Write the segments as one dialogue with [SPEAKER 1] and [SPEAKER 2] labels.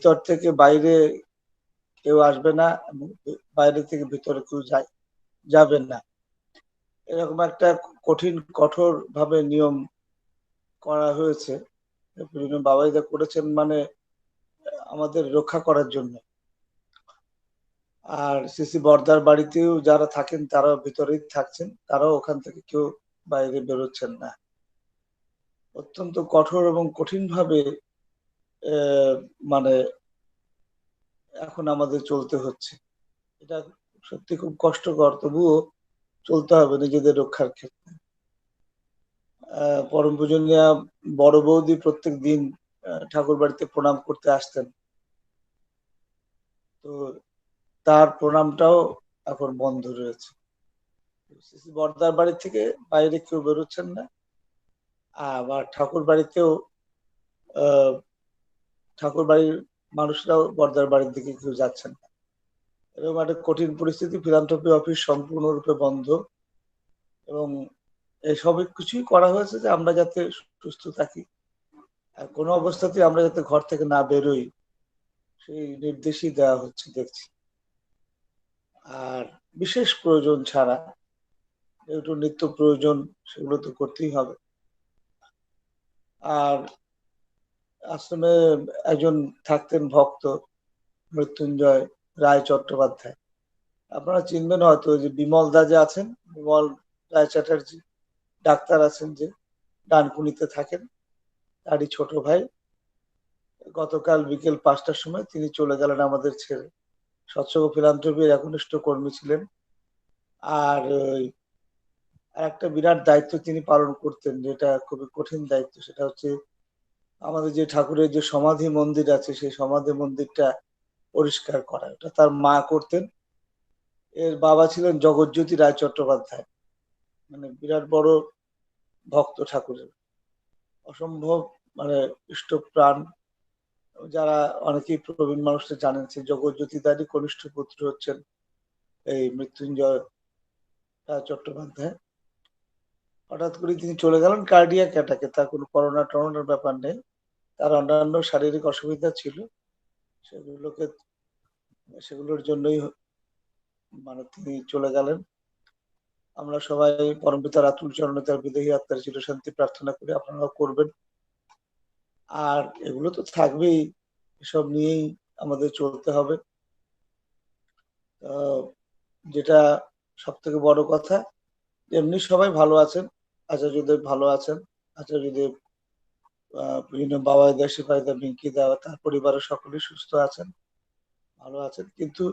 [SPEAKER 1] ভিতর থেকে বাইরে কেউ আসবে না, বাইরে থেকে ভিতরে কেউ যাবে না, এরকম একটা কঠিন কঠোর ভাবে নিয়ম করা হয়েছে। বাবাইদা করেছেন মানে আমাদের রক্ষা করার জন্য। আর সিসি বর্দার বাড়িতেও যারা থাকেন তারাও ভিতরেই থাকছেন, তারাও ওখান থেকে কেউ বাইরে বেরোচ্ছেন না। অত্যন্ত কঠোর এবং কঠিন ভাবে মানে এখন আমাদের চলতে হচ্ছে। এটা সত্যি খুব কষ্টকর, তবুও চলতে হবে নিজেদের রক্ষার ক্ষেত্রে। পরম পূজনীয়া বড় বৌদি প্রত্যেক দিন ঠাকুর বাড়িতে প্রণাম করতে আসতেন, তো তার প্রণামটাও এখন বন্ধ রয়েছে। সিসি বর্দার বাড়ি থেকে বাইরে কেউ বেরোচ্ছেন না, আবার ঠাকুর বাড়িতেও ঠাকুর বাড়ির মানুষরাও বর্দার বাড়ির দিকে কেউ যাচ্ছেন না। এরকম একটা কঠিন পরিস্থিতি। ফিলান্থ্রপি অফিস সম্পূর্ণরূপে বন্ধ, এবং এই সব কিছুই করা হয়েছে যে আমরা যাতে সুস্থ থাকি, আর কোনো অবস্থাতেই আমরা যাতে ঘর থেকে না বেরোই সেই নির্দেশই দেওয়া হচ্ছে দেখছি। আর বিশেষ প্রয়োজন ছাড়া যেহেতু নিত্য প্রয়োজন সেগুলো তো করতেই হবে। আর আশ্রমে একজন থাকতেন ভক্ত, মৃত্যুঞ্জয় রায় চট্টোপাধ্যায়, আপনারা চিনবেন হয়তো, যে বিমল দা যে আছেন, বিমল রায় চ্যাটার্জি ডাক্তার আছেন যে ডানকুনিতে থাকেন, তারই ছোট ভাই। গতকাল বিকেল 5টার সময় তিনি চলে গেলেন আমাদের ছেড়ে। স্বচ্ছগ ফিলান্থ্রপির একনিষ্ঠ কর্মী ছিলেন। আর একটা বিরাট দায়িত্ব তিনি পালন করতেন, যেটা খুবই কঠিন দায়িত্ব, সেটা হচ্ছে আমাদের যে ঠাকুরের যে সমাধি মন্দির আছে সেই সমাধি মন্দিরটা পরিষ্কার করা। এটা তার মা করতেন। এর বাবা ছিলেন জগৎজ্যোতি রায় চট্টোপাধ্যায়, মানে বিরাট বড় ভক্ত ঠাকুরের, অসম্ভব মানে ইষ্টপ্রাণ। যারা অনেকেই প্রবীণ মানুষরা জানেন, সেই জগৎজ্যোতি দারই কনিষ্ঠ পুত্র হচ্ছেন এই মৃত্যুঞ্জয় রায় চট্টোপাধ্যায়। হঠাৎ করে তিনি চলে গেলেন কার্ডিয়াক অ্যাটাকে, তার কোনো করোনা টরোনার ব্যাপার নেই, তার অন্যান্য শারীরিক অসুবিধা ছিল, সেগুলোর জন্যই মানে তিনি চলে গেলেন। আমরা সবাই পরমপিতার আতুল চরণে তার বিদেহী আত্মার চিরশান্তি প্রার্থনা করি, আপনারাও করবেন। আর এগুলো তো থাকবেই, এসব নিয়েই আমাদের চলতে হবে। যেটা সব থেকে বড় কথা, এমনি সবাই ভালো আছেন, আচার্যদেব ভালো আছেন, আচার্যদেব বিভিন্ন বাবাইদা সিপাইদা বিঙ্কিদা তার পরিবারের সকলেই সুস্থ আছেন, ভালো আছেন। কিন্তু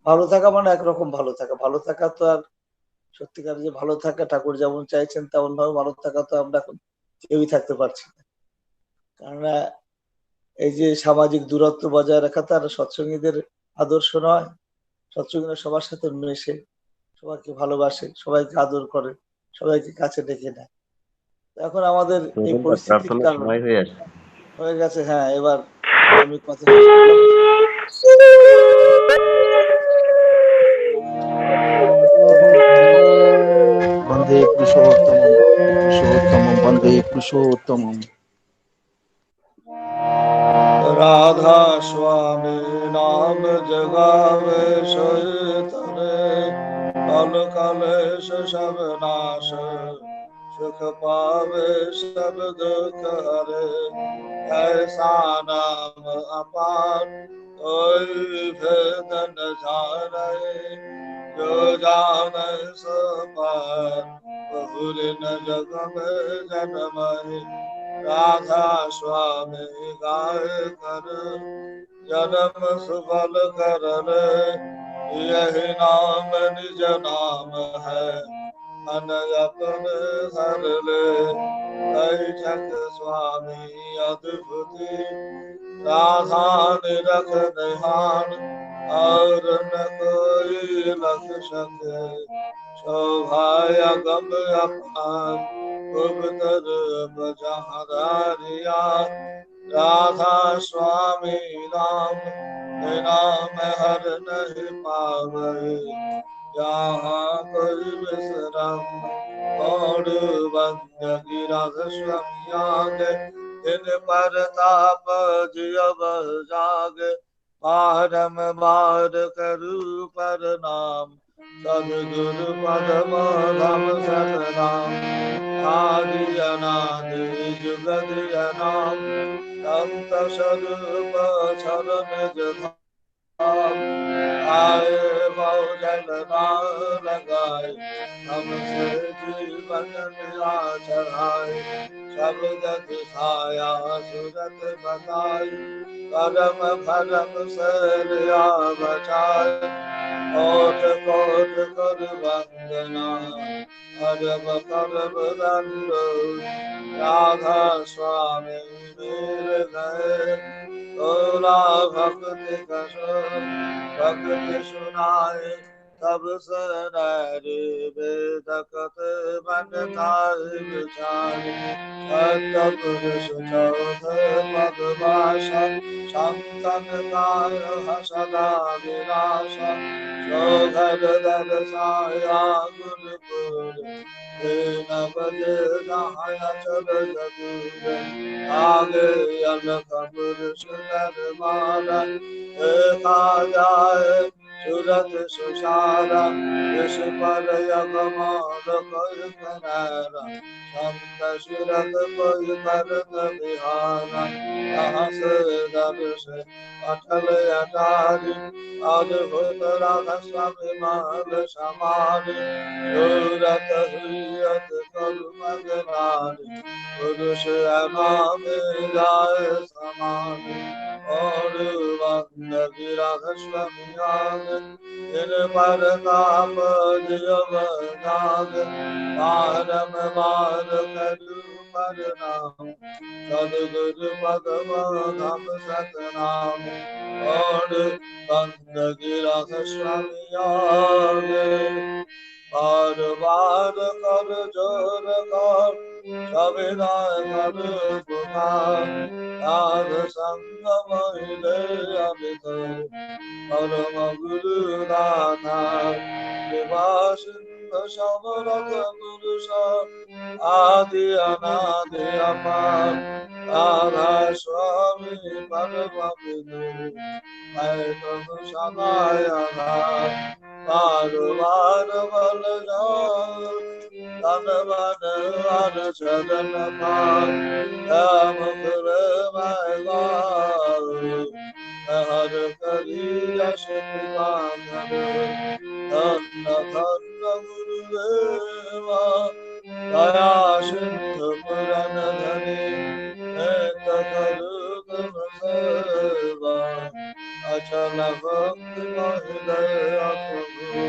[SPEAKER 1] ভালো থাকা মানে একরকম ভালো থাকা, ভালো থাকা তো আর সত্যিকার যে ভালো থাকা ঠাকুর যেমন চাইছেন তেমন ভাবে ভালো থাকা তো আমরা এখন কেউই থাকতে পারছি না। কেননা এই যে সামাজিক দূরত্ব বজায় রাখা তো আর সৎসঙ্গীদের আদর্শ নয়। সৎসঙ্গীরা সবার সাথে মেশে, সবাইকে ভালোবাসে, সবাইকে আদর করে, সবাইকে কাছে ডেকে নেয়। এখন আমাদের এই পরিস্থিতির কারণে হয়ে গেছে। হ্যাঁ, এবার আমি কথা শেষ করলাম।
[SPEAKER 2] বন্দে পুরুষোত্তমম পুরুষোত্তমম বন্দে পুরুষোত্তমম।
[SPEAKER 1] राधा स्वामी नाम जगावे तरे, कल कलेश सब नाश, सुख पावे सब दुख हरे। ऐसा नाम अपार कोई भेद न जाने, जो जाने सो पार बहुर न जग में जन्महि। राधा स्वामी गाय कर जन्म सुफल कर ले, यही नाम निज नाम है, मन अपने हर ले। बैठक स्वामी अद्भुति, राधा निरख निहान, और न कोई लख सके। शोभा गम अपार गुप्तर बजहरिया, राधा स्वामी नाम नाम हर नहीं पावे। यहाँ कोई विश्राम और बंद गिरध स्वामी आगे, इन परताप जियब जागे, बारम बार करू प्रणाम। सद्गुरु पदम धम सतनाम, आदि अनादि जुगत अनाम। संत स्वरूप शरण धाम, आए बहुजन नाम लगाए, हमसे जीवन मिला चढ़ाए। सब जग छाया सुरत बताई, करम भरम सरिया बचाए। कोट कोट कर वंदना, अरब करब दंड। राधा स्वामी मेरे गए, तोरा भक्ति कस भक्ति सुनाए। तब सनैरे वेद कत बन ताहि विचार। सत्य पुरुष चौथ पद भाषा, संतन काय सदा विनाशा। सौधर दर साया गुरुपुर, दीन बजे नहाय चल जगूर। आगे अलख पुरुष नरमाला, देखा जाए सूरत सुसारा। इस पर यगमाल कोई कनारा, संत सुरत कोई करत बिहारा। सहस दर्श अटल अटारी, अद्भुत राधा स्वामी माल समारी। सूरत हुई अति करु मग नारी, पुरुष अनामे जाय समानी। और वंद गिरध स्वामी आग, इन परताप जियब जाग। बारम बार करू प्रणाम, सद्गुरु पदम धम सतनाम। और वंद गिरध स्वामी आग, बार बार कर जोर कर, सविनय कर पुकार। साध संग महिले अमित, परम गुरु दाता। कृपा सिंधु समरथ पुरुष, आदि अनादि अपार। राधा स्वामी परम पितु, मैं तुम सहाय धाम। बार बार बल जाओ, तन मन हर चरण पार। मुकुर मैं गाऊं, हर करी यश कृपा करो। धन्य धन्य गुरुदेवा, दया सिंधु पुरन धनी। नित करू तुम सेवा, अचल भक्ति महिदया प्रभु।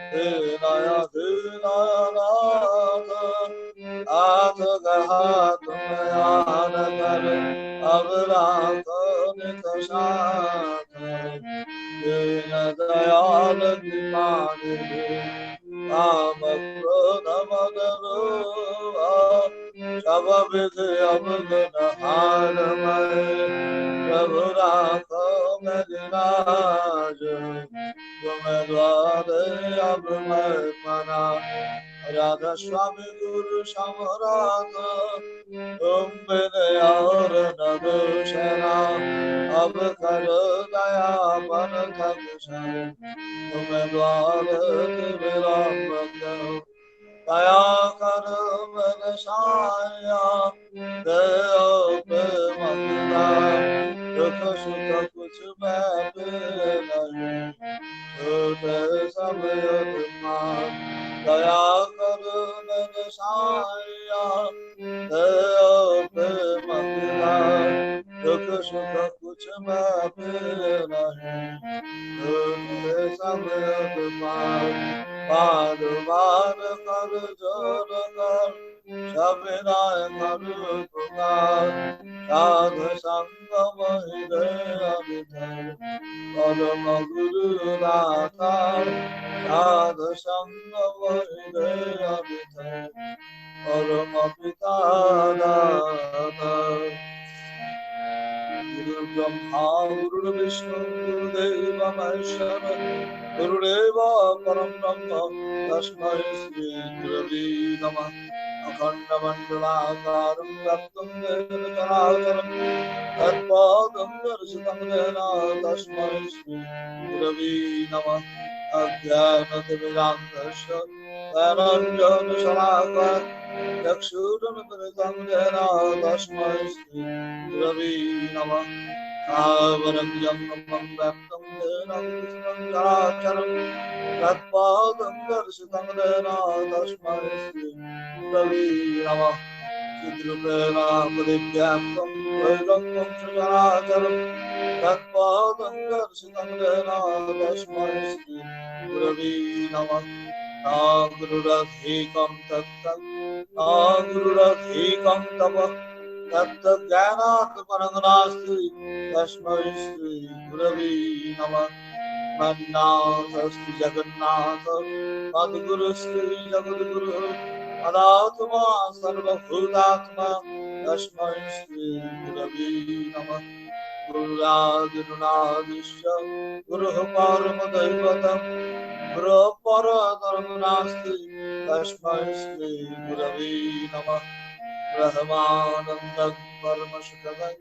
[SPEAKER 1] दीनय दीनय नाथ, आठ गहा तुम यान कर। अब राखो नित साथ, दीन दयाल कृपानिधि। काम क्रोध मद लोभ, सब विधि अवगुण हार मैं। प्रभु राखो मेरी लाज, तुम द्वारे अब मैं पना। राधा स्वामी गुरु समरात, तुम बिन और न दूसरा। अब करो दया पर थक सर, तुम द्वारे विलम्ब करो। दया करो मन साया, दया प्रेम पिता। दुख सुख कुछ मैं नहीं, छूटे सब तुम्हार। दया करो मन साया, दया प्रेम पिता। दुख सुख कुछ मैं नहीं, छूटे सब तुम्हार। बार बार कर जोर कर, सविनय कर पुकार। साधु संग महिदे अभिधर, परम गुरु दाता। साधु संग महिदे अभिधर, परम पिता दाता। गुरु ब्रह्मा गुरु विष्णु गुरुदेव महेश्वर, गुरुदेव परम ब्रह्म तस्मै श्री गुरवे नमः। अखण्डमण्डलाकारं व्याप्तं येन चराचरं तत्पदं दर्शितं येन तस्मै श्रीगुरवे नमः अज्ञानतिमिरान्धस्य ज्ञानाञ्जनशलाकया चक्षुरुन्मिलितं येन तस्मै श्रीगुरवे नमः स्थावरं जङ्गमं व्याप्तं येन कृष्णं चराचरं तत्पादं दर्शितं येन तस्मै श्रीगुरवे नमः चिद्रूपेण परिव्याप्तं त्रैलोक्यं सचराचरं तत्पादं दर्शितं येन तस्मै श्रीगुरवे नमः न गुरुरधिकं तत्तं न गुरुरधिकं तपः तत्त्वज्ञानात् परं नास्ति तस्मै श्रीगुरवे नमः मन्नाथस्ति जगन्नाथ मद्गुरुस्ति जगद्गुरुः मदात्मा सर्वभूतात्मा तस्मै श्रीगुरवे नमः गुरुरादिर्नादिश्च गुरुः परमदैवतं गुरुः परतरं नास्ति तस्मै श्रीगुरवे नमः ब्रह्मानन्दं परमसुखदं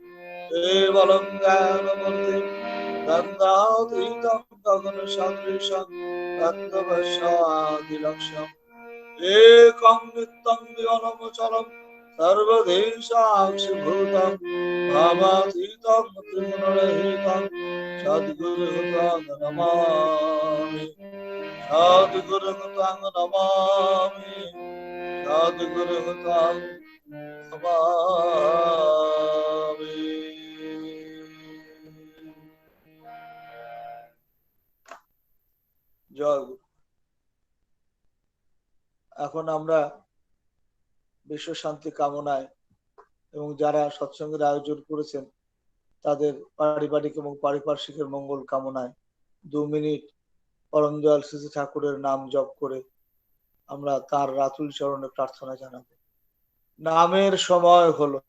[SPEAKER 1] केवलं ज्ञानमूर्तिं गन्धातीतं गगनसदृशं तत्त्वमस्यादिलक्ष्यम् एकं नित्यं विमलमचलं सर्वदेशाक्षिभूतं भावातीतं त्रिगुणरहितं सद्गुरुं नमामि सद्गुरुं नमामि सद्गुरुं नमामि। জয় গুরু। এখন আমরা বিশ্ব শান্তি কামনায় এবং যারা সৎসঙ্গের আয়োজন করেছেন তাদের পারিবারিক এবং পারিপার্শ্বিকের মঙ্গল কামনায় 2 মিনিট পরম দয়াল শ্রী ঠাকুরের নাম জপ করে আমরা তার রাতুল চরণে প্রার্থনা জানাবো। নামের সময় হলো।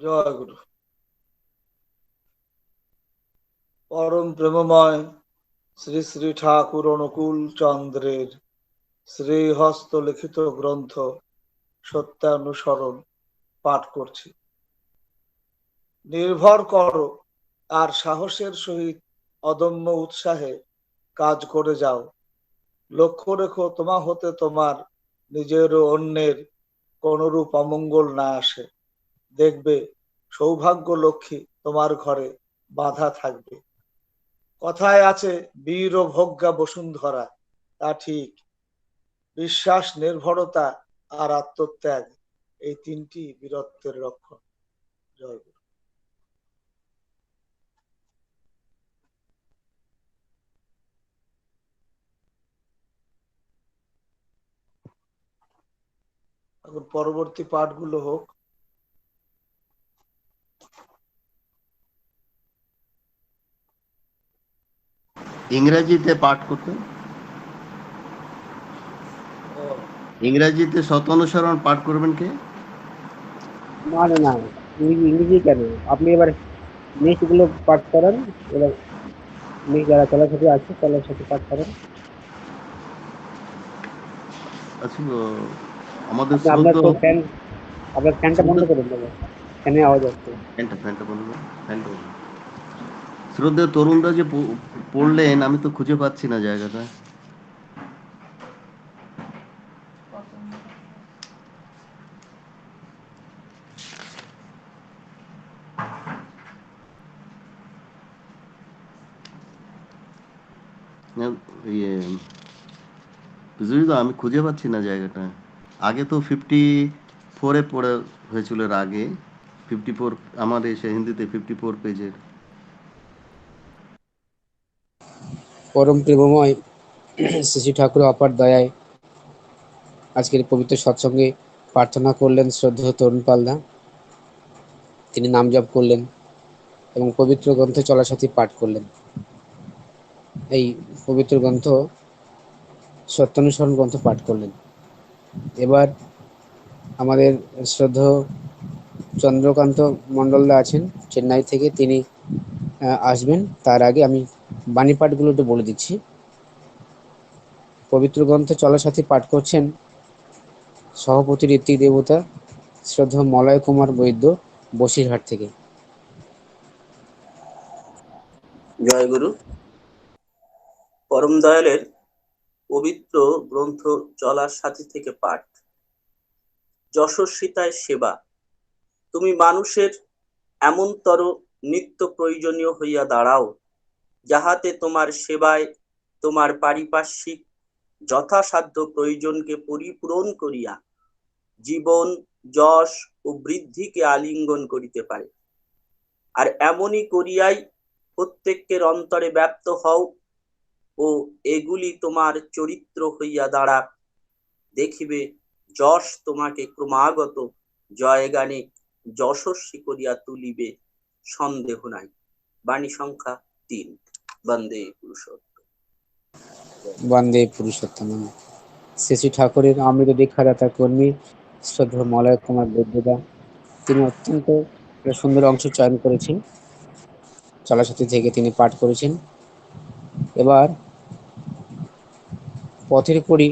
[SPEAKER 1] জয় গুরু। পরম প্রেমময় শ্রী শ্রী ঠাকুর অনুকূল চন্দ্রের শ্রীহস্ত লিখিত গ্রন্থ সত্যানুসরণ পাঠ করছি। নির্ভর করো আর সাহসের সহিত অদম্য উৎসাহে কাজ করে যাও। লক্ষ্য রেখো তোমা হতে তোমার নিজের ও অন্যের কোনরূপ অমঙ্গল না আসে। দেখবে সৌভাগ্য লক্ষ্মী তোমার ঘরে বাঁধা থাকবে। কথায় আছে বীর ও ভোগ্যা বসুন্ধরা, তা ঠিক। বিশ্বাস, নির্ভরতা আর আত্মত্যাগ, এই তিনটি বীরত্বের লক্ষণ। জয় গুরু। এখন পরবর্তী পাঠগুলো হোক।
[SPEAKER 2] ইংরেজিতে পাঠ করতে, ইংরেজিতে শতানুসরণ পাঠ করবেন কে?
[SPEAKER 3] না না না, ইংরেজি কেন, আপনি এবার নেক্সট গুলো পাঠ করেন। এবার নেক্সট যারা চলার সাথে আছে চলার সাথে পাঠ করেন।
[SPEAKER 2] আচ্ছা, আমাদের
[SPEAKER 3] আপনার
[SPEAKER 2] শ্রদ্ধা
[SPEAKER 3] তো ফ্যান, আপনার ফ্যানটা বন্ধ করুন দাদা, ফ্যানে আওয়াজ আসছে।
[SPEAKER 2] ফ্যানটা বন্ধ করুন, ফ্যানটা বন্ধ। শ্রদ্ধেয় তরুণরা যে পড়লেন, আমি তো খুঁজে পাচ্ছি না জায়গাটা। ইয়ে আমি খুঁজে পাচ্ছি না জায়গাটা। আগে তো 54-এ পড়ে হয়েছিল, এর আগে 54 আমার এসে হিন্দিতে 54 পেজের।
[SPEAKER 3] পরম প্রেমময় শ্রী ঠাকুর অপার দয়ায় আজকের পবিত্র সৎসঙ্গে প্রার্থনা করলেন শ্রদ্ধেয় তরুণ পালদা। তিনি নাম জপ করলেন এবং পবিত্র গ্রন্থে চলার সাথে পাঠ করলেন। এই পবিত্র গ্রন্থ সত্যানুসরণ গ্রন্থ পাঠ করলেন। এবার আমাদের শ্রদ্ধেয় চন্দ্রকান্ত মণ্ডলদা আছেন চেন্নাই থেকে, তিনি আসবেন। তার আগে আমি বাণী পাঠগুলো একটু বলে দিচ্ছি। পবিত্র গ্রন্থে চলার সাথে পাঠ করছেন সভাপতি ঋত্বিক দেবতা শ্রদ্ধেয় মলয় কুমার বৈদ্য, বসিরহাট থেকে।
[SPEAKER 4] জয় গুরু। পরম দয়ালের পবিত্র গ্রন্থ চলার সাথী থেকে পাঠ। যশস্বিতায় সেবা। তুমি মানুষের এমনতর নিত্য প্রয়োজনীয় হইয়া দাঁড়াও, যাহাতে তোমার সেবায় তোমার পারিপার্শ্বিক যথাসাধ্য প্রয়োজনকে পরিপূরণ করিয়া জীবন, যশ ও বৃদ্ধিকে আলিঙ্গন করিতে পারে। আর এমনই করিয়াই প্রত্যেকের অন্তরে ব্যপ্ত হও ও এগুলি তোমার চরিত্র হইয়া দাঁড়াক। দেখিবে যশ তোমাকে ক্রমাগত জয়গানে যশস্বী করিয়া তুলিবে, সন্দেহ নাই। বাণী সংখ্যা 3। বন্দে পুরুষোত্তম।
[SPEAKER 3] বন্দে পুরুষোত্তম। শ্রী ঠাকুরের অমৃত দীক্ষাদাতা কর্মী শ্রদ্ধেয় মলয় কুমার বৈদ্যদা, তিনি অত্যন্ত সুন্দর অংশ চয়ন করেছেন, চলার সাথী থেকে তিনি পাঠ করেছেন। এবার পথের কড়ি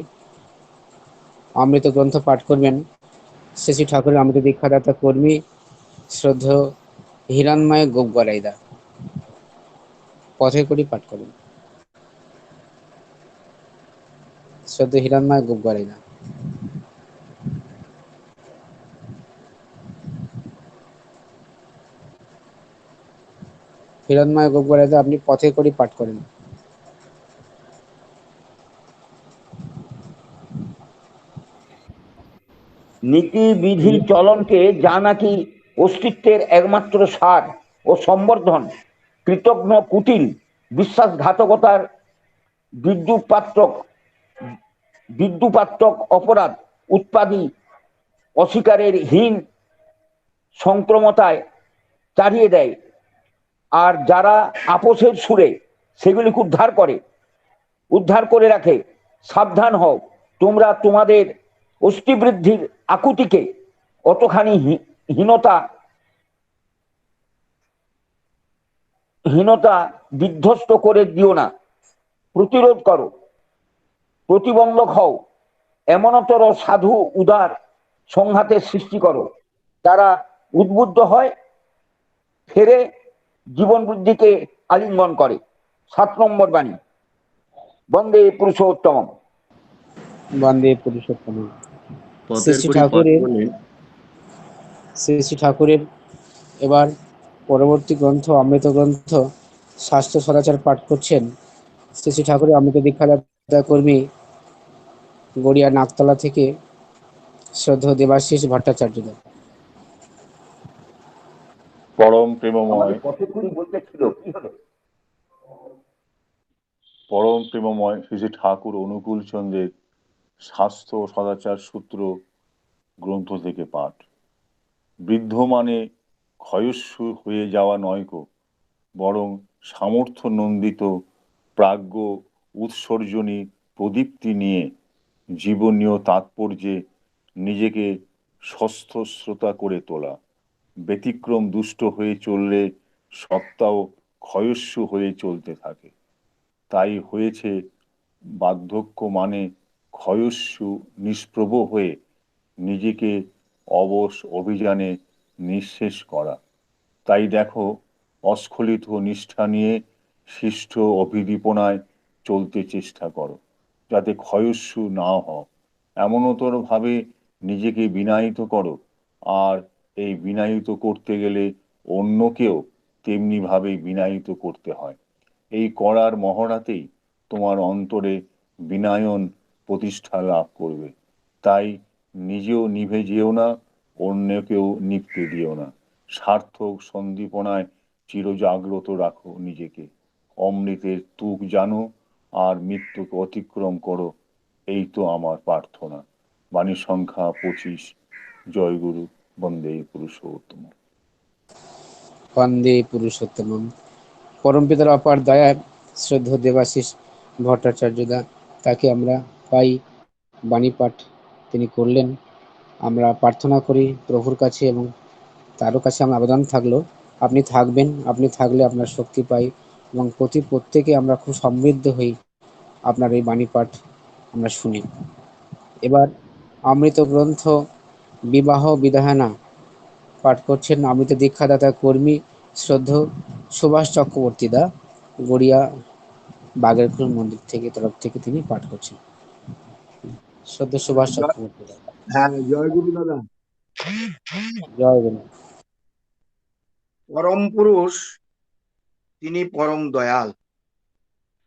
[SPEAKER 3] অমৃত গ্রন্থ পাঠ করবেন শ্রী ঠাকুরের অমৃত দীক্ষাদাতা কর্মী শ্রদ্ধেয় হিরণময় গোপগলাইদা। পথের কড়ি পাঠ করবেন শ্রদ্ধেয় হিরণময় গোপগলাইদা। হিরণময় গোপগলাইদা, আপনি পথের কড়ি পাঠ করেন।
[SPEAKER 5] নীতি বিধি চলনকে যা নাকি অস্তিত্বের একমাত্র সার ও সম্বর্ধন, কৃতজ্ঞ কুটিল বিশ্বাসঘাতকতার বিদ্যুপাত্মক অপরাধ উৎপাদী অস্বীকারের হীন সংক্রমতায় চালিয়ে দেয়। আর যারা আপোষের সুরে সেগুলিকে উদ্ধার করে রাখে, সাবধান হও, তোমরা তোমাদের অস্থিবৃদ্ধির আকুতিকে অতখানি হীনতা হীনতা বিধ্বস্ত করে দিও না, প্রতিরোধ করো, প্রতিবন্ধক হও, এমনতর সাধু উদার সংঘাতের সৃষ্টি করো, তারা উদ্বুদ্ধ হয়, ফেরে, জীবন বুদ্ধিকে আলিঙ্গন করে। 7 নম্বর বাণী, বন্দে পুরুষোত্তম।
[SPEAKER 3] বন্দে পুরুষোত্তম।
[SPEAKER 2] পথের
[SPEAKER 3] শ্রী
[SPEAKER 2] পরি পথ
[SPEAKER 3] ঠাকুরের
[SPEAKER 2] বলে
[SPEAKER 3] শ্রী ঠাকুরের এবার পরবর্তী গ্রন্থ অমৃত গ্রন্থ স্বাস্থ্য সদাচার পাঠ করছেন শ্রী ঠাকুরের অমৃত দীক্ষাদাতা কর্মী গড়িয়া নাকতলা থেকে শ্রদ্ধেয় দেবাশিস ভট্টাচার্য।
[SPEAKER 6] পরম প্রেমময়
[SPEAKER 5] আমাদের পথে কুড়ি বলতে ছিল, কি হলো?
[SPEAKER 6] পরম প্রেমময় শ্রী শ্রী ঠাকুর অনুকূল চন্দ্রের স্বাস্থ্য ও সদাচার সূত্র গ্রন্থ থেকে পাঠ। বৃদ্ধ মানে ক্ষয়স্যু হয়ে যাওয়া নয়কো, বরং সামর্থ্য নন্দিত প্রাজ্ঞ উৎসর্জনী প্রদীপ্তি নিয়ে জীবনীয় তাৎপর্যে নিজেকে স্বস্থশ্রোতা করে তোলা। ব্যতিক্রম দুষ্ট হয়ে চললে সত্তাও ক্ষয়স্যু হয়ে চলতে থাকে। তাই হয়েছে বার্ধক্য মানে ক্ষয়স্যু নিষ্প্রভ হয়ে নিজেকে অবশ অভিযানে নিঃশেষ করা। তাই দেখো, অস্খলিত নিষ্ঠা নিয়ে শিষ্ট অভিদীপনায় চলতে চেষ্টা করো, যাতে ক্ষয়স্যু না হও। এমনতর ভাবে নিজেকে বিনায়িত করো, আর এই বিনায়িত করতে গেলে অন্যকেও তেমনি ভাবে বিনায়িত করতে হয়। এই করার মহড়াতেই তোমার অন্তরে বিনায়ন প্রতিষ্ঠা লাভ করবে। তাই নিজেও নিভে যেও না, অন্যকেও নিভতে দিও না। সার্থক সন্দীপনায় চিরজাগ্রত রাখো নিজেকে। অমৃতের তুক জানো আর মৃত্যুকে অতিক্রম করো, এই তো আমার প্রার্থনা। বাণী সংখ্যা 25। জয় গুরু, বন্দে পুরুষোত্তম।
[SPEAKER 3] বন্দে পুরুষোত্তম। পরমপিতার অপার দয়ায় শ্রদ্ধেয় দেবাশিস ভট্টাচার্যদা, তাকে আমরা পাই, বাণী পাঠ তিনি করলেন। আমরা প্রার্থনা করি প্রভুর কাছে এবং তারও কাছে আমার আবেদন থাকলো, আপনি থাকবেন, আপনি থাকলে আপনার শক্তি পাই এবং প্রত্যেকে আমরা খুব সমৃদ্ধ হই আপনার এই বাণী পাঠ আমরা শুনি। এবার অমৃত গ্রন্থ বিবাহ বিধানা পাঠ করছেন অমৃত দীক্ষাদাতা কর্মী শ্রদ্ধেয় সুভাষ চক্রবর্তী দা, গড়িয়া বাগেরকুল মন্দির থেকে তরফ থেকে তিনি পাঠ করছেন। শ্রদ্ধেয় সুভাষ চক্রবর্তী দা।
[SPEAKER 7] হ্যাঁ, জয় গুরু দাদা।
[SPEAKER 3] জয় গুরু।
[SPEAKER 7] পরম পুরুষ তিনি পরম দয়াল,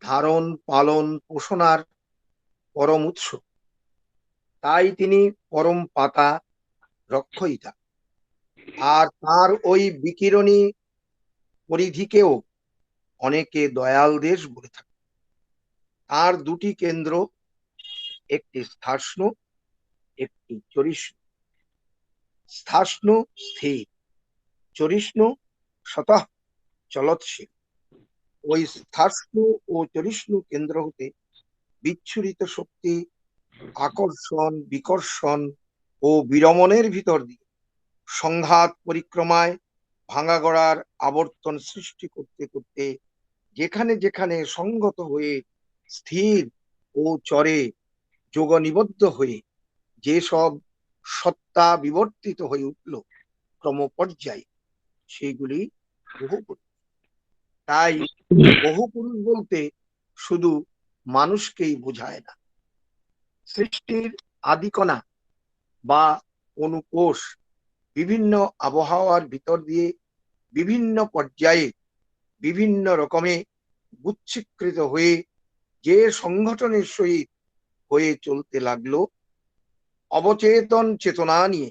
[SPEAKER 7] ধারণ পালন পোষণার পরম উৎস। তাই তিনি পরম পাতা রক্ষয়িতা। আর তার ওই বিকিরণী পরিধিকেও অনেকে দয়াল দেশ বলে থাকে। তার দুটি কেন্দ্র, একটি স্থাষ্ণ, একটি চরিষ্ণু। স্থাষ্ণ স্থির, চরিষ্ণু স্বতঃ চলৎশীল। ওই স্থাষ্ণু ও চরিষ্ণু কেন্দ্র হতে বিচ্ছুরিত শক্তি আকর্ষণ বিকর্ষণ ও বিরমণের ভিতর দিয়ে সংঘাত পরিক্রমায় ভাঙা গড়ার আবর্তন সৃষ্টি করতে করতে যেখানে যেখানে সংগত হয়ে স্থির ও চরে যোগ নিবদ্ধ হয়ে যেসব সত্তা বিবর্তিত হয়ে উঠল ক্রমপর্যায়ে, সেইগুলি বহু পুরুষ। তাই বহু পুরুষ বলতে শুধু মানুষকেই বোঝায় না। সৃষ্টির আদিকণা বা অনুকোষ বিভিন্ন আবহাওয়ার ভিতর দিয়ে বিভিন্ন পর্যায়ে বিভিন্ন রকমে গুচ্ছীকৃত হয়ে যে সংগঠনের সহিত হয়ে চলতে লাগলো, অবচেতন চেতনা নিয়ে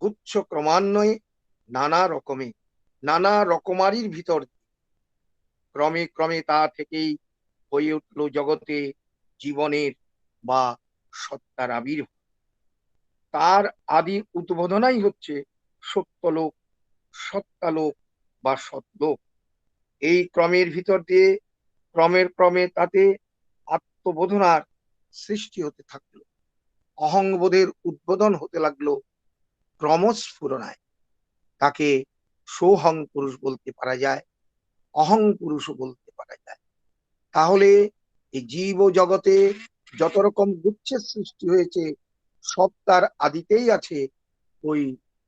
[SPEAKER 7] গুচ্ছ ক্রমান্বয়ে নানা রকমারির ভিতর ক্রমে ক্রমে তা থেকেই হয়ে উঠল জগতে জীবনের বা সত্তার আবির্ভাব। তার আদি উদ্বোধনাই হচ্ছে সত্যলোক, সত্তালোক বা সৎলোক। এই ক্রমের ভিতর দিয়ে ক্রমে তাতে আত্মবোধনার সৃষ্টি হতে থাকলো, অহংবোধের উদ্বোধন হতে লাগলো ক্রমস্ফুরণায়। তাকে সোহং পুরুষ বলতে পারা যায়। অহং পুরুষও বলতে পারা যায়। তাহলে এই জীব জগতে যত রকম গুচ্ছের সৃষ্টি হয়েছে সব তার আদিতেই আছে ওই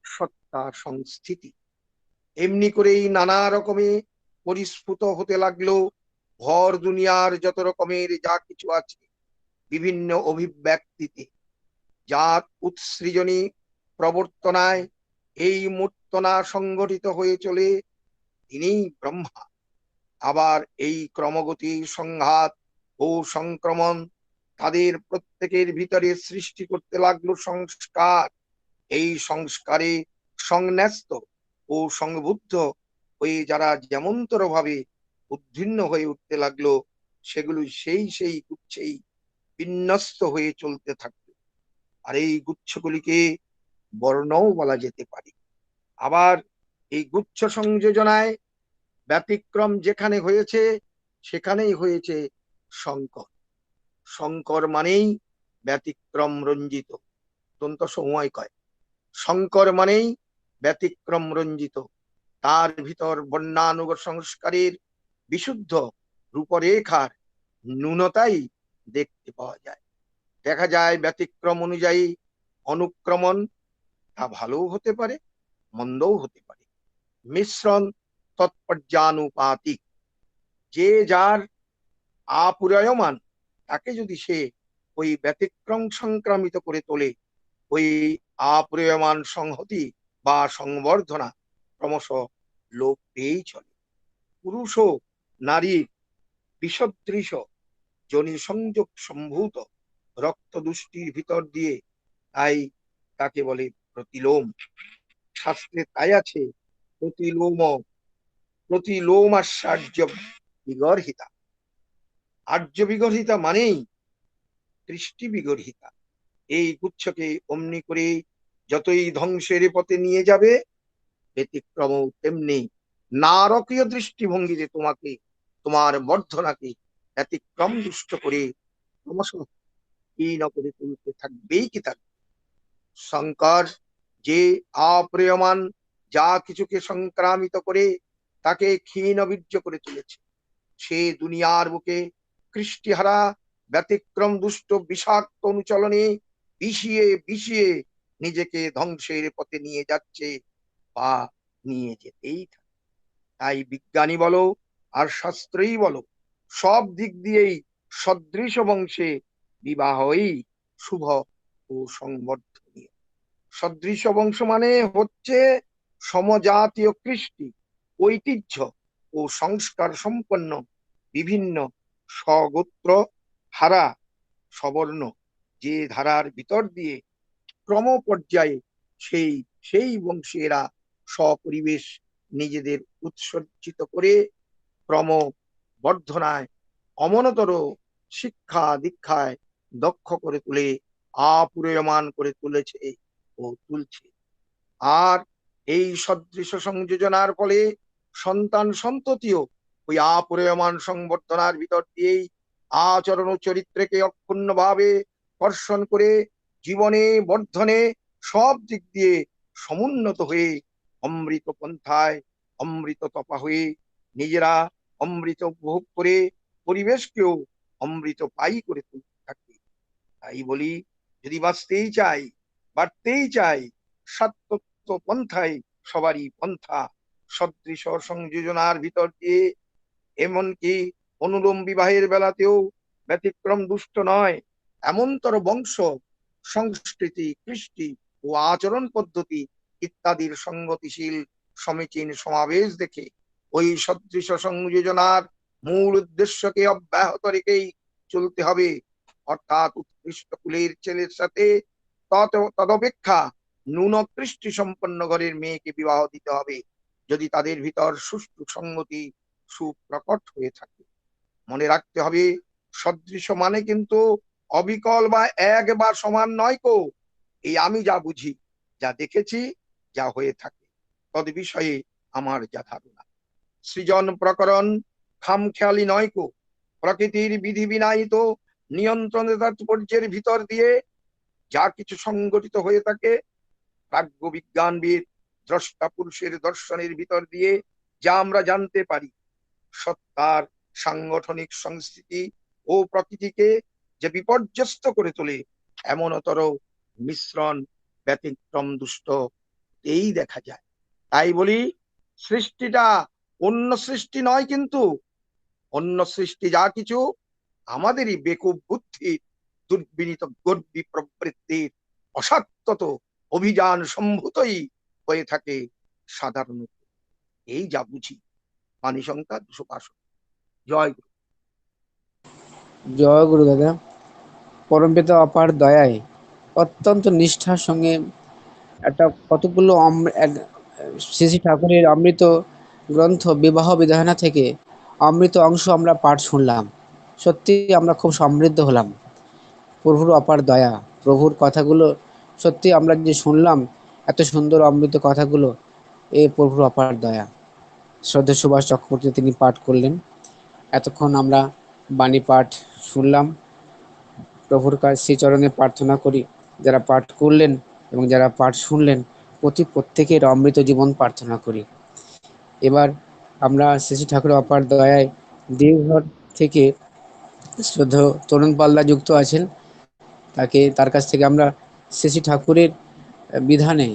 [SPEAKER 7] সত্তার সংস্থিতি। এমনি করেই নানা রকমে পরিস্ফুট হতে লাগলো ভর দুনিয়ার যত রকমের যা কিছু আছে বিভিন্ন অভিব্যক্তিতে, যার উৎসৃজনী প্রবর্তনায় এই মূর্তনা সংগঠিত হয়ে চলে তিনিই ব্রহ্মা। আবার এই ক্রমগতি সংঘাত ও সংক্রমণ তাদের প্রত্যেকের ভিতরে সৃষ্টি করতে লাগলো সংস্কার। এই সংস্কারে সংন্যস্ত ও সংবুদ্ধ হয়ে যারা যেমনতর ভাবে উদ্ভিন্ন হয়ে উঠতে লাগলো সেগুলো সেই গুচ্ছেই বিন্যস্ত হয়ে চলতে থাকলো। আর এই গুচ্ছগুলিকে বর্ণও বলা যেতে পারে। আবার এই গুচ্ছ সংযোজনায় ব্যতিক্রম যেখানে হয়েছে সেখানেই হয়েছে শঙ্কর। শঙ্কর মানেই ব্যতিক্রম রঞ্জিত, দন্ত সময় কয় শঙ্কর মানেই ব্যতিক্রম রঞ্জিত। তার ভিতর বর্ণানুগ সংস্কারের বিশুদ্ধ রূপরেখার ন্যূনতাই দেখতে পাওয়া যায়। দেখা যায় ব্যতিক্রম অনুযায়ী অনুক্রমণ, তা ভালোও হতে পারে মন্দও হতে পারে। মিশ্রণ তৎপর্যানুপাতিক, যে যার আপুরায়মান তাকে যদি সে ওই ব্যতিক্রম সংক্রামিত করে তোলে, ওই আপুরায়মান সংহতি বা সংবর্ধনা ক্রমশ লোপ পেয়েই চলে। পুরুষ ও নারীর বিষদৃশ যোনি সংযোগ সম্ভূত রক্ত দুষ্টির ভিতর দিয়ে, তাই তাকে বলে প্রতিলোম। শাস্ত্রে তাই আছে প্রতিলোমাশ্চর্য বিগর্হিতা। আর্য বিগর্হিতা মানেই দৃষ্টি বিগর্হিতা। এই গুচ্ছকে অমনি করে যতই ধ্বংসের পথে নিয়ে যাবে ব্যতিক্রম তেমনি নারকীয় দৃষ্টিভঙ্গিতে তোমাকে তোমার বর্ধনাকে ব্যতিক্রম দুষ্ট করে ক্রমশ হীন করে তুলতে থাকবেই কি থাকবে। শঙ্কর যে অপ্রিয়মান যা কিছুকে সংক্রামিত করে তাকে ক্ষীণ বীর্য করে তুলেছে, সে দুনিয়ার বুকে কৃষ্টিহারা ব্যতিক্রম দুষ্ট বিষাক্ত অনুচলনে বিষিয়ে বিষিয়ে নিজেকে ধ্বংসের পথে নিয়ে যাচ্ছে বা নিয়ে যেতেই থাকে। তাই বিজ্ঞানী বলো আর শাস্ত্রই বলো, সব দিক দিয়েই সদৃশ বংশে বিবাহই শুভ ও সংবর্ধনীয়। সদৃশ বংশ মানে হচ্ছে সমজাতীয় কৃষ্টি, ঐতিহ্য ও সংস্কার সম্পন্ন বিভিন্ন স্বগোত্র হারা সবর্ণ যে ধারার ভিতর দিয়ে ক্রম পর্যায়ে সেই সেই বংশীয়রা স্বপরিবেশ নিজেদের উৎসর্জিত করে ক্রম বর্ধনায় অমনতর শিক্ষা দীক্ষায় দক্ষ করে তুলে আপুরীয়মান করে তুলেছে ও তুলছে। আর এই সদৃশ সংযোজনার ফলে সন্তান সন্ততিও ওই আপুরীয়মান সংবর্ধনার ভিতর দিয়েই আচরণ ও চরিত্রকে অক্ষুণ্ণ ভাবে কর্ষণ করে জীবনে বর্ধনে সব দিক দিয়ে সমুন্নত হয়ে অমৃত পন্থায় অমৃত তপা হয়ে নিজেরা অমৃত উপভোগ করে পরিবেশকেও অমৃত পাই করে তুলতে থাকে। তাই বলি, যদি বাঁচতেই চাই বাড়তেই চাই সত্য পন্থায় সবারই পন্থা। সদৃশ সংযোজনার ভিতর দিয়ে এমনকি অনুলোম বিবাহের বেলাতেও ব্যতিক্রম দুষ্ট নয়। এমনতর বংশ সংস্কৃতি কৃষ্টি ও আচরণ পদ্ধতি ইত্যাদির সঙ্গতিশীল সমীচীন সমাবেশ দেখে ওই সদৃশ সংযোজনার মূল উদ্দেশ্যকে অব্যাহত রেখেই চলতে হবে। অর্থাৎ উৎকৃষ্ট কুলের ছেলের সাথে তদপেক্ষা ন্যূন কৃষ্টি সম্পন্ন ঘরের মেয়েকে বিবাহ দিতে হবে, যদি তাদের ভিতর সুষ্ঠু সংগতি সুপ্রকট হয়ে থাকে। মনে রাখতে হবে, সদৃশ মানে কিন্তু অবিকল বা এক বা সমান নয় কো। এই আমি যা বুঝি, যা দেখেছি, যা হয়ে থাকে তদ বিষয়ে আমার যা ধারণা। সৃজন প্রকরণ খামখেয়ালি নয় কো। প্রকৃতির বিধি বিনায়িত নিয়ন্ত্রণের তাৎপর্যের ভিতর দিয়ে যা কিছু সংগঠিত হয়ে থাকে, প্রাজ্ঞ বিজ্ঞানবিদ দ্রষ্টা পুরুষের দর্শনের ভিতর দিয়ে যা আমরা জানতে পারি, সত্তার সাংগঠনিক সংস্কৃতি ও প্রকৃতিকে যে বিপর্যস্ত করে তোলে এমনতর মিশ্রণ ব্যতিক্রম দুষ্ট এই দেখা যায়। তাই বলি সৃষ্টিটা অন্য সৃষ্টি নয়, কিন্তু অন্য সৃষ্টি যা কিছু আমাদেরই বেকুব বুদ্ধির দুর্বিনীত গর্বী প্রবৃত্তির অসাত্যত অভিযান সম্ভূতই হয়ে থাকে সাধারণত। এই যা বুঝি। বাণী সংখ্যা 265। জয় গুরু।
[SPEAKER 3] জয় গুরু দাদা। পরমপিতা অপার দয়ায় অত্যন্ত নিষ্ঠার সঙ্গে একটা কতগুলো শ্রী শ্রী ঠাকুরের অমৃত গ্রন্থ বিবাহ বিধানা থেকে অমৃত অংশ আমরা পাঠ শুনলাম। সত্যি আমরা খুব সমৃদ্ধ হলাম। প্রভুর অপার দয়া, প্রভুর কথাগুলো সত্যি আমরা যে শুনলাম, এত সুন্দর অমৃত কথাগুলো, এ প্রভুর অপার দয়া। শ্রদ্ধেয় সুভাষ চক্রবর্তী তিনি পাঠ করলেন। এতক্ষণ আমরা বাণী পাঠ শুনলাম। প্রভুর কাছে শ্রীচরণে প্রার্থনা করি যারা পাঠ করলেন এবং যারা পাঠ শুনলেন প্রত্যেকের অমৃত জীবন প্রার্থনা করি। এবার আমরা শ্রী শ্রী ঠাকুরের অপার দয়ায় দেওঘর থেকে শ্রদ্ধেয় তরুণ পাল্লা যুক্ত আছেন। তার কাছ থেকে আমরা শ্রী শ্রী ঠাকুরের বিধানে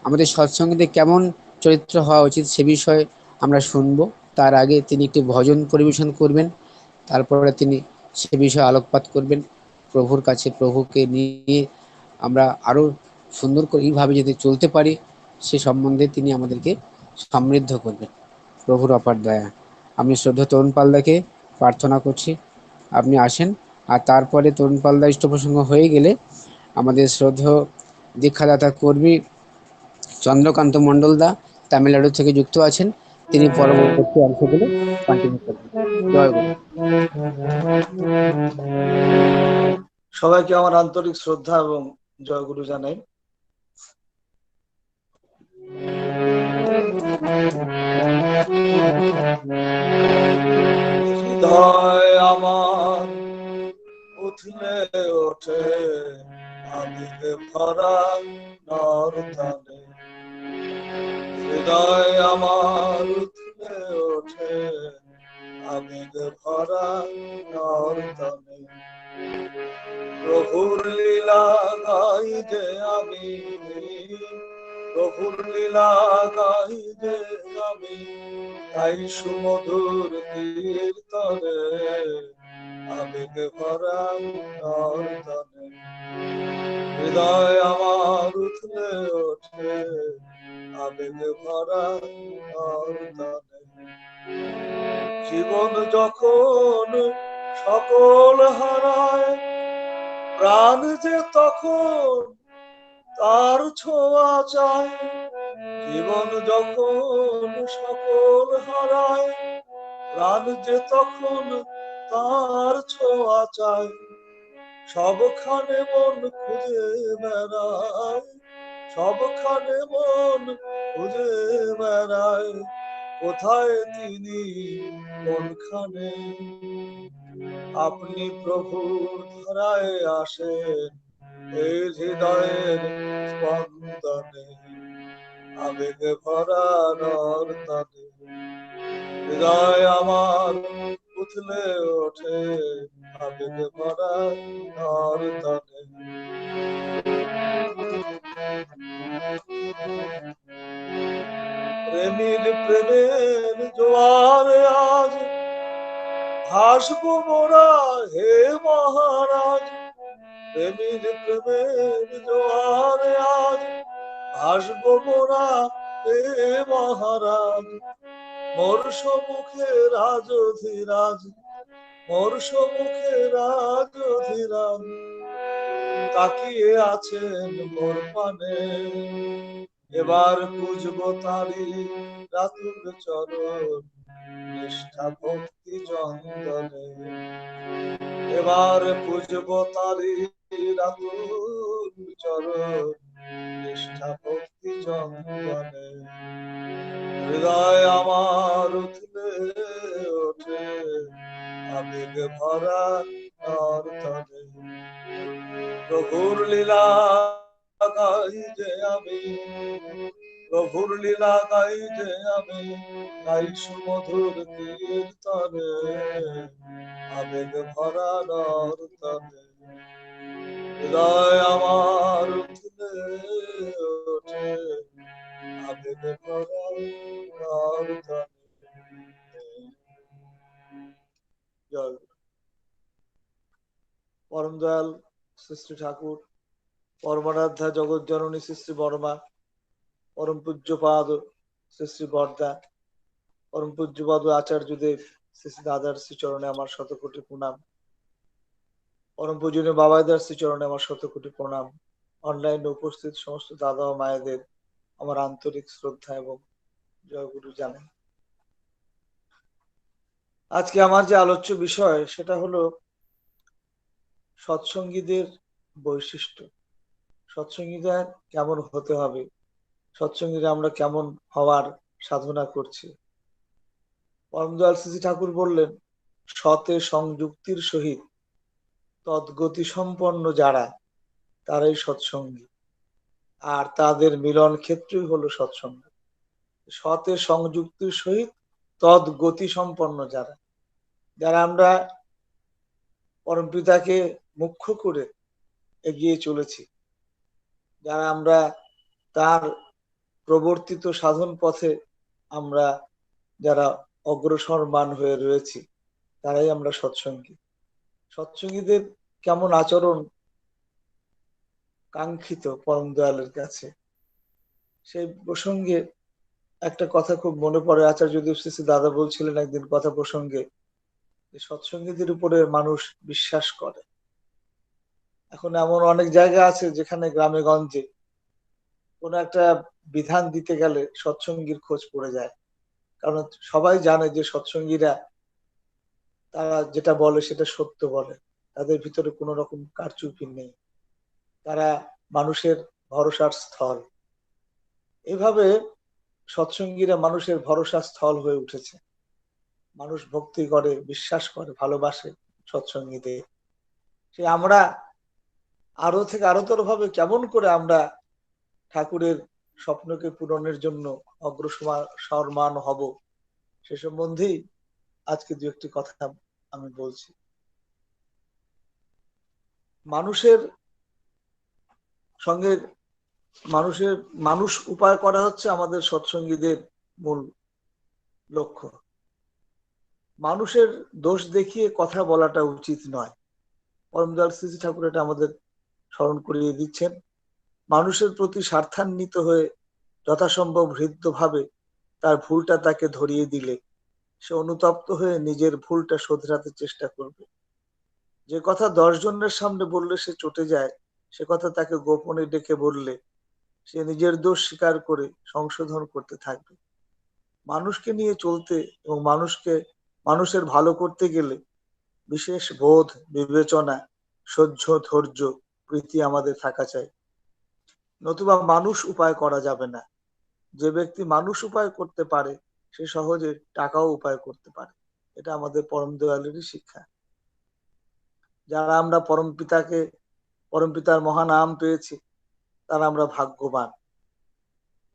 [SPEAKER 3] আমাদের সৎসঙ্গীতে কেমন চরিত্র হওয়া উচিত সে বিষয়ে আমরা শুনবো। তার আগে তিনি একটি ভজন পরিবেশন করবেন, তারপরে তিনি সে বিষয়ে আলোকপাত করবেন। প্রভুর কাছে প্রভুকে নিয়ে আমরা আরো সুন্দর করে এইভাবে যদি চলতে পারি সে সম্বন্ধে তিনি আমাদেরকে সমৃদ্ধ করবেন। প্রভুর অপার দয়া। আমি শ্রদ্ধা তরুণ পালদাকে প্রার্থনা করছি আপনি আসেন। আর তারপরে তরুণ পালদা ইষ্টপ্রসঙ্গ হয়ে গেলে আমাদের শ্রদ্ধেয় দীক্ষাদাতা কর্মী চন্দ্রকান্ত মণ্ডলদা তামিলনাড়ু থেকে যুক্ত আছেন, তিনি পরবর্তী অংশগুলো কন্টিনিউ করবেন। জয় গুরু।
[SPEAKER 1] সবাইকে আমার আন্তরিক শ্রদ্ধা এবং জয়গুরু জানাই। হৃদয় আমার উঠলে ওঠে আবেগে ভরা নরতানে, হৃদয় আমার উঠলে ওঠে আবেগে ভরা নরতানে, প্রভুর লীলা গাই যে আমি, প্রভুর লীলা গাই যে আমি, তাই সুমধুর কীর্তনে আবেগে ভরা নর্তনে, হৃদয় আমার উঠলে ওঠে আবেগে ভরা নর্তনে। জীবন যখন সকল হারায়, প্রাণ যে তখন তার ছোঁয়া চায়, জীবন যখন সকল হারায়, প্রাণ যে তখন তার ছোঁয়া চায়, সবখানে মন খুঁজে বেড়ায়, সবখানে মন খুঁজে বেড়ায়, কোথায় তিনি কোনখানে, আপনি প্রভু ধরায় আসেন এই হৃদয়ের স্পন্দনে, আবেগে ভরা নর্তনে, হৃদয় আমার উঠলে ওঠে আবেগে ভরা নর্তনে। প্রেমের প্রেমের জোয়ারে আজ ভাসবো মোরা হে মহারাজ, প্রেমের প্রেমের জোয়ারে আজ ভাসবো মোরা হে মহারাজ, মোর সম্মুখে রাজধিরাজ, মোর সম্মুখে রাজধিরাজ তাকিয়ে আছেন মোর পানে, এবার পুজবো তারি রাতুল চরণ নিষ্ঠা ভক্তি চন্দনে, এবার পুজবো তারি রাতুল চরণ নিষ্ঠা ভক্তি চন্দনে, হৃদয় আমার উঠলে ওঠে আবেগে ভরা নর্তনে, প্রভুর লীলা গাই যে আমি, প্রভুর লীলা গাইতে আমি গাই সুমধুর কীর্তনে, আবেগ ভরা নর্তনে হৃদয় আমার উথলে ওঠে, আবেগ ভরা নর্তনে। জয় গুরু। পরম দয়াল শ্রী শ্রী ঠাকুর, পরমারাধ্যা জগৎ জননী শ্রী শ্রী বর্মা, পরম পূজ্যপাদ শ্রী শ্রী বর্দা, পরম পূজ্যপাদ আচার্যদেব শ্রী শ্রী দাদার শ্রীচরণে আমার শতকোটি প্রণাম। পরম পূজনীয় বাবাইদার শ্রীচরণে আমার শতকোটি প্রণাম। অনলাইনে উপস্থিত সমস্ত দাদা ও মায়েদের আমার আন্তরিক শ্রদ্ধা এবং জয়গুরু জানাই। আজকে আমার যে আলোচ্য বিষয় সেটা হলো সৎসঙ্গীদের বৈশিষ্ট্য, সৎসঙ্গীরা কেমন হতে হবে, সৎসঙ্গীরা আমরা কেমন হওয়ার সাধনা করছি। পরম দয়াল শ্রী ঠাকুর বললেন, সতে সংযুক্তির সহিত তদ্গতি সম্পন্ন যারা, তারাই সৎসঙ্গী, আর তাদের মিলন ক্ষেত্রই হলো সৎসঙ্গ। সতে সংযুক্তির সহিত তদ্গতি সম্পন্ন যারা, যারা আমরা পরম পিতাকে মুখ্য করে এগিয়ে চলেছি, যারা আমরা তার প্রবর্তিত সাধন পথে আমরা যারা অগ্রসরমান হয়ে রয়েছি, তারাই আমরা সৎসঙ্গী। সৎসঙ্গীদের কেমন আচরণ কাঙ্ক্ষিত পরম দয়ালের কাছে, সেই প্রসঙ্গে একটা কথা খুব মনে পড়ে। আচার্য দেবশ্রী দাদা বলছিলেন একদিন কথা প্রসঙ্গে, যে সৎসঙ্গীদের উপরে মানুষ বিশ্বাস করে। এখন এমন অনেক জায়গা আছে যেখানে গ্রামে গঞ্জে কোন একটা বিধান দিতে গেলে সৎসঙ্গীর খোঁজ পড়ে যায়, কারণ সবাই জানে যে সৎসঙ্গীরা তারা যেটা বলে সেটা সত্য বলে, তাদের ভিতরে কোনো রকম কারচুপি নেই, তারা মানুষের ভরসার স্থল। এভাবে সৎসঙ্গীরা মানুষের ভরসার স্থল হয়ে উঠেছে। মানুষ ভক্তি করে, বিশ্বাস করে, ভালোবাসে সৎসঙ্গীদের। সে আমরা আরো থেকে আরোতর ভাবে কেমন করে আমরা ঠাকুরের স্বপ্নকে পূরণের জন্য অগ্রসরমান হব, সে সম্বন্ধেই আজকে দু একটি কথা আমি বলছি। মানুষের সঙ্গে মানুষ উপায় করা হচ্ছে আমাদের সৎসঙ্গীদের মূল লক্ষ্য। মানুষের দোষ দেখিয়ে কথা বলাটা উচিত নয়। পরম দয়াল শ্রী ঠাকুর এটা আমাদের স্মরণ করিয়ে দিচ্ছেন। মানুষের প্রতি স্বার্থান্বিত হয়ে যথাসম্ভব হৃদ্যভাবে তার ভুলটা তাকে ধরিয়ে দিলে সে অনুতপ্ত হয়ে নিজের ভুলটা শোধরাতে চেষ্টা করবে। যে কথা 10 জনের সামনে বললে সে চটে যায়, সে কথা তাকে গোপনে ডেকে বললে সে নিজের দোষ স্বীকার করে সংশোধন করতে থাকবে। মানুষকে নিয়ে চলতে এবং মানুষের ভালো করতে গেলে বিশেষ বোধ, বিবেচনা, সহ্য, ধৈর্য, প্রীতি আমাদের থাকা চাই, নতুবা মানুষ উপায় করা যাবে না। যে ব্যক্তি মানুষ উপায় করতে পারে সে সহজে টাকাও উপায় করতে পারে। এটা আমাদের পরম দয়ালেরই শিক্ষা। যারা আমরা পরম পিতার মহানাম পেয়েছি তারা আমরা ভাগ্যবান।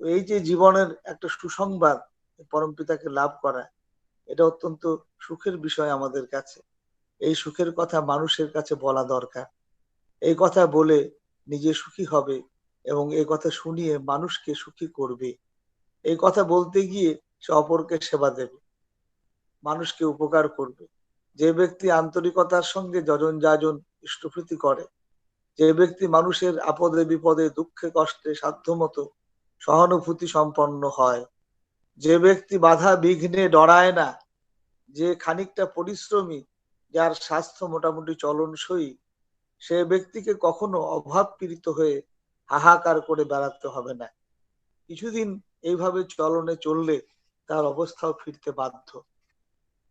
[SPEAKER 1] এই যে জীবনের একটা সুসংবাদ, পরম পিতাকে লাভ করা, এটা অত্যন্ত সুখের বিষয় আমাদের কাছে। এই সুখের কথা মানুষের কাছে বলা দরকার। এই কথা বলে নিজে সুখী হবে এবং এই কথা শুনিয়ে মানুষকে সুখী করবে। এই কথা বলতে গিয়ে সে অপরকে সেবা দেবে, মানুষকে উপকার করবে। যে ব্যক্তি আন্তরিকতার সঙ্গে যজন যাজন ইষ্টপ্রীতি করে, যে ব্যক্তি মানুষের আপদে বিপদে দুঃখে কষ্টে সাধ্যমতো সহানুভূতি সম্পন্ন হয়, যে ব্যক্তি বাধা বিঘ্নে ডরায় না, যে খানিকটা পরিশ্রমী, যার স্বাস্থ্য মোটামুটি চলনসই, সে ব্যক্তিকে কখনো অভাব পীড়িত হয়ে হাহাকার করে বেড়াতে হবে না। কিছুদিন এইভাবে চলনে চললে তার অবস্থাও ফিরতে বাধ্য।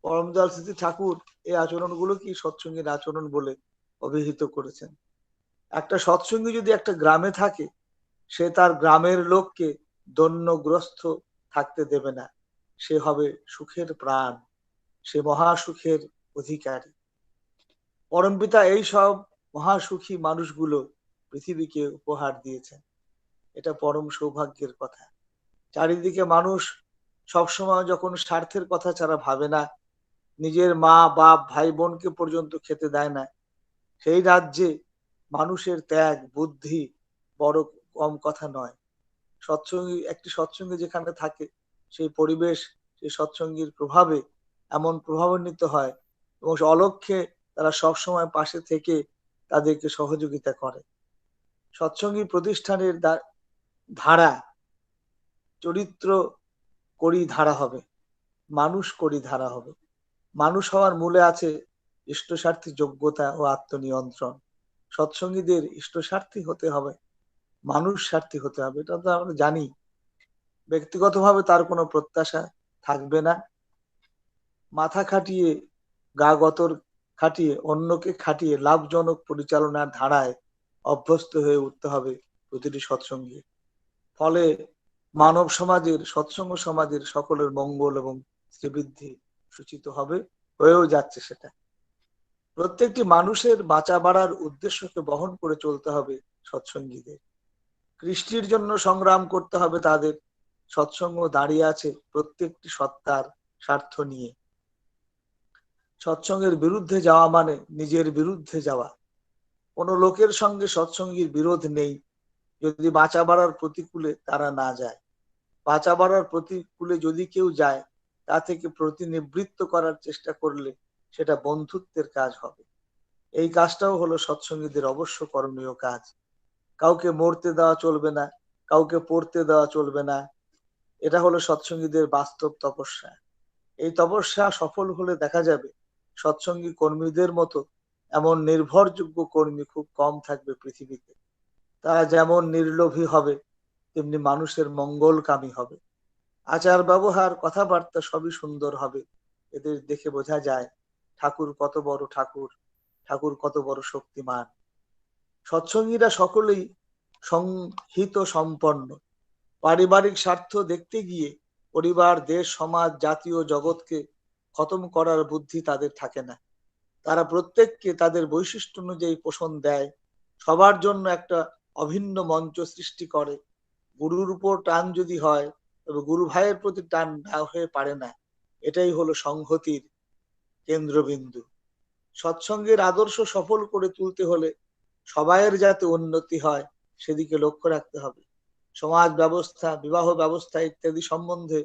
[SPEAKER 1] পরম দয়াল শ্রী ঠাকুর এই আচরণগুলো কি সৎসঙ্গীর আচরণ বলে অভিহিত করেছেন। একটা সৎসঙ্গী যদি একটা গ্রামে থাকে, সে তার গ্রামের লোককে দৈন্যগ্রস্ত থাকতে দেবে না। সে হবে সুখের প্রাণ, সে মহাসুখের অধিকারী। পরমপিতা এই সব মহাসুখী মানুষগুলো পৃথিবীকে উপহার দিয়েছেন। এটা পরম সৌভাগ্যের কথা। চারিদিকে মানুষ সবসময় যখন স্বার্থের কথা ছাড়া ভাবে না, নিজের মা বাপ ভাই বোনকে পর্যন্ত খেতে দেয় না, সেই রাজ্যে মানুষের ত্যাগ বুদ্ধি বড় কম কথা নয়। একটি সৎসঙ্গী যেখানে থাকে, সেই পরিবেশ সেই সৎসঙ্গীর প্রভাবে এমন প্রভাবান্বিত হয় এবং অলক্ষ্যে তারা সবসময় পাশে থেকে তাদেরকে সহযোগিতা করে। সৎসঙ্গী প্রতিষ্ঠানের ধারা চরিত্র করি ধারা হবে, মানুষ করি ধারা হবে। মানুষ হওয়ার মূলে আছে ইষ্টস্বার্থী যোগ্যতা ও আত্মনিয়ন্ত্রণ। সৎসঙ্গীদের ইষ্টস্বার্থী হতে হবে, মানুষ স্বার্থী হতে হবে, এটা তো আমরা জানি। ব্যক্তিগতভাবে তার কোনো প্রত্যাশা থাকবে না। মাথা খাটিয়ে গা গতর খাটিয়ে অন্যকে খাটিয়ে লাভজনক পরিচালনার ধারায় অভ্যস্ত হয়ে উঠতে হবে প্রতিটি সৎসঙ্গী। ফলে মানব সমাজের সৎসঙ্গ সমাজের সকলের মঙ্গল এবং শ্রীবৃদ্ধি সূচিত হবে, হয়েও যাচ্ছে সেটা। প্রত্যেকটি মানুষের বাঁচা বাড়ার উদ্দেশ্যকে বহন করে চলতে হবে সৎসঙ্গীদের। কৃষ্টির জন্য সংগ্রাম করতে হবে তাদের। সৎসঙ্গ দাঁড়িয়ে আছে প্রত্যেকটি সত্তার স্বার্থ নিয়ে। সৎসঙ্গের বিরুদ্ধে যাওয়া মানে নিজের বিরুদ্ধে যাওয়া। কোনো লোকের সঙ্গে সৎসঙ্গীর বিরোধ নেই যদি বাঁচা বাড়ার প্রতিকূলে তারা না যায়। বাঁচা বাড়ার প্রতিকূলে যদি কেউ যায়, তা থেকে প্রতিনিবৃত্ত করার চেষ্টা করলে সেটা বন্ধুত্বের কাজ হবে। এই কাজটাও হলো সৎসঙ্গীদের অবশ্য করণীয় কাজ। কাউকে মরতে দেওয়া চলবে না, কাউকে পড়তে দেওয়া চলবে না। এটা হলো সৎসঙ্গীদের বাস্তব তপস্যা। এই তপস্যা সফল হলে দেখা যাবে সৎসঙ্গী কর্মীদের মতো এমন নির্ভরযোগ্য কর্মী খুব কম থাকবে পৃথিবীতে। তারা যেমন নির্লোভী হবে, তেমনি মানুষের মঙ্গলকামী হবে। আচার ব্যবহার কথাবার্তা সবই সুন্দর হবে। এদের দেখে বোঝা যায় ঠাকুর কত বড় ঠাকুর, ঠাকুর কত বড় শক্তিমান। সৎসঙ্গীরা সকলেই সংহিত সম্পন্ন। পারিবারিক স্বার্থ দেখতে গিয়ে পরিবার দেশ সমাজ জাতীয় জগৎকে খতম করার বুদ্ধি তাদের থাকে না। তারা প্রত্যেককে তাদের বৈশিষ্ট্য অনুযায়ী পোষণ দেয়, সবার জন্য একটা অভিন্ন মঞ্চ সৃষ্টি করে। গুরুর উপর টান যদি হয়, তবে গুরু ভাইয়ের প্রতি টান না হয়ে পারে না। এটাই হলো সংহতির কেন্দ্রবিন্দু। সৎসঙ্গের আদর্শ সফল করে তুলতে হলে সবাইয়ের যাতে উন্নতি হয় সেদিকে লক্ষ্য রাখতে হবে। সমাজ ব্যবস্থা বিবাহ ব্যবস্থা ইত্যাদি সম্বন্ধে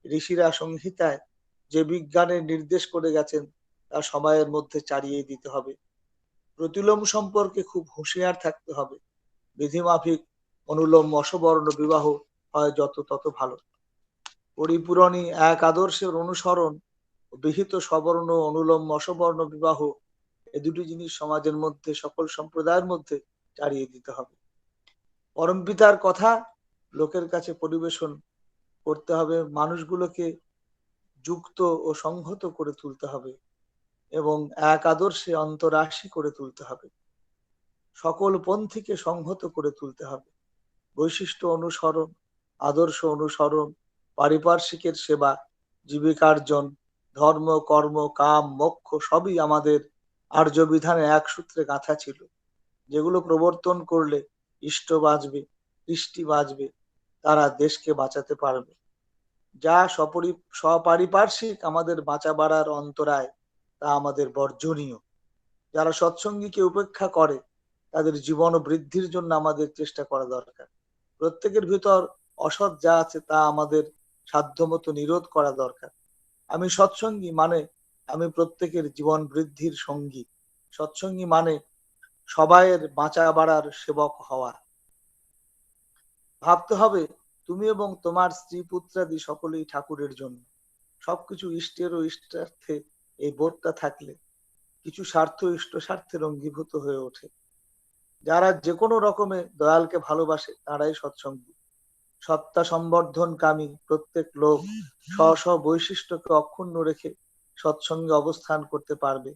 [SPEAKER 1] ঋষিরা সংহিতায় যে বিজ্ঞানের নির্দেশ করে গেছেন তা সময়ের মধ্যে চালিয়ে দিতে হবে। প্রতিলোম সম্পর্কে খুব হুঁশিয়ার থাকতে হবে। বিধিমাফিক অনুলোম অসবর্ণ বিবাহ হয় যত তত ভালো। পরিপূরণী এক আদর্শের অনুসরণ বিহিত সবর্ণ অনুলোম অসবর্ণ বিবাহ, এই দুটি জিনিস সমাজের মধ্যে সকল সম্প্রদায়ের মধ্যে চালিয়ে দিতে হবে। পরমপিতার কথা লোকের কাছে পরিবেশন করতে হবে, মানুষগুলোকে যুক্ত ও সংহত করে তুলতে হবে এবং এক আদর্শে অন্তরাশী করে তুলতে হবে। সকল পন্থীকে সংহত করে তুলতে হবে। বৈশিষ্ট্য অনুসরণ, আদর্শ অনুসরণ, পারিপার্শ্বিকের সেবা, জীবিকার্জন, ধর্ম কর্ম কাম মোক্ষ সবই আমাদের আর্য বিধানে এক সূত্রে গাঁথা ছিল, যেগুলো প্রবর্তন করলে ইষ্ট বাঁচবে, কৃষ্টি বাঁচবে, তারা দেশকে বাঁচাতে পারবে। যা সপারিপার্শ্বিক আমাদের বাঁচা বাড়ার অন্তরায়, তা আমাদের বর্জনীয়। যারা সৎসঙ্গীকে উপেক্ষা করে তাদের জীবন বৃদ্ধির জন্য আমাদের চেষ্টা করা দরকার। প্রত্যেকের ভিতর অসৎ যা আছে তা আমাদের সাধ্যমতো নিরোধ করা দরকার। আমি সৎসঙ্গী মানে আমি প্রত্যেকের জীবন বৃদ্ধির সঙ্গী। সৎসঙ্গী মানে সবাইয়ের বাঁচা বাড়ার সেবক হওয়া। ভাবতে হবে তুমি এবং তোমার স্ত্রী পুত্রাদি সকলেই ঠাকুরের জন্য। সবকিছু ইষ্টের ও ইষ্টার্থে এই বোধটা থাকলে কিছু স্বার্থ ইষ্ট স্বার্থের অঙ্গীভূত হয়ে ওঠে। যারা যে কোনো রকমে দয়ালকে ভালোবাসে তারাই সৎসঙ্গী। সত্তা সম্বর্ধনকামী প্রত্যেক লোক স্ব স্ব বৈশিষ্ট্যকে অক্ষুণ্ণ রেখে সৎসঙ্গে অবস্থান করতে পারবে।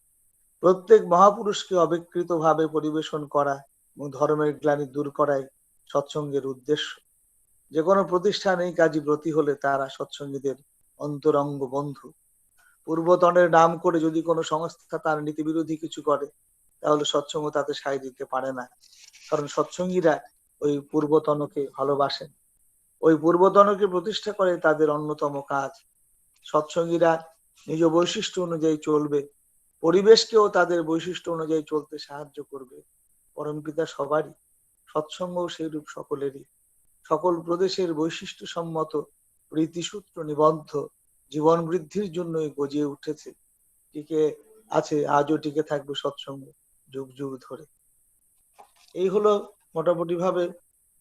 [SPEAKER 1] প্রত্যেক মহাপুরুষকে অবিকৃত ভাবে পরিবেশন করা এবং ধর্মের গ্লানি দূর করাই সৎসঙ্গের উদ্দেশ্য। যে কোনো প্রতিষ্ঠান এই কাজে ব্রতী হলে তারা সৎসঙ্গীদের অন্তরঙ্গ বন্ধু। পূর্বতনের নাম করে যদি কোনো সংস্থা তার নীতি বিরোধী কিছু করে, তাহলে সৎসঙ্গ তাতে সায় দিতে পারে না, কারণ সৎসঙ্গীরা ওই পূর্বতনকে ভালোবাসেন। ওই পূর্বতনকে প্রতিষ্ঠা করে তাদের অন্যতম কাজ। সৎসঙ্গীরা নিজ বৈশিষ্ট্য অনুযায়ী চলবে, পরিবেশকেও তাদের বৈশিষ্ট্য অনুযায়ী চলতে সাহায্য করবে। পরমপিতা সবারই, সৎসঙ্গ সেইরূপ সকলেরই। সকল প্রদেশের বৈশিষ্ট্য সম্মত রীতিসূত্র নিবদ্ধ জীবন বৃদ্ধির জন্যই গজিয়ে উঠেছে, টিকে আছে, আজও টিকে থাকবে সৎসঙ্গ যুগ যুগ ধরে। এই হলো মোটামুটি ভাবে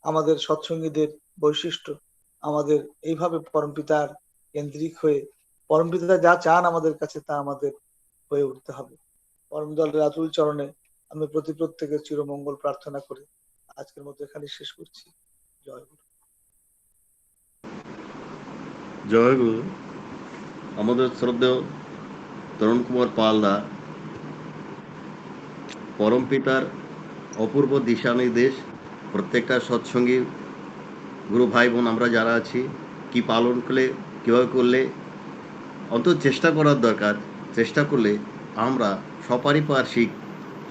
[SPEAKER 1] আমাদের সৎসঙ্গীদের বৈশিষ্ট্য। আমাদের এইভাবে পরমপিতার কেন্দ্রিক হয়ে পরমপিতা যা চান আমাদের কাছে তা আমাদের হয়ে উঠতে হবে। পরম দলের আতুল চরণে আমি প্রত্যেকের চিরমঙ্গল প্রার্থনা করে আজকের মতো এখানে শেষ করছি। জয় গুরু।
[SPEAKER 2] জয় গুরু। আমাদের শ্রদ্ধেয় তরুণ কুমার পালদা পরম পিতার অপূর্ব দিশা নির্দেশ, প্রত্যেকটা সৎসঙ্গী গুরু ভাই বোন আমরা যারা আছি কি পালন করলে, কীভাবে করলে, অন্তত চেষ্টা করার দরকার। চেষ্টা করলে আমরা সপারিপার্শ্বিক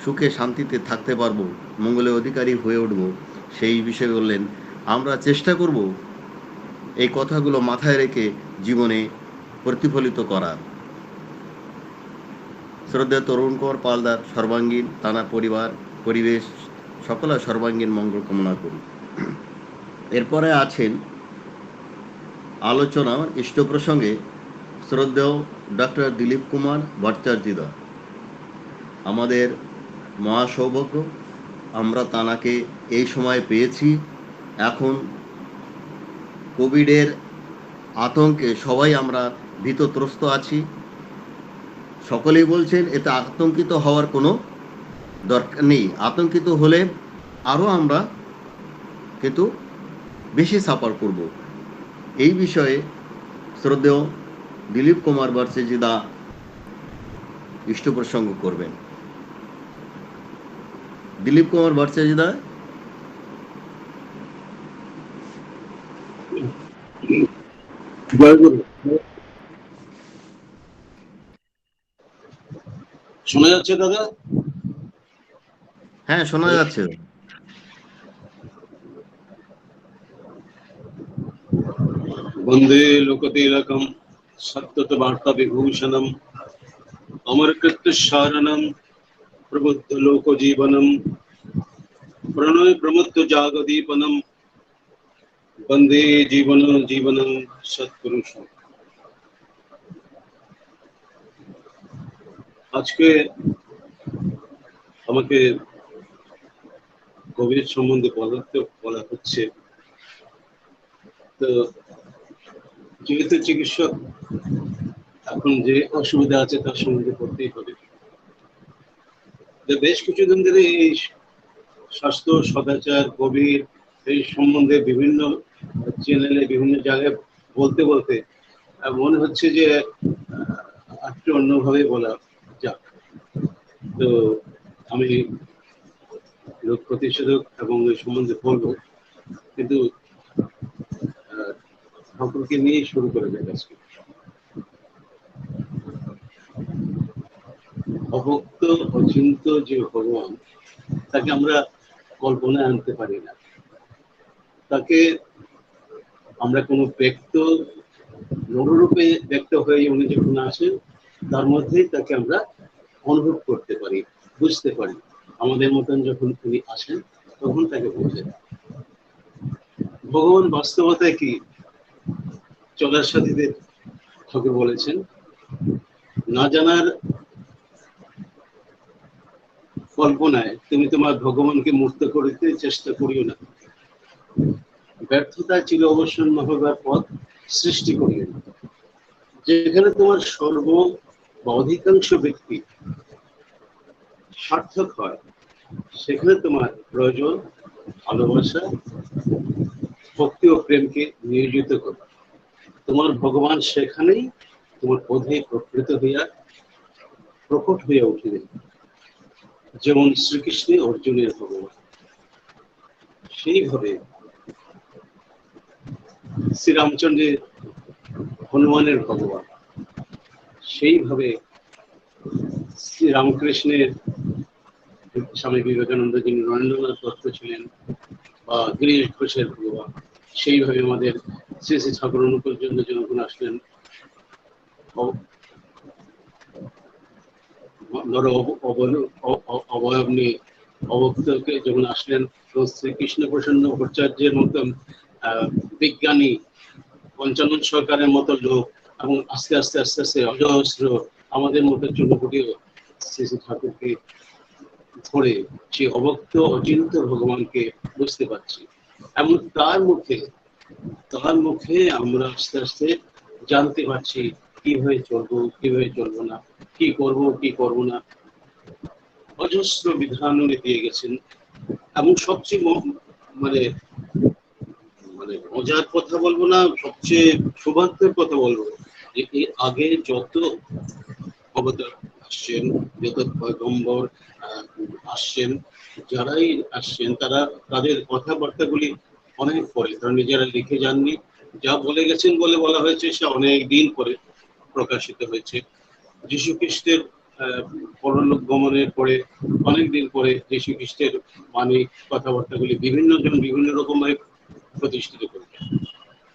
[SPEAKER 2] সুখে শান্তিতে থাকতে পারবো, মঙ্গলের অধিকারী হয়ে উঠব, সেই বিষয়ে বললেন। আমরা চেষ্টা করব এই কথাগুলো মাথায় রেখে জীবনে প্রতিফলিত করার। শ্রদ্ধেয় তরুণ কুমার পালদার সর্বাঙ্গীন, তাঁর পরিবার, পরিবেশ সকলের সর্বাঙ্গীন মঙ্গল কামনা করি। এরপরে আছেন আলোচনা ইষ্ট প্রসঙ্গে শ্রদ্ধেয় ডক্টর দিলীপ কুমার ভট্টাচার্যদা। আমাদের মহা সৌভাগ্য, আমরা তাঁকে এই সময় পেয়েছি। এখন কোভিডের আতঙ্কে সবাই আমরা ভীতত্রস্ত আছি। সকলেই বলছেন এতে আতঙ্কিত হওয়ার কোনো দরকার নেই, আতঙ্কিত হলে আরও আমরা কিন্তু বেশি সাফার করব। এই বিষয়ে শ্রদ্ধেয় দিলীপ কুমার ভট্টাচার্যদা ইষ্ট প্রসঙ্গ করবেন। দিলীপ কুমার ভট্টাচার্যদা।
[SPEAKER 8] শোনা যাচ্ছে দাদা?
[SPEAKER 2] হ্যাঁ, শোনা যাচ্ছে।
[SPEAKER 8] বন্দে লোকতিলকম সত্যত বার্তা বিভূষণম অমরকৃত্য সারণম প্রবুদ্ধ লোক জীবনম প্রণয় প্রমুক্ত জাগদীপনম বন্দে জীবনম সৎপুরুষম। আজকে আমাকে কোভিড সম্বন্ধে বলা হচ্ছে। তো যেহেতু চিকিৎসক, এখন যে অসুবিধা আছে তার সম্বন্ধে করতেই হবে। বেশ কিছুদিন ধরে এই স্বাস্থ্য সদাচার কোভিড এই সম্বন্ধে বিভিন্ন চ্যানেলে বিভিন্ন জায়গায় বলতে বলতে মনে হচ্ছে যে একটু অন্যভাবে বলা যাক। তো আমি রোগ প্রতিষেধক এবং এই সম্বন্ধে বলবো, কিন্তু ঠাকুরকে নিয়েই শুরু করে যাক আজকে। অভক্ত অচিন্ত যে ভগবান, তাকে আমরা কল্পনায় আনতে পারি না। তাকে আমরা কোনো ব্যক্ত নররূপে ব্যক্ত হয়ে উনি যখন আসেন, তার মধ্যেই তাকে আমরা অনুভব করতে পারি, বুঝতে পারি। আমাদের মতন যখন উনি আসেন তখন তাকে বোঝেন। ভগবান বাস্তবতায় কি চলার সাথীদের ঠাকুর বলেছেন, না জানার কল্পনায় তুমি তোমার ভগবানকে মূর্ত করিতে চেষ্টা করিও না। ব্যর্থতা চির অবসন্ন হবার পথ সৃষ্টি করিও না। যেখানে তোমার সর্ব বা অধিকাংশ ব্যক্তি সার্থক হয়, সেখানে তোমার প্রয়োজন ভালোবাসা, ভক্তি ও প্রেমকে নিয়োজিত করো। তোমার ভগবান সেখানেই তোমার পথে প্রকট হইয়া উঠিলেন। যেমন শ্রীকৃষ্ণে অর্জুনের ভগবান, সেইভাবে শ্রীরামচন্দ্রের হনুমানের ভগবান, সেইভাবে শ্রীরামকৃষ্ণের স্বামী বিবেকানন্দ, যিনি রবীন্দ্রনাথ দত্ত ছিলেন, বা গিরিশ ঘোষের ভগবান, সেইভাবে আমাদের শ্রী শ্রী ঠাকুর অনুকূল চন্দ্র যখন আসলেন, অবয়ব নিয়ে অবক্তকে যখন আসলেন, শ্রীকৃষ্ণ প্রসন্ন ভট্টাচার্যের মতন বিজ্ঞানী, পঞ্চানন সরকারের মতো লোক, এবং আস্তে আস্তে আস্তে আস্তে অজস্র আমাদের মতো চুনকুটিও শ্রী শ্রী ঠাকুরকে ধরে সেই অবক্ত অচিন্ত ভগবানকে বুঝতে পারছি। এবং তার মুখে আমরা আস্তে আস্তে জানতে পারছি কিভাবে চলবো, কিভাবে চলবো না, কি করব না। অজস্র বিধান উনি দিয়ে গেছেন। এবং সবচেয়ে মানে মানে মজার কথা বলবো না, সবচেয়ে সৌভাগ্যের কথা বলবো যে এর আগে যত অবতার আসছেন, যত পয়গম্বর আসছেন, যারাই আসছেন, তাদের কথাবার্তাগুলি অনেক পরে, তারা নিজেরা লিখে যাননি। যা বলে গেছেন বলে বলা হয়েছে, সে অনেক দিন পরে প্রকাশিত হয়েছে। যীশু খ্রিস্টের পরলোক গমনের পরে অনেক দিন পরে যীশু খ্রিস্টের বাণী, কথাবার্তাগুলি বিভিন্ন জন বিভিন্ন রকম ভাবে প্রতিষ্ঠিত করেছেন।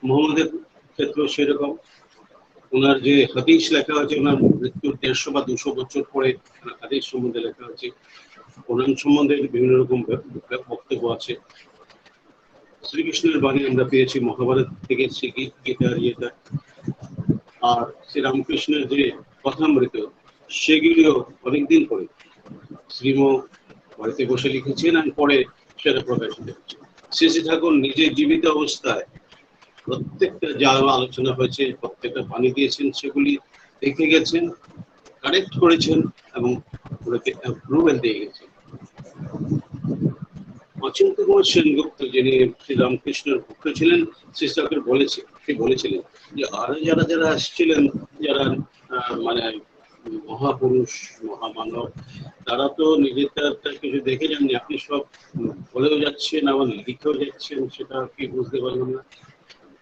[SPEAKER 8] মোহাম্মদের ক্ষেত্রেও সেরকম। ওনার যে হাদিস লেখা হয়েছে, ওনার মৃত্যুর 150 বা 200 বছর পরে হাদিস সম্বন্ধে লেখা হয়েছে। কোরআন সম্বন্ধে বিভিন্ন রকম বক্তব্য আছে। শ্রীকৃষ্ণের বাণী আমরা পেয়েছি মহাভারত থেকে, গীতা, আর শ্রীরামকৃষ্ণের যে কথামৃত, সেগুলিও অনেকদিন পরে শ্রীম বাড়িতে বসে লিখেছেন, আর পরে সেটা প্রকাশিত হচ্ছে। শ্রী শ্রী ঠাকুর নিজের জীবিত অবস্থায় প্রত্যেকটা যা আলোচনা হয়েছে, প্রত্যেকটা বাণী দিয়েছেন, সেগুলি দেখে গেছেন, কারেক্ট করেছেন এবং ওনাকে অ্যাপ্রুভেল দিয়ে গেছেন। অচিন্ত কুমার সেনগুপ্ত, যিনি শ্রীরামকৃষ্ণের ভক্ত ছিলেন, শ্রী ঠাকুর বলেছিলেন যে আরো যারা আসছিলেন, যারা মানে মহাপুরুষ, মহামানব, তারা তো নিজেরটা কিছু দেখে যাননি, আপনি সব বলেও যাচ্ছেন আবার লিখেও যাচ্ছেন, সেটা কি বুঝতে পারলাম না।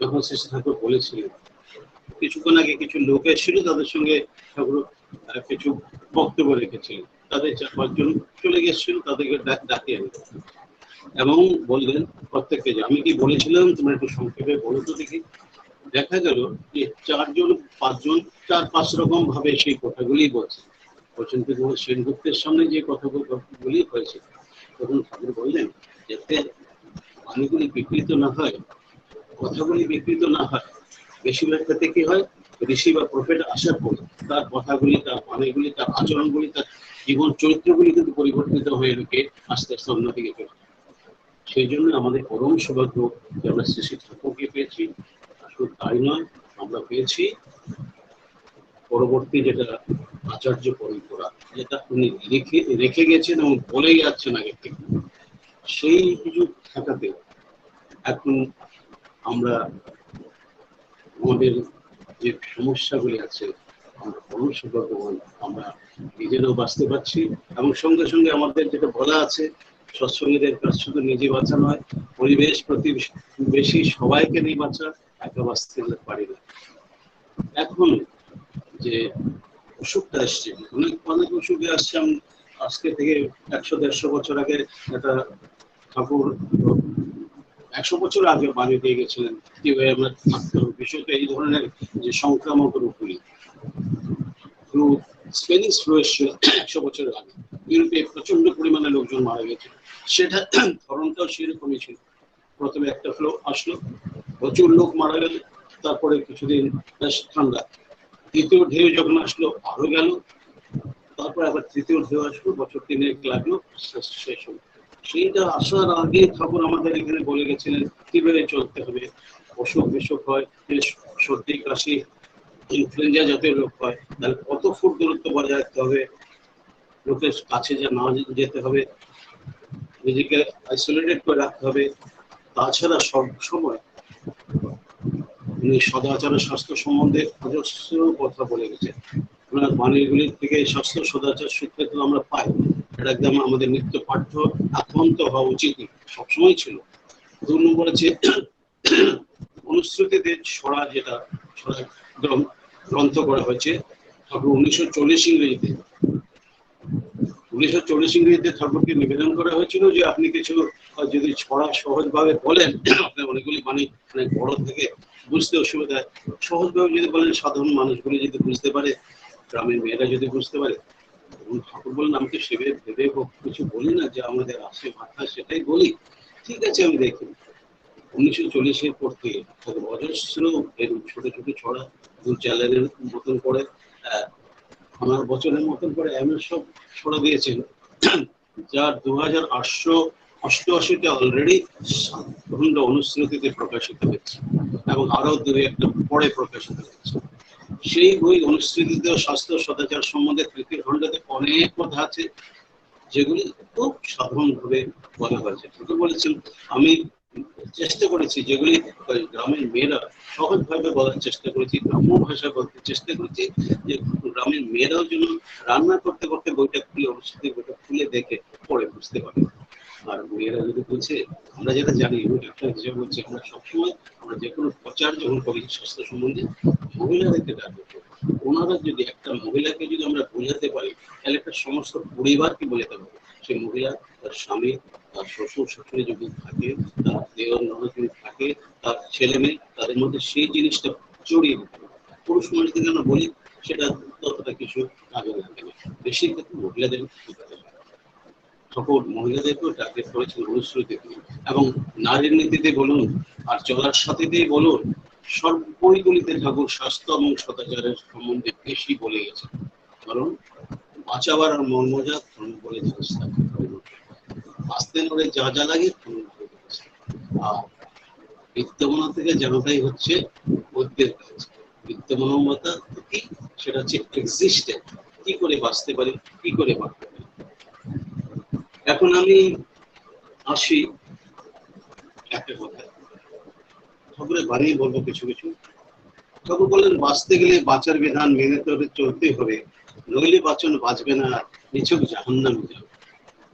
[SPEAKER 8] তখন শ্রী ঠাকুর বলেছিলেন, কিছুক্ষণ আগে কিছু লোক এসেছিল, তাদের সঙ্গে ঠাকুর কিছু বক্তব্য রেখেছিলেন, তাদের 4-5 জন চলে গেছিল, তাদেরকে ডাকিয়ে আনলেন এবং বললেন প্রত্যেককে যে আমি কি বলেছিলাম তোমরা একটু সংক্ষেপে বলো তো দেখি। দেখা গেল যে 4-5 রকম ভাবে সেই কথাগুলি বলছে। অচিন্ত কুমার সেনগুপ্তের সামনে যে কথাগুলি হয়েছে, তখন ঠাকুর বললেন যাতে বাণীগুলি বিকৃত না হয়, কথাগুলি বিকৃত না হয়। বেশিরভাগ ক্ষেত্রে কি হয়, ঋষি বা প্রফেট আসার পরে তার কথাগুলি, তার বাণীগুলি, তার আচরণগুলি, তার জীবন চরিত্রগুলি কিন্তু পরিবর্তিত হয়ে ঢুকে আস্তে আস্তে অন্যদিকে চলে। সেই জন্য আমাদের পরম সৌভাগ্য যে আমরা শ্রী শ্রী ঠাকুরকে পেয়েছি। শুধু তাই নয়, আমরা পেয়েছি পরবর্তী যেটা আচার্য পরম্পরা, যেটা উনি রেখে গেছেন এবং বলেই যাচ্ছেন আগে থেকে, সেই কিছু থাকাতে এখন আমরা আমাদের যে সমস্যাগুলি আছে, আমরা পরম সৌভাগ্যবান, আমরা নিজেরাও বাঁচতে পারছি। এবং সঙ্গে সঙ্গে আমাদের যেটা বলা আছে, সৎসঙ্গীদের কাজ শুধু নিজে বাঁচা নয়, পরিবেশ প্রতিবেশী সবাইকে নিয়ে বাঁচা, একা বাঁচতে পারি না। এখন যে অসুখটা আসছে, অনেক অসুখে আসছে, আজকে থেকে 100-150 বছর আগে একটা ঠাকুর 100 বছর আগে বানিয়ে দিয়ে গেছিলেন কিভাবে আমরা থাকতে হবে। বিশেষত এই ধরনের যে সংক্রামক রোগগুলি, ফ্লু, স্পেনিশ ফ্লু এসেছিল 100 বছরের আগে, ইউরোপে প্রচন্ড পরিমাণে লোকজন মারা গেছে। সেটা ধরনটাও সেরকমই ছিল। প্রথমে একটা ফ্লু আসলো, প্রচুর লোক মারা গেল, তারপরে কিছুদিন বেশ ঠান্ডা, দ্বিতীয় ঢেউ যখন আসলো আরো গেল, তারপর আবার তৃতীয় ঢেউ আসলো, বছর 3 লাগলো শেষ হলো। সেইটা আসার আগে ঠাকুর আমাদের এখানে বলে গেছিলেন কিভাবে চলতে হবে। অসুখ বিসুখ হয়, সর্দি কাশি ইনফ্লুয়েঞ্জা জাতীয় রোগ হয়, তাহলে কত ফুট দূরত্ব বজায় রাখতে হবে, লোকের কাছে না যেতে হবে, নিজেকে আইসোলেটেড করে রাখতে হবে। তাছাড়া সব সময় উনি সদাচার স্বাস্থ্য সম্বন্ধে অজস্র কথা বলে গেছেন। ওনার বাণীগুলির থেকে স্বাস্থ্য সদাচার শিক্ষা তো আমরা পাই, এটা একদম আমাদের নিত্য পাঠ্য আক্রান্ত হওয়া উচিত, সবসময় ছিল। 2 নম্বর আছে অনুশ্রুতিতে ছড়া, যেটা ছড়া গ্রন্থ করা হয়েছে ঠাকুর 1940 ইংরেজিতে, 1940 ইংরেজিতে ঠাকুরকে নিবেদন করা হয়েছিল যে আপনি কিছু যদি ছড়া সহজভাবে বলেন, আপনার অনেকগুলি মানে অনেক বড় থেকে বুঝতে অসুবিধা হয়, সহজভাবে যদি বলেন সাধারণ মানুষগুলি যদি বুঝতে পারে, গ্রামের মেয়েরা যদি বুঝতে পারে। ঠাকুর বললেন আমি তো সেবে ভেবে কিছু বলি না, যে আমাদের আসে মাথা সেটাই বলি, ঠিক আছে আমি দেখি। 1940 পর থেকে অজস্র এরকম ছোট ছোট ছড়া 2-4 লাইনের মতন করে, 15 বছরের মতন করে এমন সব ছড়া দিয়েছেন, যার 2888টা অলরেডি খণ্ড অনুশ্রুতিতে প্রকাশিত হয়েছে এবং আরো 2-1টা পরে প্রকাশিত হয়েছে। সেই বই অনুশ্রুতিতে স্বাস্থ্য সদাচার সম্বন্ধে তৃতীয় খণ্ডতে অনেক কথা আছে যেগুলি খুব সাধারণভাবে বলা হয়েছে। ঠাকুর বলেছেন আমি চেষ্টা করেছি যেগুলি গ্রামের মেয়েরা সহজভাবে বলার চেষ্টা করেছি, গ্রাম্য ভাষা বলতে চেষ্টা করেছি, যে গ্রামের মেয়েরাও যেন রান্না করতে করতে বইটা খুলে অনুষ্ঠিত বইটা খুলে দেখে পরে বুঝতে পারে। আর মেয়েরা যদি বলছে, আমরা যেটা জানি ডাক্তার হিসেবে বলছি, আমরা সবসময় আমরা যে কোনো প্রচার যখন করি স্বাস্থ্য সম্বন্ধে মহিলাদেরকে টার্গেট করি। ওনারা যদি একটা মহিলাকে যদি আমরা বোঝাতে পারি, তাহলে একটা সমস্ত পরিবারকে বোঝাতে পারি। সেই মহিলা তার স্বামী, তার শ্বশুর শাশুড়ি যদি থাকে, তার দেওর ননদ যদি থাকে, তার ছেলে মেয়ে, তাদের মধ্যে সেই জিনিসটা জড়িয়ে দিতে হবে। পুরুষ মানুষদের আমরা বলি সেটা ততটা কিছু কাজে লাগে না, বেশি ক্ষেত্রে মহিলাদের সকল মহিলাদেরকেও টার্গেট করেছেন অনুশ্রুতিতে, এবং নারীর নীতিতে বলুন আর চলার সাথীতেই বলুন, সব বইগুলিতে ঠাকুর স্বাস্থ্য এবং সদাচারের সম্বন্ধে বেশি বলে গেছে। কারণ বাঁচাবার আর মর্মজা ধর্ম বলে জিনিস থাকে, বাঁচতে নড়ে যা যা লাগে আর বিদ্যমান থেকে জানাটাই হচ্ছে বৌদ্ধের কাজ। বিদ্যমানতা কি, সেটা হচ্ছে এক্সিস্টেন্ট, কি করে বাঁচতে পারি, কি করে বাঁচতে পারি। এখন আমি আসি একটা কথা, ঠাকুরের বাড়িই বলবো কিছু কিছু। ঠাকুর বললেন বাঁচতে গেলে বাঁচার বিধান মেনে তোরে চলতে হবে, নইলে বাঁচন বাঁচবে না, নিছক জাহান্নামে যাবে।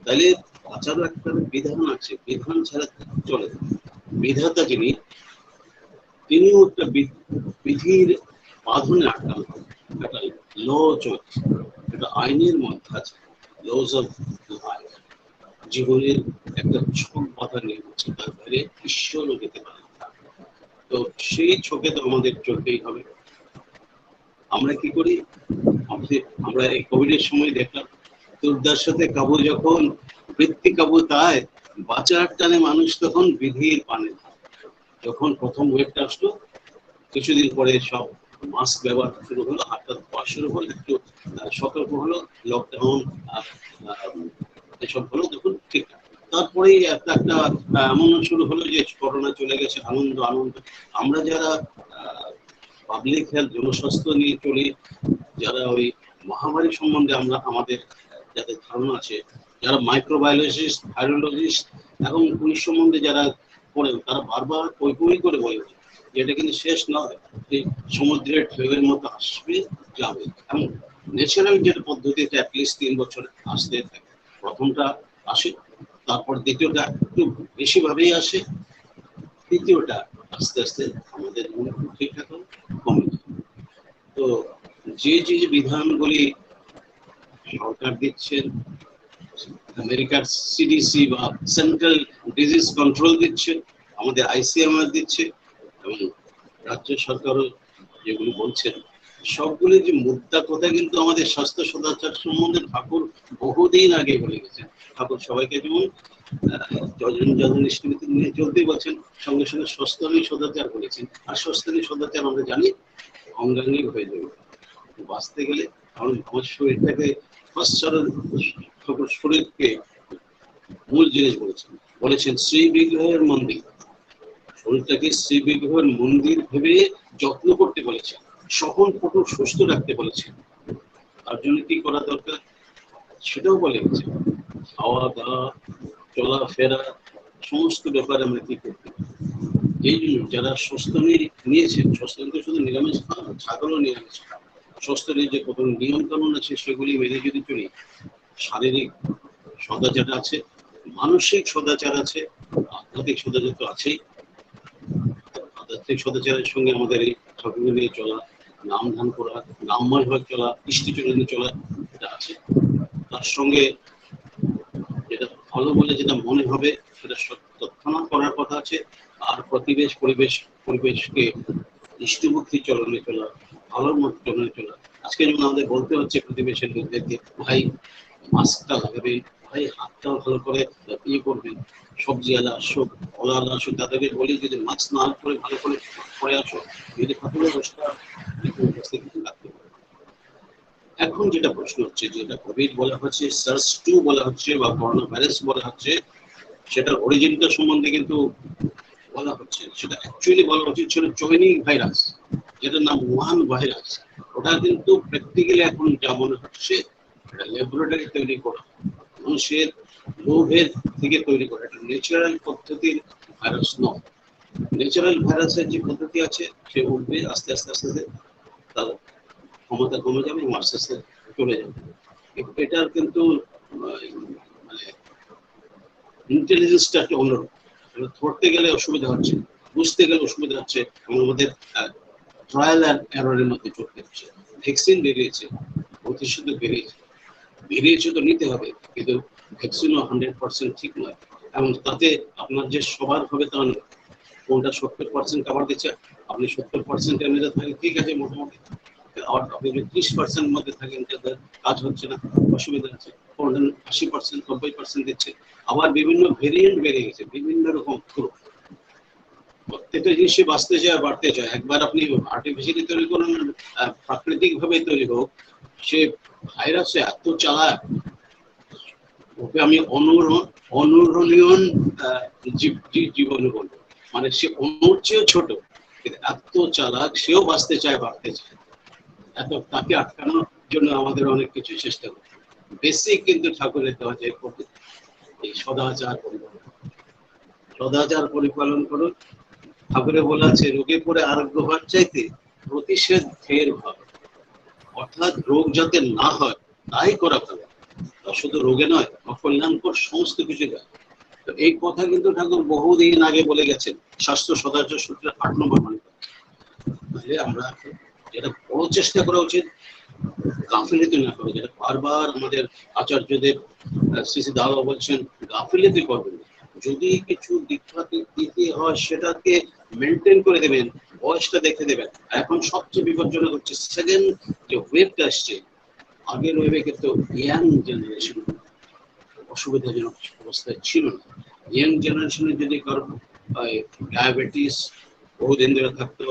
[SPEAKER 8] তাহলে বাঁচারও একটা বিধান আছে, বিধান ছাড়া চলে না। বিধাতা যিনি, তিনিও একটা বিধির বাঁধনে আটকানো, একটা ল চলছে, একটা আইনের মধ্যে আছে, লজ অফ লাইফ, জীবনের একটা ছক বাধা নিয়ে হচ্ছে, তার বাইরে ঈশ্বরও যেতে পারে। তো সেই ছকে তো আমাদের চলতেই হবে। আমরা কি করি, আমরা এই কোভিডের সময় দেখলাম দুর্দশাতে কাবু যখন বৃত্তি কাবু তাই বাঁচার টানে মানুষ তখন বিধির পানে। যখন প্রথম ওয়েভটা আসলো, কিছুদিন পরে সব মাস্ক ব্যবহার শুরু হলো, হাতটা ধোয়া শুরু হলো, একটু সতর্ক হলো, লকডাউন এসব হলো, তখন ঠিক। তারপরেই একটা এমন শুরু হলো যে করোনা চলে গেছে, আনন্দ আনন্দ। আমরা যারা পাবলিক হেলথ জনস্বাস্থ্য নিয়ে চলি, যারা ওই মহামারী সম্বন্ধে আমরা আমাদের যাদের ধারণা আছে, যারা মাইক্রোবায়োলজিস্ট, ভাইরোলজিস্ট এবং পুলিশ সম্বন্ধে যারা পড়েন, তারা বারবার ওই করে বলে যেটা কিন্তু শেষ নয়, এই সমুদ্রের ঢেউয়ের মতো আসবে যাবে, এবং ন্যাচারাল যেটা পদ্ধতিতে অ্যাটলিস্ট 3 বছর আসতে থাকে। প্রথমটা আসে, তারপর দ্বিতীয়টা একটু বেশি ভাবেই আসে, তৃতীয়টা আস্তে আস্তে আমাদের ঠিকঠাক কমে যায়। তো যে যে বিধানগুলি সরকার দিচ্ছেন, আমেরিকার সিডিসি বা সেন্ট্রাল ডিজিজ কন্ট্রোল দিচ্ছে, আমাদের আইসিএমআর দিচ্ছে, এবং রাজ্য সরকারও যেগুলো বলছেন, সবগুলি যে মুদ্রা কথা কিন্তু আমাদের স্বাস্থ্য সদাচার সম্বন্ধে ঠাকুর বহুদিন আগে বলে গেছেন। ঠাকুর সবাইকে যেমন যজনষ্ঠীমিতি নিয়ে চলতেই বলছেন, সঙ্গে সঙ্গে সস্তনী সদাচার বলেছেন। আর সস্তনী সদাচার আমরা জানি অঙ্গাঙ্গিক হয়ে যাবে বাঁচতে গেলে। কারণ আমার শরীরটাকে শরীরকে মূল জিনিস বলেছেন শ্রী বিগ্রহের মন্দির, শরীরটাকে শ্রী বিগ্রহের মন্দির ভেবে যত্ন করতে বলেছেন, সকল পটু সুস্থ রাখতে বলেছেন। তার জন্য কি করা দরকার সেটাও বলে গেছে, খাওয়া দাওয়া, চলাফেরা, সমস্ত ব্যাপারে আমরা কি করতে। এই জন্য যারা সস্তনী নিয়েছেন, সস্তনী তো শুধু নিরামিষ খাওয়া, ছাগলও নিরামিষ খাওয়া, সস্তনীর যে কত নিয়ম কানুন আছে সেগুলি মেনে যদি চলি, শারীরিক সদাচার আছে, মানসিক সদাচার আছে, আধ্যাত্মিক সদাচার তো আছেই। আধ্যাত্মিক সদাচারের সঙ্গে আমাদের এই ঠাকুর নিয়ে চলা, নাম ধান করা, নামময় ভাবে চলা, ইষ্টিচরণে চলা, এটা আছে। তার সঙ্গে ভালো বলে যেটা মনে হবে সেটা তৎক্ষণাৎ করার কথা আছে। আর পরিবেশকে ইষ্টমুখী চলনে চলা, ভালোর মতো চলনে চলা। আজকে যেমন আমাদের বলতে হচ্ছে প্রতিবেশের লোকদেরকে, ভাই মাস্কটা লাগাবেন, ভাই হাতটাও ভালো করে ইয়ে করবেন, সবজি আলা আসুক, ফল আলা আসুক, তাদেরকে বলি যদি মাস্ক না করে ভালো করে পরে আসো, যদি হাতুড়ে বসটা কিছু লাগতে পারে। এখন যেটা প্রশ্ন হচ্ছে, যেটা কোভিড বলা হচ্ছে, SARS-2 বলা হচ্ছে বা করোনা ভাইরাস বলা হচ্ছে, সেটার অরিজিনটা সম্বন্ধে কিন্তু বলা হচ্ছে, সেটা অ্যাকচুয়ালি বলা উচিত ছিল চৈনিক ভাইরাস, যেটার নাম ওয়ান ভাইরাস। ওটা কিন্তু প্র্যাকটিক্যালি এখন যা মনে হচ্ছে ল্যাবরেটরি তৈরি করা, মানুষের লোভের থেকে তৈরি করা, এটা ন্যাচারাল পদ্ধতির ভাইরাস নয়। ন্যাচারাল ভাইরাসের যে পদ্ধতি আছে, সে উঠবে আস্তে আস্তে আস্তে আস্তে, তার ক্ষমতা কমে যাবে এবং আস্তে আস্তে চলে যাবে। এটার কিন্তু মানে ইন্টেলিজেন্সটা একটা অন্যরকম। ধরতে গেলে অসুবিধা হচ্ছে, বুঝতে গেলে অসুবিধা হচ্ছে, এবং আমাদের ট্রায়াল অ্যান্ড এররের মধ্যে চলতে হচ্ছে। ভ্যাকসিন বেরিয়েছে, প্রতিষেধক বেরিয়েছে তো নিতে হবে, কিন্তু ভ্যাকসিনও 100% ঠিক নয়, এবং তাতে আপনার যে সবার হবে তা নয়। কোনটা 70% কাভার দিচ্ছে, আপনি 70% এর মধ্যে থাকেন, ঠিক আছে মোটামুটি, আর আপনি 30% মধ্যে থাকেন, যাদের কাজ হচ্ছে না, অসুবিধা আছে। 80% 90% দিচ্ছে। আবার বিভিন্ন ভেরিয়েন্ট বেড়ে গেছে, বিভিন্ন রকম গ্রুপ। প্রত্যেকটা জিনিসই বাঁচতে চায়, বাড়তে চায়। একবার আপনি আর্টিফিশিয়ালি তৈরি করুন, প্রাকৃতিক ভাবে তৈরি হোক, সে ভাইরাসে এত চালাক, ওকে আমি অনুরণীয়ন জীবাণু বলবো, মানে সে অনুর চেয়েও ছোট, এত চালাক, সেও বাঁচতে চায়, বাড়তে চায়। এত তাকে আটকানোর জন্য আমাদের অনেক কিছু চেষ্টা করতে হবে। বেসিক কিন্তু ঠাকুরের দেওয়া যে এই সদাচার পরিপালন করুন। ঠাকুরে বলা আছে, রোগে পড়ে আরোগ্য হওয়ার চাইতে প্রতিষেধ ঢের ভালো। অর্থাৎ রোগ যাতে না হয় তাই করা ভালো, শুধু রোগে নয়, অকল্যাণকর সমস্ত কিছু দেয়। তো এই কথা কিন্তু ঠাকুর বহুদিন আগে বলে গেছেন, স্বাস্থ্য সদাচার সূত্রের 8 নম্বর মানে। আমরা যেটা বড় চেষ্টা করা উচিত, গাফিলতি না করে, যেটা বারবার আমাদের আচার্যদেব শ্রী দাদা বলছেন, গাফিলতি করবেন। যদি কিছু দীক্ষা দিতে হয় সেটাকে মেনটেন করে দেবেন, বয়সটা দেখে দেবেন। এখন সবচেয়ে বিপজ্জনক হচ্ছে সেকেন্ড যে ওয়েভটা আসছে, আগের ওয়েভে কিন্তু ইয়াং জেনারেশন অসুবিধাজনক অবস্থায় ছিল না। ইয়াং জেনারেশনে যদি কারো ডায়াবেটিস বহুদিন ধরে থাকতো,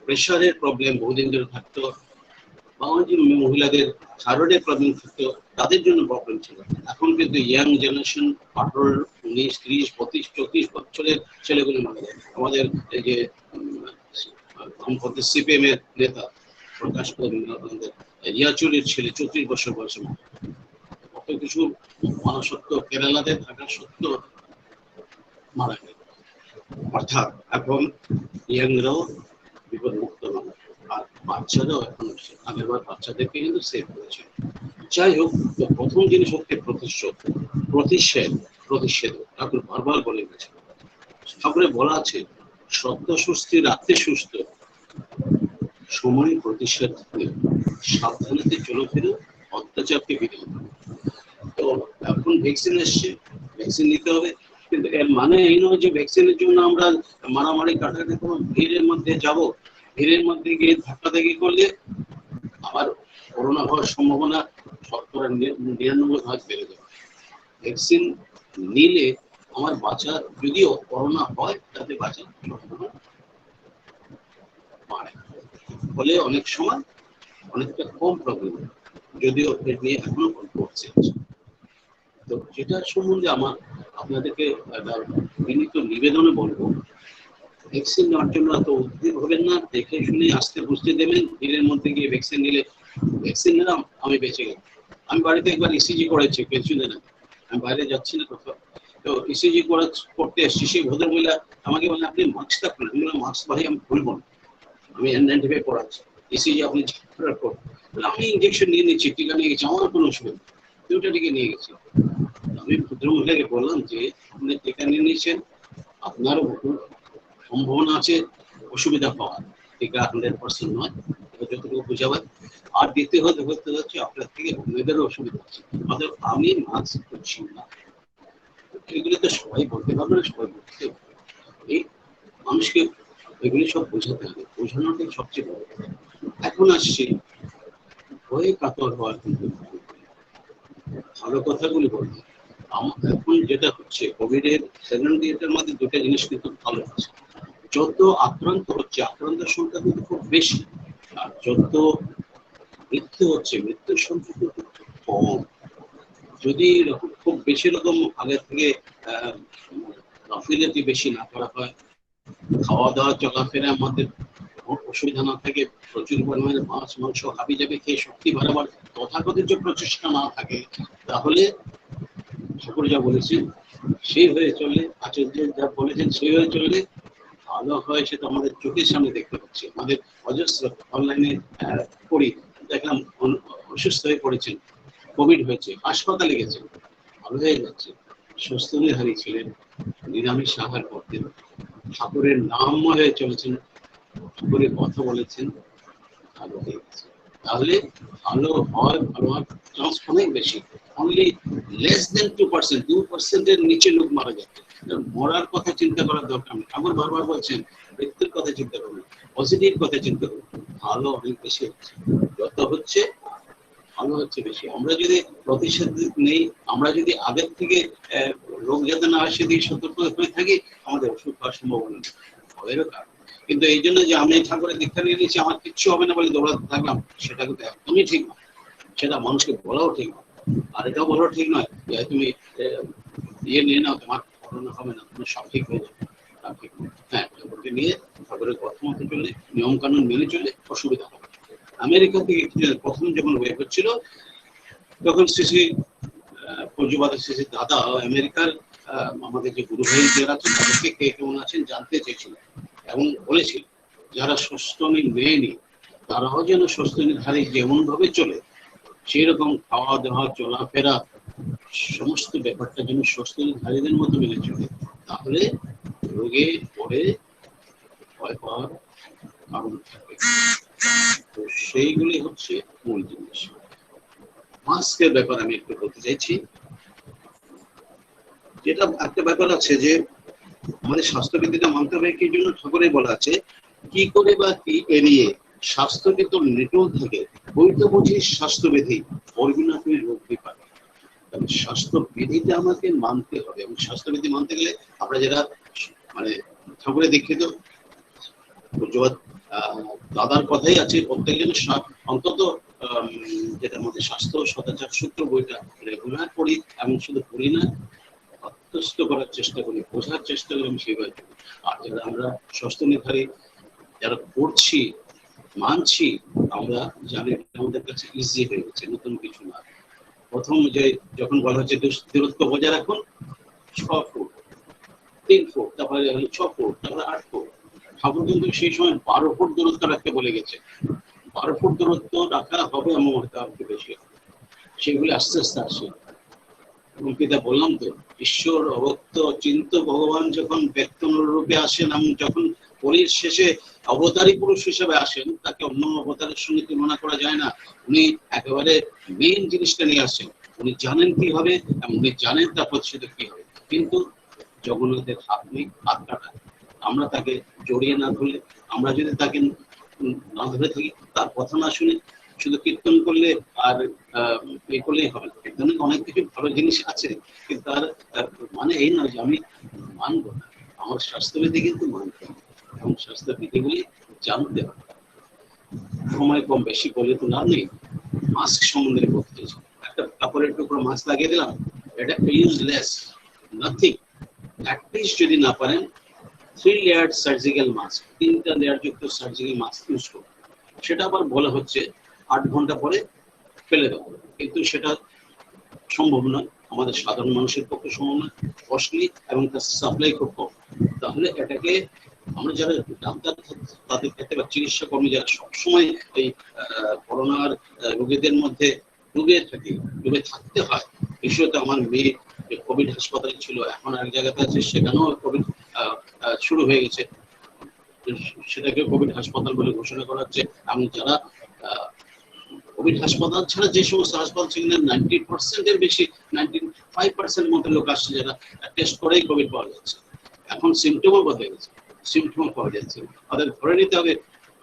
[SPEAKER 8] প্রেশারের প্রবলেম বহুদিন ধরে থাকতো, বা যে মহিলাদের থাইরয়েডের প্রবলেম থাকতো, তাদের জন্য প্রবলেম ছিল। এখন কিন্তু ইয়াং জেনারেশন 18, 19, 30, 32, 34 বছরের ছেলেগুলো মারা যায়। আমাদের এই যে সিপিএম এর নেতা প্রকাশ আমাদের রিয়াচুরির ছেলে 34 বছর বয়সে কত কিছু মানুষত্ব কেরালাতে থাকা সত্ত্বেও মারা গেল। অর্থাৎ এখন ইয়াংরাও বিপদ মুক্ত নয়, আর বাচ্চারাও এখন আগেরবার বাচ্চাদেরকে কিন্তু সেভ করেছে। যাই হোক, প্রথম জিনিস হচ্ছে প্রতিষেধক। ঠাকুর বারবার বলে গেছে, ঠাকুরে বলা আছে, সত্য সুস্থি রাত্রে সুস্থ, সময় প্রতিষেধ সাবধানতে চলাফেরা, অত্যাচারকে বিরোধ। তো এখন ভ্যাকসিন এসছে, ভ্যাকসিন নিতে হবে, কিন্তু এর মানে এই নয় যে ভ্যাকসিনের জন্য আমরা মারামারি কাটাকাটি কোনো ভিড়ের মধ্যে যাব, ভিড়ের মধ্যে গিয়ে ধাক্কাধাক্কি করলে আবার করোনা হওয়ার সম্ভাবনা 99% বেড়ে যাবে। ভ্যাকসিন নিলে আমার বাঁচার, যদিও করোনা হয় তাতে বাঁচার সম্ভাবনা বাড়ে, ফলে অনেক সময় অনেকটা কম প্রবলেম, যদিও এর নিয়ে এখনো গল্প হচ্ছে। তো যেটা সম্বন্ধে আমার আপনাদেরকে বিনীত নিবেদনে বলবো, ভ্যাকসিন নেওয়ার জন্য এত উদ্বিগ্ন হবেন না, দেখে শুনে আস্তে বুঝতে দেবেন। ভিড়ের মধ্যে গিয়ে ভ্যাকসিন নিলে, ভ্যাকসিন নিলাম আমি বেঁচে গেলাম। আমি বাড়িতে একবার ইসিজি করেছি পেনশনে না, আমি বাইরে যাচ্ছি না কোথাও, তো ইসিজি করতে এসছি, সেই ভদ্র মহিলা আমাকে বলেন, আপনি মাস্কটা খুলেন। আমি বললাম, মাস্ক ভাই আমি খুলবো না, আমি N95 করাচ্ছি, ইসিজি আপনি করার পর আমি ইঞ্জেকশন নিয়ে নিচ্ছি, টিকা নিয়ে গেছি, আমার কোনো অসুবিধা, দুটা টিকা নিয়ে গেছি। আমি ভদ্র মহিলাকে বললাম যে আপনি টিকা নিয়ে নিয়েছেন, আপনারও সম্ভাবনা আছে অসুবিধা পাওয়ার, টিকা 100% নয়, যতটুকু বোঝাবার। আর দ্বিতীয় হচ্ছে আপনার থেকে অন্যদেরও অসুবিধা আছে, অর্থাৎ আমি মাস্ক করছি না। এগুলি তো সবাই বলতে পারবে না, সবাই বলতে পারবে। এই মানুষকে এগুলি সব বোঝাতে হবে, বোঝানোটাই সবচেয়ে বড় কথা। এখন আসছি ভয়ে কাতর হওয়ার কিন্তু ভালো কথাগুলি বলবো। এখন যেটা হচ্ছে কোভিড এর সেকেন্ড ওয়েভের মধ্যে দুটো জিনিস কিন্তু ভালো আছে। যত আক্রান্ত হচ্ছে, আক্রান্তের সংখ্যা কিন্তু খুব বেশি, আর যত মৃত্যু হচ্ছে, মৃত্যুর সংখ্যা কিন্তু খুব কম। যদি এরকম খুব বেশি রকম আগে থেকে গাফিলতি বেশি না করা হয়, খাওয়া দাওয়া চলাফেরা আমাদের অসুবিধা না থাকে, প্রচুর পরিমাণে মাছ মাংস হাবি যাবে খেয়ে শক্তি বাড়াবার তথাকথিত প্রচেষ্টা না থাকে, তাহলে ঠাকুর যা বলেছেন সেই হয়ে চললে, আচার্য যা বলেছেন সেই হয়ে চললে ভালো হয়, সেটা আমাদের চোখের সামনে দেখতে পাচ্ছি। আমাদের অজস্র অনলাইনে পড়ি, দেখলাম অসুস্থ হয়ে পড়েছেন, কোভিড হয়েছে, হাসপাতালে গেছেন, ভালো হয়ে যাচ্ছে, সুস্থ হারিয়েছিলেন, নিরামিষ আহার করতেন, ঠাকুরের নাম হয়ে চলেছেন, ঠাকুরের কথা বলেছেন, ভালো হয়ে গেছে। তাহলে ভালো হওয়ার চান্স অনেক বেশি। অনলি লেস দেন 2%, 2%-এর নিচে লোক মারা যাচ্ছে। মরার কথা চিন্তা করার দরকার নেই। ঠাকুর বারবার বলছেন মৃত্যুর কথা চিন্তা করুন, পজিটিভ কথা চিন্তা করুন। ভালো অনেক বেশি হচ্ছে, যত হচ্ছে ভালো হচ্ছে বেশি। আমরা যদি প্রতিষেধক নেই, আমরা যদি আগের থেকে রোগ যাতে না আসে দিয়ে সতর্ক হয়ে থাকি, আমাদের অসুখ হওয়ার সম্ভাবনা ভয়েরও কারণ। কিন্তু এই জন্য যে আমি ঠাকুরের দীক্ষা নিয়ে নিয়েছি আমার কিচ্ছু হবে না বলে দৌড়াতে থাকলাম, সেটা কিন্তু একদমই ঠিক নয়। সেটা মানুষকে বলাও ঠিক নয়, আর এটাও বলাও ঠিক নয় যে তুমি ইয়ে নিয়ে নাও, তোমার করোনা হবে না, তোমার সব ঠিক হয়ে যাবে। হ্যাঁ, ঠাকুরকে নিয়ে ঠাকুরের কথা মতো চললে, নিয়ম কানুন মেনে চললে অসুবিধা হবে। আমেরিকা থেকে প্রথম যখন ওয়েভ হচ্ছিল, তখন শ্রী পূজ্যপাদের শ্রী দাদা আমেরিকার আমাদের যে গুরু ভাই যারা আছেন তাদেরকে কে কেমন আছেন জানতে চেয়েছিলেন, এবং বলেছিল যারা স্বস্তি নেয়নি তারাও যেন স্বস্তির ধারে যেমন ভাবে চলে, সেই রকম খাওয়া দাওয়া চলাফেরা সমস্ত ব্যাপারটা যেন স্বস্তির ধারীদের মতো মেনে চলে, তাহলে রোগে পড়ে ভয় পাওয়ার কারণ থাকবে। তো সেইগুলি হচ্ছে মূল জিনিস। মাস্কের ব্যাপার আমি একটু বলতে চাইছি। যেটা একটা ব্যাপার আছে যে আমাদের স্বাস্থ্যবিধিটা মানতে হবে, কি জন্য ঠাকুরে বলা আছে কি করে বা কি এড়িয়ে স্বাস্থ্যবিধ নিটল থাকে, ওই তো বুঝি স্বাস্থ্যবিধি, করবি না তুই রোগ বিপাক। স্বাস্থ্যবিধিটা আমাকে মানতে হবে, এবং স্বাস্থ্যবিধি মানতে গেলে আমরা যারা মানে ঠাকুরে দীক্ষিত দাদার কথাই আছে, প্রত্যেকজন অন্তত যেটা আমাদের স্বাস্থ্য সদাচার সূত্র বইটা রেগুলার পড়ি, এবং শুধু পড়ি না, আত্মস্থ করার চেষ্টা করি, বোঝার চেষ্টা করি, আমি সেইভাবে করি। আর যারা আমরা স্বাস্থ্য নির্ধারী যারা পড়ছি মানছি, আমরা জানি আমাদের কাছে ইজি হয়ে গেছে, নতুন কিছু না। প্রথম যে যখন বলা হচ্ছে দূরত্ব বজায় রাখুন 6 ফুট, 3 ফুট, তারপরে 6 ফুট, তারপরে 8 ফুট। ঠাকুর কিন্তু সেই সময় 12 ফুট দূরত্ব রাখতে বলে গেছে। 12 ফুট দূরত্ব রাখা হবে এমন হয়তো আর একটু বেশি, সেগুলি আস্তে আস্তে আসে। এবং পিতা বললাম তো, ঈশ্বর অবক্ত চিন্ত ভগবান যখন ব্যক্ত রূপে আসেন, এবং যখন পরীর শেষে অবতারী পুরুষ হিসেবে আসেন, তাকে অন্য অবতারের সঙ্গে তুলনা করা যায় না। উনি একেবারে মেইন জিনিসটা নিয়ে আসেন, উনি জানেন কি হবে এবং উনি জানেন তার প্রতিষেধক কি হবে। কিন্তু জগন্নাথের হাত নেই, হাত কাটা। আমরা তাকে জড়িয়ে না ধরলে, আমরা যদি তাকে না ধরে থাকি, তার কথা না শুনে শুধু কীর্তন করলে আর এ করলেই হবে না। কীর্তনে অনেক কিছু ভালো জিনিস আছে, কিন্তু তার মানে এই নয় যে আমি মানবো না। আমার স্বাস্থ্যবিধি কিন্তু মানতে হবে, এবং স্বাস্থ্যবিধিগুলি জানতে হবে। সময় কম বেশি বলে তো লাভ নেই। মাস্ক সম্বন্ধে বলতে চাইছি, একটা কাপড়ের টুকরো মাস্ক লাগিয়ে দিলাম, এটা ইউজলেস, নাথিং। অ্যাটলিস্ট যদি না পারেন 3 লেয়ার সার্জিক্যাল মাস্ক, 3টা লেয়ার যুক্ত সার্জিক্যাল মাস্ক ইউজ করুন। সেটা আবার বলা হচ্ছে 8 ঘন্টা পরে ফেলে দেবো, কিন্তু সেটা সম্ভব নয়, আমাদের সাধারণ মানুষের পক্ষে সম্ভব নয়, কস্টলি, এবং তার সাপ্লাই খুব কম। তাহলে এটাকে আমরা যারা ডাক্তার তাদের ক্ষেত্রে বা চিকিৎসা কর্মী যারা সবসময় এই করোনার রোগীদের মধ্যে ডুবে থাকতে হয়, বিশেষত আমার মেয়ে যে কোভিড হাসপাতালে ছিল, এখন এক জায়গাতে আছে, সেখানেও কোভিড শুরু হয়ে গেছে, সেটাকে কোভিড হাসপাতাল বলে ঘোষণা করা হচ্ছে। এবং যারা কোভিড হাসপাতাল ছাড়া যে সমস্ত হাসপাতাল, সেখানে 90% এর বেশি, 5% মতো লোক আসছে যারা টেস্ট করেই কোভিড পাওয়া যাচ্ছে। এখন সিমটমও বদলে গেছে, সিমটম পাওয়া যাচ্ছে। তাদের ধরে নিতে হবে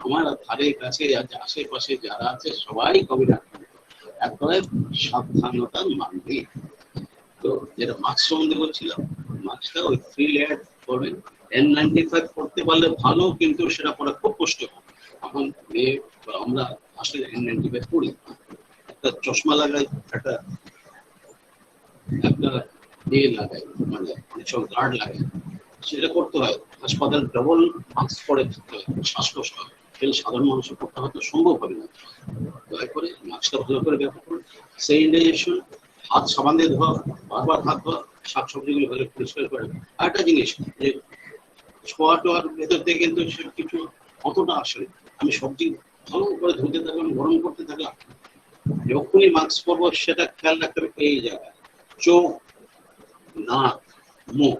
[SPEAKER 8] আমার ধারে কাছে আশেপাশে যারা আছে সবাই কোভিড আক্রান্ত, একবারে সাবধানতা মানবে। তো যেটা মাস্ক সম্বন্ধে বলছিলাম, মাস্কটা ওই 3 লেয়ার করবেন। N95 করতে পারলে ভালো, কিন্তু সেটা পরে খুব কষ্টকর। এখন আমরা আসলে N95 করি, একটা চশমা লাগাই, একটা লাগাই, মানে গার্ড লাগাই, সেটা করতে হয়। হাসপাতাল ডবল মাস্ক পরে থাকতে হয়, শ্বাসকষ্ট হয়, সেটা সাধারণ মানুষের করতে হয়তো সম্ভব হবে না। দয়া করে মাস্কটা ভালো করে ব্যবহার করুন। স্যানিটাইজেশন, হাত সাবান দিয়ে ধোয়া, বারবার হাত ধোয়া, শাকসবজিগুলো ভালো পরিষ্কার করে। আর একটা জিনিস, যে ছোঁয়া টোয়ার ভেতর থেকে কিন্তু কিছু অতটা আসলে আমি সবজি ভালো করে ধুতে থাকলাম, গরম করতে থাকলাম, যখনই মাস্ক পরবো সেটা খেয়াল রাখতে হবে এই জায়গায়, চোখ, নাক, মুখ,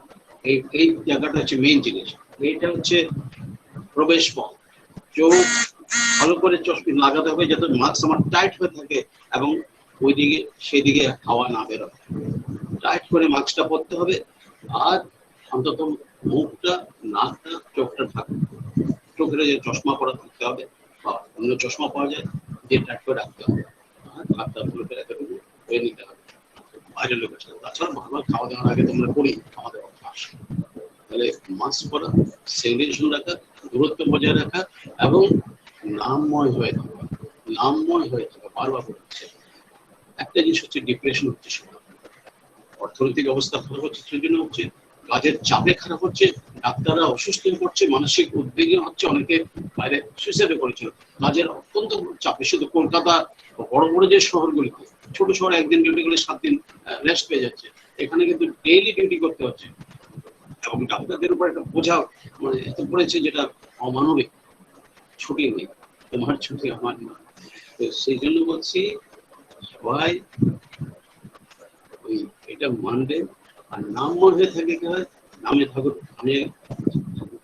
[SPEAKER 8] এই জায়গাটা হচ্ছে মেইন জিনিস। এইটা হচ্ছে প্রবেশ পথ। চোখ ভালো করে চশমা লাগাতে হবে যাতে মাস্ক আমার টাইট হয়ে থাকে এবং ওইদিকে সেদিকে হাওয়া না বেরোয়। টাইট করে মাস্কটা পরতে হবে। আর অন্তত মুখটা, নাকটা, চোখটা ঢাকা, চোখের যে চশমা পরা থাকতে হবে বা অন্য চশমা পাওয়া যায়, যে টাইট করে রাখতে হবে। আর হাতটা ভালো করে ধুয়ে নিতে হবে বাইরের লোকের সাথে। তাছাড়া ভালো খাওয়া দাওয়ার আগে তোমরা করি আমাদের অভ্যাস। তাহলে মাস্ক পরা, স্যানিটাইজেশন রাখা, দূরত্ব বজায় রাখা এবং নামময় হয়ে থাকা, নামময় হয়ে থাকা। বারবার বলছে একটা জিনিস হচ্ছে ডিপ্রেশন হচ্ছে, সেটা অর্থনৈতিক অবস্থা খারাপ হচ্ছে, সেজন্য হচ্ছে কাজের চাপে খারাপ হচ্ছে, ডাক্তাররা অসুস্থ হয়ে পড়ছে, মানসিক উদ্বেগে হচ্ছে, অনেকে বাইরে সুইসাইড করেছিল কাজের অত্যন্ত চাপে। শুধু কলকাতা বড় বড় যে শহরগুলিতে, ছোট শহরে একদিন ডিউটি করলে 7 দিন রেস্ট পেয়ে যাচ্ছে, এখানে কিন্তু ডেইলি ডিউটি করতে হচ্ছে এবং ডাক্তারদের উপর একটা বোঝা মানে এত পড়েছে যেটা অমানবিক। ছুটি নেই, তোমার ছুটি আমার না। তো সেই জন্য বলছি সবাই ওই এটা মানবে। আর নাম মনে থাকে কি হয়, নামে ঠাকুর, আমি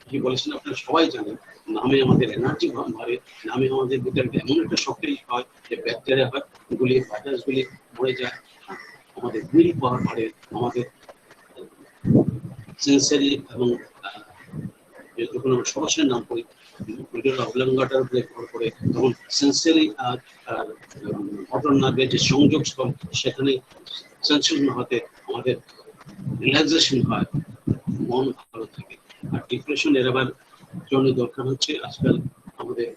[SPEAKER 8] কি বলেছেন আপনারা সবাই জানেন, নামে আমাদের এনার্জি বাড়ে, নামে আমাদের ভিতরে এমন একটা শক্তি হয় যে ব্যাকটেরিয়া হয় গুলি, ভাইরাস গুলি মরে যায়, আমাদের উইল পাওয়ার বাড়ে, আমাদের সেন্সারি এবং যখন আমরা সরাসরি নাম করি অবলঙ্গাটার উপরে ভর করে, তখন সেন্সারি আর অটোনার্ভের যে সংযোগস্থল সেখানে সেন্সেশন হতে আমাদের রিল্যাক্সেশন হয়, মন ভালো থাকে। আর ডিপ্রেশন এড়াবার জন্য দরকার হচ্ছে আজকাল আমাদের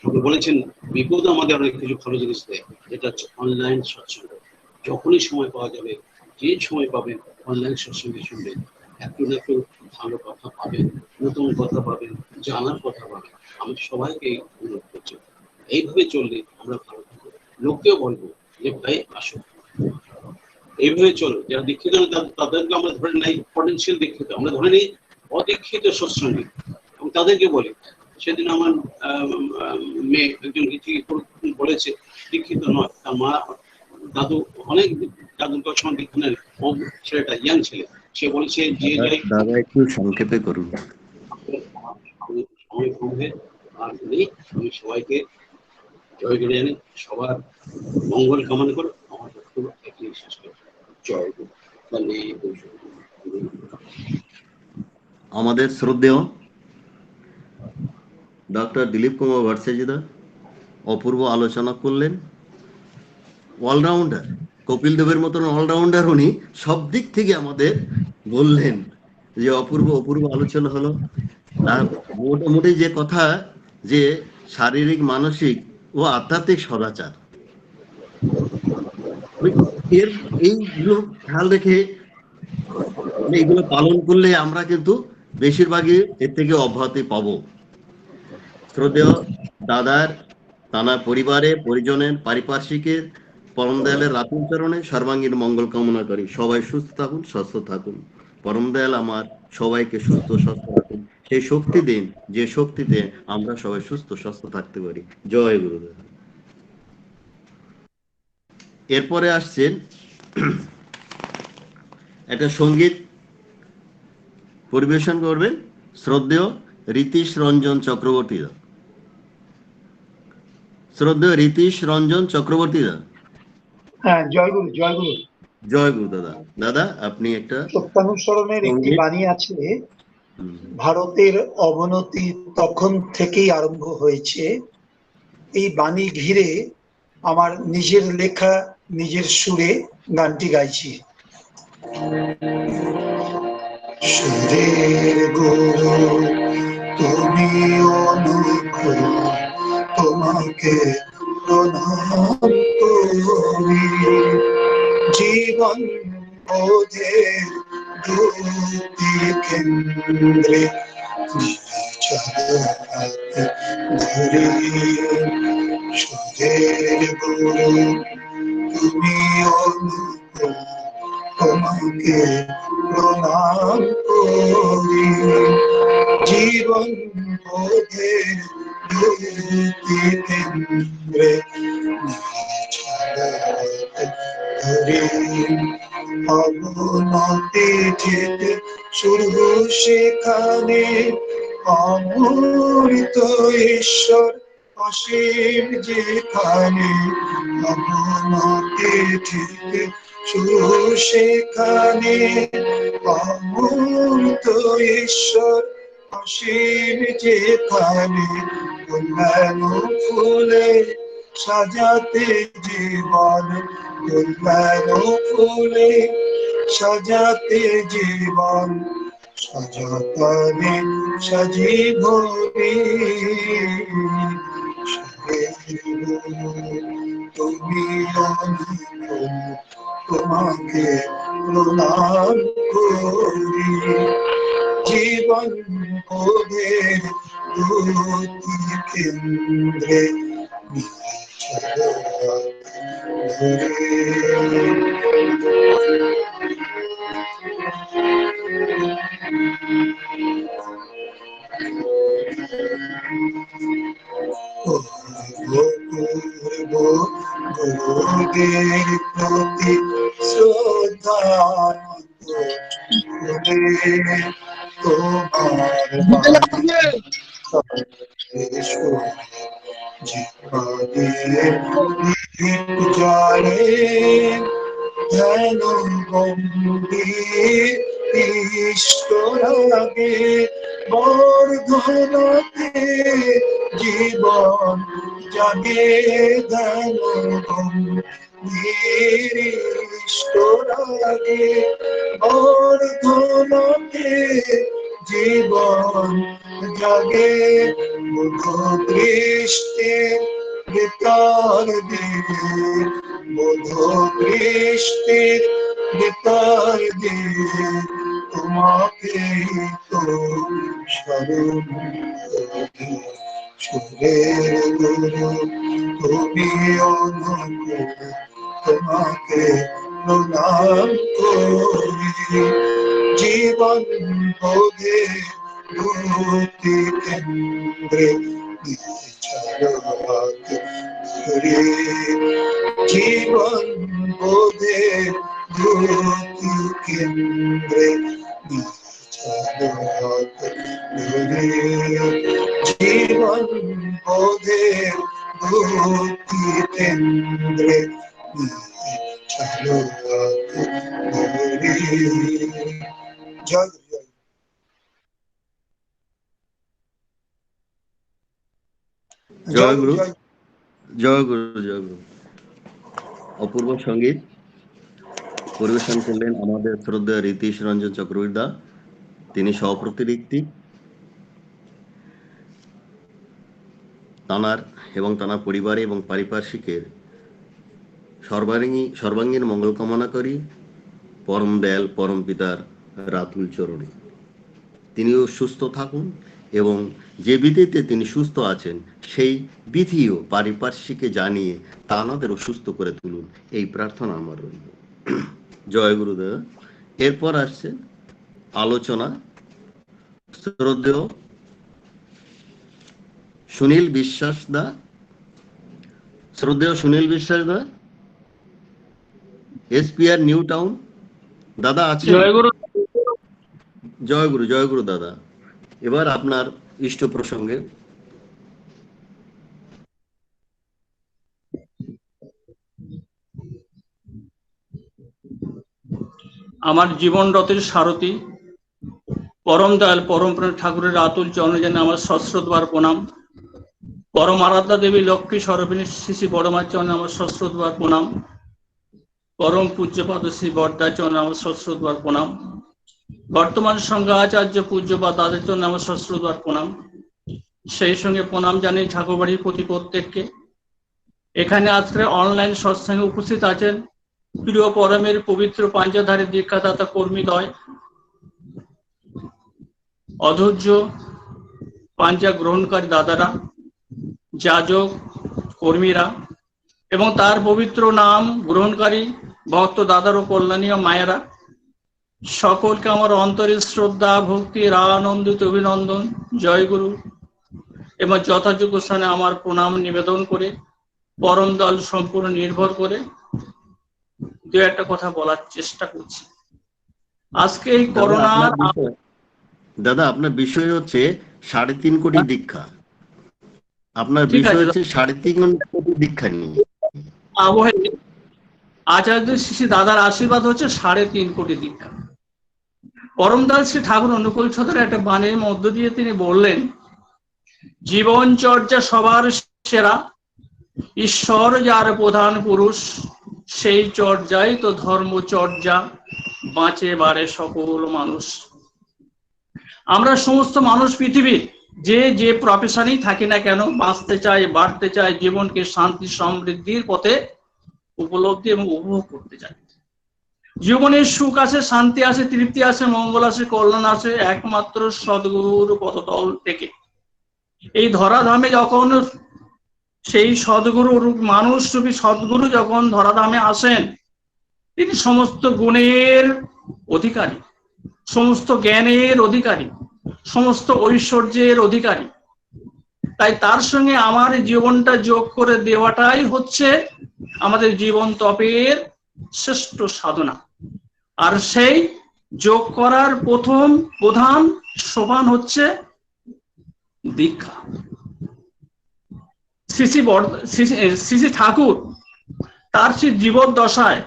[SPEAKER 8] আপনি বলেছেন বিপদ আমাদের অনেক কিছু ভালো জিনিস দেয়, যেটা হচ্ছে অনলাইন সৎসঙ্গ। যখনই সময় পাওয়া যাবে, যে সময় পাবেন অনলাইন সৎসঙ্গে শুনবেন, একটু না একটু ভালো কথা পাবেন, নতুন কথা পাবেন, জানার কথা পাবেন। আমি সবাইকে অনুরোধ করছি এইভাবে চললে আমরা ভালো থাকবো। লোককেও বলবো যে ভাই আসো, এইভাবে চলো। যারা দীক্ষিত তাদেরকে আমরা ধরে নেই পটেনশিয়াল দীক্ষিত, আমরা ধরে নিই অদীক্ষিত সৎসঙ্গী এবং তাদেরকে বলি। সেদিন আমার মেয়ে একজন বলেছে দীক্ষিত নয়, তার মা দাদু অনেক দাদুর কাছে দীক্ষা নেন, ও ছেলেটা ইয়াং ছেলে, সে বলছে যে
[SPEAKER 2] দাদা একটু সংক্ষেপে করুন।
[SPEAKER 8] সময় কমবে আর নেই। আমি সবাইকে জয় করে জানি, সবার মঙ্গল কামনা করে আমার বক্তব্য এখানে শেষ করি। জয় গুরু।
[SPEAKER 2] আমাদের শ্রদ্ধেয় ডক্টর দিলীপ কুমার ভট্টাচার্য অপূর্ব আলোচনা করলেন। অলরাউন্ডার, কপিল দেবের মতন অলরাউন্ডার উনি, সব দিক থেকে আমাদের বললেন যে অপূর্ব অপূর্ব আলোচনা হলো। তার মোটামুটি যে কথা, যে শারীরিক, মানসিক ও আধ্যাত্মিক সদাচার, এইগুলো খেয়াল রেখে এইগুলো পালন করলে আমরা কিন্তু বেশিরভাগই এর থেকে অব্যাহতি পাবো। শ্রদ্ধেয় দাদার, তানার পরিবারে, পরিজনের, পারিপার্শ্বিকের, পরম দয়ালের রাতুল চরণে সর্বাঙ্গীন মঙ্গল কামনা করি। সবাই সুস্থ থাকুন, সুস্থ থাকুন। পরম দয়াল আমার সবাইকে সুস্থ সুস্থ রাখুন, সেই শক্তি দিন যে শক্তিতে আমরা সবাই সুস্থ সুস্থ থাকতে পারি। জয় গুরুদেব। এরপরে আসছেন একটা সঙ্গীত পরিবেশন করবেন শ্রদ্ধেয় রীতিশ রঞ্জন চক্রবর্তী দা। শ্রদ্ধেয় রীতিশ রঞ্জন চক্রবর্তী দা।
[SPEAKER 9] হ্যাঁ, জয়গুরু জয়গুরু।
[SPEAKER 2] জয় গুরু দাদা। দাদা আপনি একটা
[SPEAKER 9] সত্যানুসরণের একটি
[SPEAKER 2] সঙ্গীত
[SPEAKER 9] বাণী আছে,
[SPEAKER 2] হুম,
[SPEAKER 9] ভারতের অবনতি তখন থেকেই আরম্ভ হয়েছে। এই বাণী ঘিরে আমার নিজের লেখা নিজের সুরে গানটি গাইছি। সুরের গুরু তুমি অনুকূল, তোমাকে প্রণাম করি। জীবন বোধের দুটি কেন্দ্রে ধরে সুরের গুরু তুমি অনুকূল, তোমাকে প্রণাম করি। জীবন বোধের দুটি কেন্দ্রে ধরে অবনতি যেতে শুরু সেখানে, অমৃত ঈশ্বর অসীম যেখানে। অবনতি যেতে শুরু সেখানে, অমৃত ঈশ্বর অসীম যেখানে। কল্যাণ ফুলে সাজাতে জীবন, কল্যাণ ফুলে সাজাতে জীবন। সযতনে সজীবনী তুমি অনুকূল, তোমাকে প্রণাম করি। জীবন বোধের দুটি কেন্দ্রে গুরুদের প্রতি শ্রদ্ধা তোমার জলে ধ্যান গম্ভীর ইষ্টরাগে বর্ধনতে জীবন জাগে। ধ্যান গম্ভীর ইষ্টরাগে বর্ধনতে জীবন জাগে। বুধ দৃষ্টি ভিতর দিয়ে, বুধ দৃষ্টির ভিতর দিয়ে তোমাকে তো স্মরণ করি। সুরের গুরু তুমি অনুকূল, তোমাকে প্রণাম করি। জীবন বোধে দুটি কেন্দ্রে ধরে। জীবন বোধে দুটি কেন্দ্রে ধরে। জীবন বোধে দুটি কেন্দ্রে জয়
[SPEAKER 2] জয় গুরু, জয় গুরু, জয় গুরু। অপূর্ব সঙ্গীত পরিবেশন করলেন আমাদের শ্রদ্ধেয় রীতিশ রঞ্জন চক্রবর্তী দা। তিনি সহপ্রতিরিক্তি তানার এবং তানার পরিবারে এবং পারিপার্শ্বিকের সর্বাঙ্গীন মঙ্গল কামনা করি পরম দয়াল পরম পিতার রাতুল চরণে। তিনিও সুস্থ থাকুন এবং যে বিধিতে তিনি সুস্থ আছেন সেই বিধিও পারিপার্শ্বিকে জানিয়ে তানাদেরও সুস্থ করে তুলুন, এই প্রার্থনা আমার রইল। জয় গুরুদেব। এরপর আসছে আলোচনা শ্রদ্ধেয় সুনীল বিশ্বাস দা। শ্রদ্ধেয় সুনীল বিশ্বাস দা, এসপিআর নিউ টাউন দাদা আছেন?
[SPEAKER 10] জয় গুরু।
[SPEAKER 2] জয় গুরু, জয় গুরু দাদা। এবার আপনার ইষ্ট প্রসঙ্গে।
[SPEAKER 10] আমার জীবন রথের সারথী পরম দয়াল পরম প্রেম ঠাকুরের আতুল চরণে জানে আমার সশ্রদ্ধবার প্রণাম। পরম আরাধ্যা দেবী লক্ষ্মী সরবিনী শ্রী বড়মার চরণে আমার সশ্রদ্ধবার প্রণাম। পরম পূজ্যপাদ শ্রী বরদার চরণে আমার সশ্রদ্ধবার প্রণাম। বর্তমান সংঘ আচার্য পূজ্যপাদ তাদের জন্য আমার সশ্রদ্ধবার প্রণাম। সেই সঙ্গে প্রণাম জানাই ঠাকুরবাড়ির প্রতি প্রত্যেককে। এখানে আজকে অনলাইন সৎসঙ্গে উপস্থিত আছেন প্রিয় পরমের পবিত্র পাঞ্জাধারী দীক্ষাদাতা কর্মীদ্বয়, অধৈর্য পাঞ্জা গ্রহণকারী দাদারা, যাজক কর্মীরা এবং তার পবিত্র নাম গ্রহণকারী ভক্ত দাদার ও কল্যাণীয় মায়েরা, সকলকে আমার অন্তরের শ্রদ্ধা ভক্তির আনন্দিত অভিনন্দন, জয়গুরু এবং যথাযোগ্য স্থানে আমার প্রণাম নিবেদন করে পরম দল সম্পূর্ণ নির্ভর করে দু একটা কথা বলার চেষ্টা করছি। আজকে এই করোনা
[SPEAKER 2] দাদা, আপনার বিষয় হচ্ছে 3.5 কোটি দীক্ষা। আপনার বিষয় হচ্ছে 3.5 কোটি দীক্ষা নিয়ে
[SPEAKER 10] আবহে আচার্য শ্রী দাদার আশীর্বাদ হচ্ছে 3.5 কোটি দীক্ষা। পরমদাল শ্রী ঠাকুর অনুকূল ছদের একটা বাণীর মধ্য দিয়ে তিনি বললেন, জীবন চর্যা সবার সেরা, ঈশ্বর যার প্রধান পুরুষ, সেই চর্যাই তো ধর্মচর্যা, বাঁচে বাড়ে সকল মানুষ। আমরা সমস্ত মানুষ পৃথিবীর যে যে প্রফেশনেই থাকি না কেন, বাঁচতে চাই, বাড়তে চাই, জীবনকে শান্তি সমৃদ্ধির পথে উপলব্ধি এবং উপভোগ করতে চাই। জীবনের সুখ আসে, শান্তি আসে, তৃপ্তি আসে, মঙ্গল আসে, কল্যাণ আসে একমাত্র সদ্গুরুর পদতল থেকে। এই ধরাধামে যখন সেই সদ্গুরু মানুষ রূপী সদ্গুরু যখন ধরাধামে আসেন, তিনি সমস্ত গুণের অধিকারী, সমস্ত জ্ঞানের অধিকারী, সমস্ত ঐশ্বর্যের অধিকারী। তাই তার সঙ্গে আমার জীবনটা যোগ করে দেওয়াটাই হচ্ছে আমাদের জীবন তপের শ্রেষ্ঠ সাধনা। আর সেই যোগ করার প্রথম প্রধান সোপান হচ্ছে দীক্ষা। শ্রী ঠাকুর তার সেই জীবদ্দশায়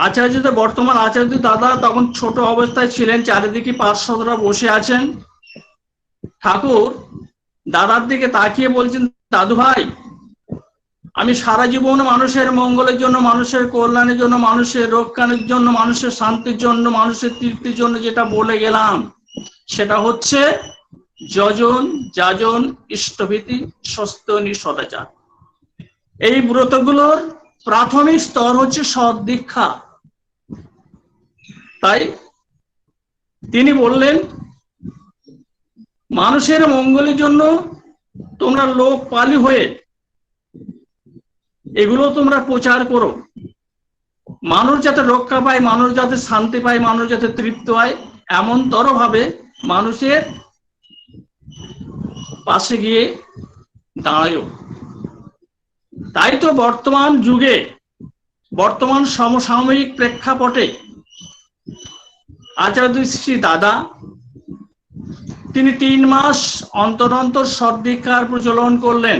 [SPEAKER 10] আচার্যদের বর্তমান আচার্য দাদা তখন ছোট অবস্থায় ছিলেন, চারিদিকে পার্শ্বদরা বসে আছেন। ঠাকুর দাদার দিকে তাকিয়ে বলছেন, দাদু ভাই, আমি সারা জীবন মানুষের মঙ্গলের জন্য, মানুষের কল্যাণের জন্য, মানুষের রক্ষণের জন্য, মানুষের শান্তির জন্য, মানুষের তৃপ্তির জন্য যেটা বলে গেলাম, সেটা হচ্ছে যজন যাজন ইষ্টভীতি সস্তনি সদাচার। এই ব্রতগুলোর প্রাথমিক স্তর হচ্ছে সৎ দীক্ষা। তাই তিনি বললেন, মানুষের মঙ্গলের জন্য তোমরা লোক পালি হয়ে এগুলো তোমরা প্রচার করো, মানুষ যাতে রক্ষা পায়, মানুষ যাতে শান্তি পায়, মানুষ যাতে তৃপ্ত হয়, এমন তর ভাবে মানুষের পাশে গিয়ে দাঁড়ায়ও। তাই তো বর্তমান যুগে, বর্তমান সমসাময়িক প্রেক্ষাপটে আচার্য শ্রী দাদা তিনি 3 মাস অন্তর অন্তর সদ্দীক্ষার প্রচলন করলেন।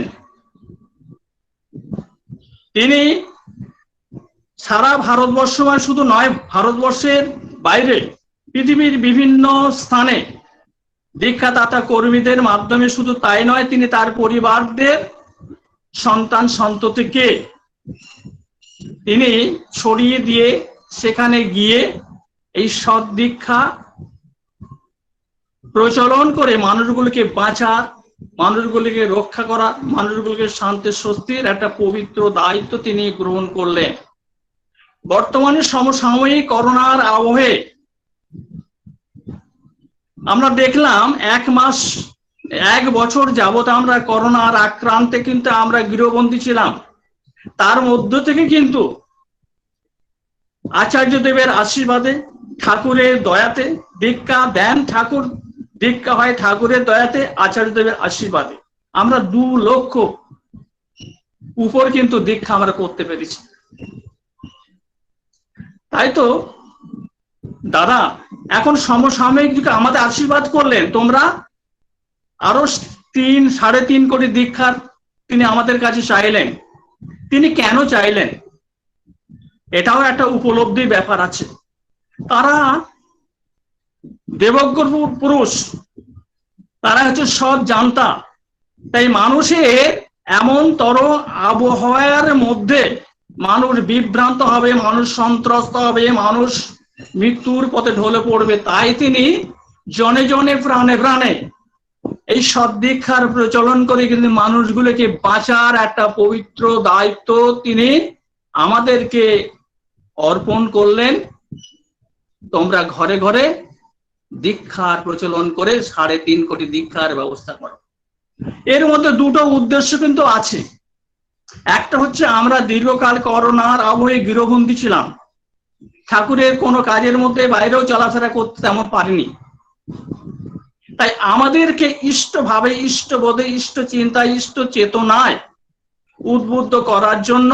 [SPEAKER 10] তিনি সারা ভারতবর্ষ, মানে শুধু নয়, ভারতবর্ষের বাইরে পৃথিবীর বিভিন্ন স্থানে দীক্ষাদাতা কর্মীদের মাধ্যমে, শুধু তাই নয়, তিনি তার পরিবারদের সন্তান সন্ততিকে তিনি ছড়িয়ে দিয়ে সেখানে গিয়ে এই সৎ দীক্ষা প্রচলন করে মানুষগুলোকে বাঁচা, মানুষগুলিকে রক্ষা করা, মানুষগুলিকে শান্তি স্বস্তির একটা পবিত্র দায়িত্ব তিনি গ্রহণ করলেন। বর্তমানে সমসাময়িক করোনার আবহে আমরা দেখলাম 1 বছর যাবত আমরা করোনার আক্রান্তে কিন্তু আমরা গৃহবন্দী ছিলাম। তার মধ্য থেকে কিন্তু আচার্য দেবের আশীর্বাদে, ঠাকুরের দয়াতে দীক্ষা দেন ঠাকুর, দীক্ষা হয় ঠাকুরের দয়াতে, আচার্য দেবের আশীর্বাদে আমরা 2 লক্ষ উপর কিন্তু দীক্ষা আমরা করতে পেরেছি। তাই তো দাদা এখন সমসাময়িক যুগে আমাদের আশীর্বাদ করলেন, তোমরা আরো 3-3.5 কোটি দীক্ষার তিনি আমাদের কাছে চাইলেন। তিনি কেন চাইলেন, এটাও একটা উপলব্ধির ব্যাপার আছে। তারা দেবজ্ঞ পুরুষ, তারা হচ্ছে সব জানতা। তাই মানুষের এমনতর আবহাওয়ার মধ্যে মানুষ বিভ্রান্ত হবে, মানুষ সন্ত্রস্ত হবে, মানুষ মৃত্যুর পথে ঢলে পড়বে। তাই তিনি জনে জনে প্রাণে প্রাণে এই সদ্দীক্ষার প্রচলন করে কিন্তু মানুষগুলোকে বাঁচার একটা পবিত্র দায়িত্ব তিনি আমাদেরকে অর্পণ করলেন। তোমরা ঘরে ঘরে দীক্ষার প্রচলন করে 3.5 কোটি দীক্ষার ব্যবস্থা করো। এর মধ্যে দুটো উদ্দেশ্য কিন্তু আছে। একটা হচ্ছে আমরা দীর্ঘকাল করোনার আবহে গৃহবন্দী ছিলাম, ঠাকুরের কোনো কাজের মধ্যে বাইরেও চলাফেরা করতে তেমন পারিনি। তাই আমাদেরকে ইষ্টভাবে, ইষ্টবোধে, ইষ্ট চিন্তায়, ইষ্ট চেতনায় উদ্বুদ্ধ করার জন্য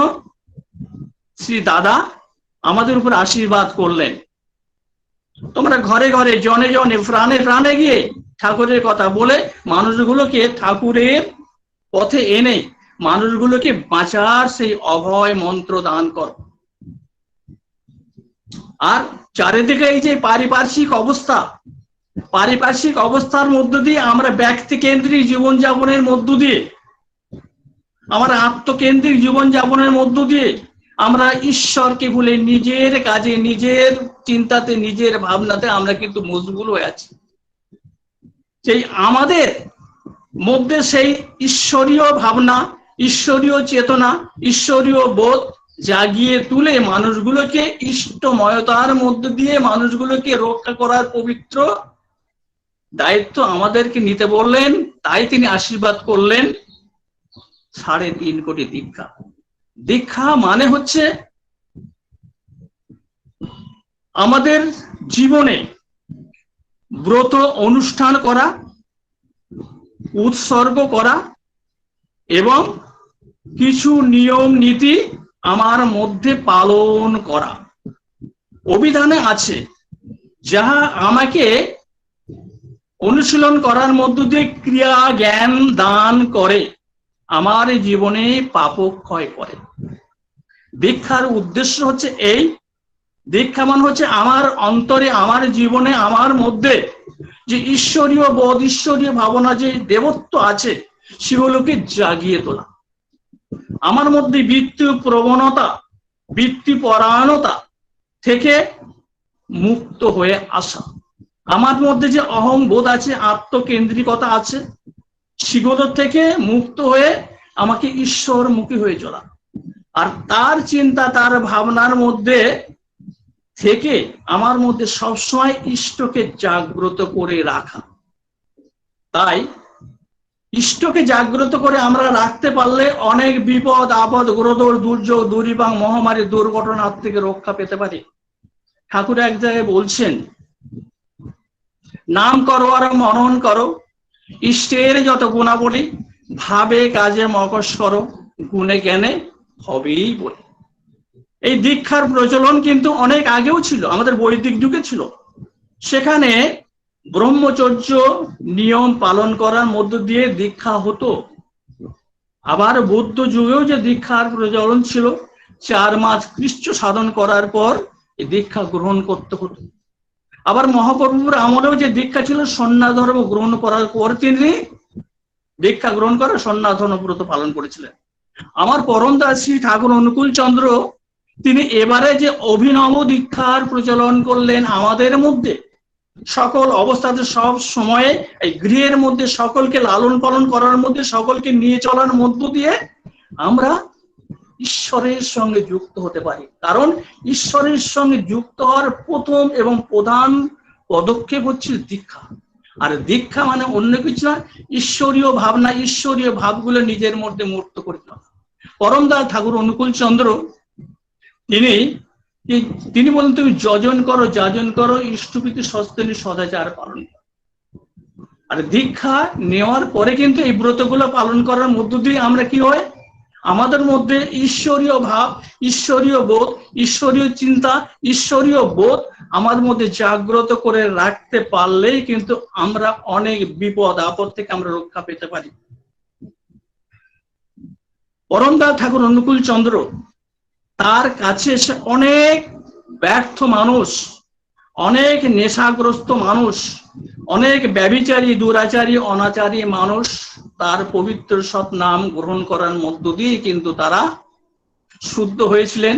[SPEAKER 10] শ্রী দাদা আমাদের উপর আশীর্বাদ করলেন। তোমরা ঘরে ঘরে জনে জনে প্রাণে প্রাণে গিয়ে ঠাকুরের কথা বলে মানুষগুলোকে ঠাকুরের পথে এনে মানুষগুলোকে বাঁচার সেই অভয় মন্ত্র দান কর। আর চারিদিকে এই যে পারিপার্শ্বিক অবস্থার মধ্য দিয়ে আমরা ব্যক্তি কেন্দ্রিক জীবনযাপনের মধ্য দিয়ে, আমরা আত্মকেন্দ্রিক জীবনযাপনের মধ্য দিয়ে আমরা ঈশ্বরকে ভুলে নিজের কাজে, নিজের চিন্তাতে, নিজের ভাবনাতে আমরা কিন্তু মশগুল হয়ে আছি। সেই আমাদের মধ্যে সেই ঈশ্বরীয় ভাবনা, ঈশ্বরীয় চেতনা, ঈশ্বরীয় বোধ জাগিয়ে তুলে মানুষগুলোকে ইষ্টময়তার মধ্য দিয়ে মানুষগুলোকে রক্ষা করার পবিত্র দায়িত্ব আমাদেরকে নিতে বললেন। তাই তিনি আশীর্বাদ করলেন 3.5 কোটি দীক্ষা। দীক্ষা মানে হচ্ছে আমাদের জীবনে ব্রত অনুষ্ঠান করা, উৎসর্গ করা এবং কিছু নিয়ম নীতি আমার মধ্যে পালন করা। অভিধানে আছে, যাহা আমাকে অনুশীলন করার মধ্য দিয়ে ক্রিয়া জ্ঞান দান করে, আমার জীবনে পাপক্ষয় করে। দীক্ষার উদ্দেশ্য হচ্ছে এই, দীক্ষা মানে হচ্ছে আমার অন্তরে, আমার জীবনে, আমার মধ্যে যে ঈশ্বরীয় বোধ, ঈশ্বরীয় ভাবনা, যে দেবত্ব আছে সেগুলোকে জাগিয়ে তোলা। আমার মধ্যে বৃত্তি প্রবণতা, বৃত্তি পরায়ণতা থেকে মুক্ত হয়ে আসা। আমার মধ্যে যে অহং বোধ আছে, আত্মকেন্দ্রিকতা আছে, সেগুলো থেকে মুক্ত হয়ে আমাকে ঈশ্বরমুখী হয়ে চলা। আর তার চিন্তা, তার ভাবনার মধ্যে থেকে আমার মধ্যে সবসময় ইষ্টকে জাগ্রত করে রাখা। তাই ইষ্টকে জাগ্রত করে আমরা রাখতে পারলে অনেক বিপদ আপদ, গ্রোধর, দুর্যোগ, দুর্বিপাক, মহামারী, দুর্ঘটনার থেকে রক্ষা পেতে পারি। ঠাকুর এক জায়গায় বলছেন, নাম করো আর মনন করো, ইষ্টের যত গুণাবলী, ভাবে কাজে মকস করো, গুণে জ্ঞানে হবেই বলে। এই দীক্ষার প্রচলন কিন্তু অনেক আগেও ছিল, আমাদের বৈদিক যুগে ছিল। সেখানে ব্রহ্মচর্য নিয়ম পালন করার মধ্য দিয়ে দীক্ষা হতো। আবার বৌদ্ধ যুগেও যে দীক্ষার প্রচলন ছিল, 4 মাস কৃচ্ছ সাধন করার পর এই দীক্ষা গ্রহণ করতে হতো। আবার মহাপ্রভুর আমলেও যে দীক্ষা ছিল, সন্ন্যাস ধর্ম গ্রহণ করার পর তিনি দীক্ষা গ্রহণ করে সন্ন্যাস ধর্ম ব্রত পালন করেছিলেন। আমার পরমদাস শ্রী ঠাকুর অনুকূল চন্দ্র তিনি এবারে যে অভিনব দীক্ষার প্রচলন করলেন আমাদের মধ্যে, সকল অবস্থাতে, সব সময়ে এই গৃহের মধ্যে সকলকে লালন পালন করার মধ্যে, সকলকে নিয়ে চলার মধ্য দিয়ে আমরা ঈশ্বরের সঙ্গে যুক্ত হতে পারি। কারণ ঈশ্বরের সঙ্গে যুক্ত হওয়ার প্রথম এবং প্রধান পদক্ষেপ হচ্ছে দীক্ষা। আর দীক্ষা মানে অন্য কিছু না, ঈশ্বরীয় ভাবনা, ঈশ্বরীয় ভাবগুলো নিজের মধ্যে মূর্ত করে তোলা। পরমদাস ঠাকুর অনুকূল চন্দ্র তিনি বলেন, তুমি যজন করো, যাজন করো, ইষ্টপ্রীতি সস্তনী সদাচার পালন করো। আর দীক্ষা নেওয়ার পরে কিন্তু এই ব্রতগুলো পালন করার মধ্য দিয়ে আমরা কি হয়, আমাদের মধ্যে ঈশ্বরীয় ভাব, ঈশ্বরীয় বোধ, ঈশ্বরীয় চিন্তা, ঈশ্বরীয় বোধ আমার মধ্যে জাগ্রত করে রাখতে পারলেই কিন্তু আমরা অনেক বিপদ আপদ থেকে আমরা রক্ষা পেতে পারি। পরমদাস ঠাকুর অনুকূল চন্দ্র তার কাছে এসে অনেক ব্যর্থ মানুষ, অনেক নেশাগ্রস্ত মানুষ, অনেক ব্যভিচারী, দুরাচারী, অনাচারী মানুষ তার পবিত্র সৎ নাম গ্রহণ করার মধ্য দিয়ে কিন্তু তারা শুদ্ধ হয়েছিলেন,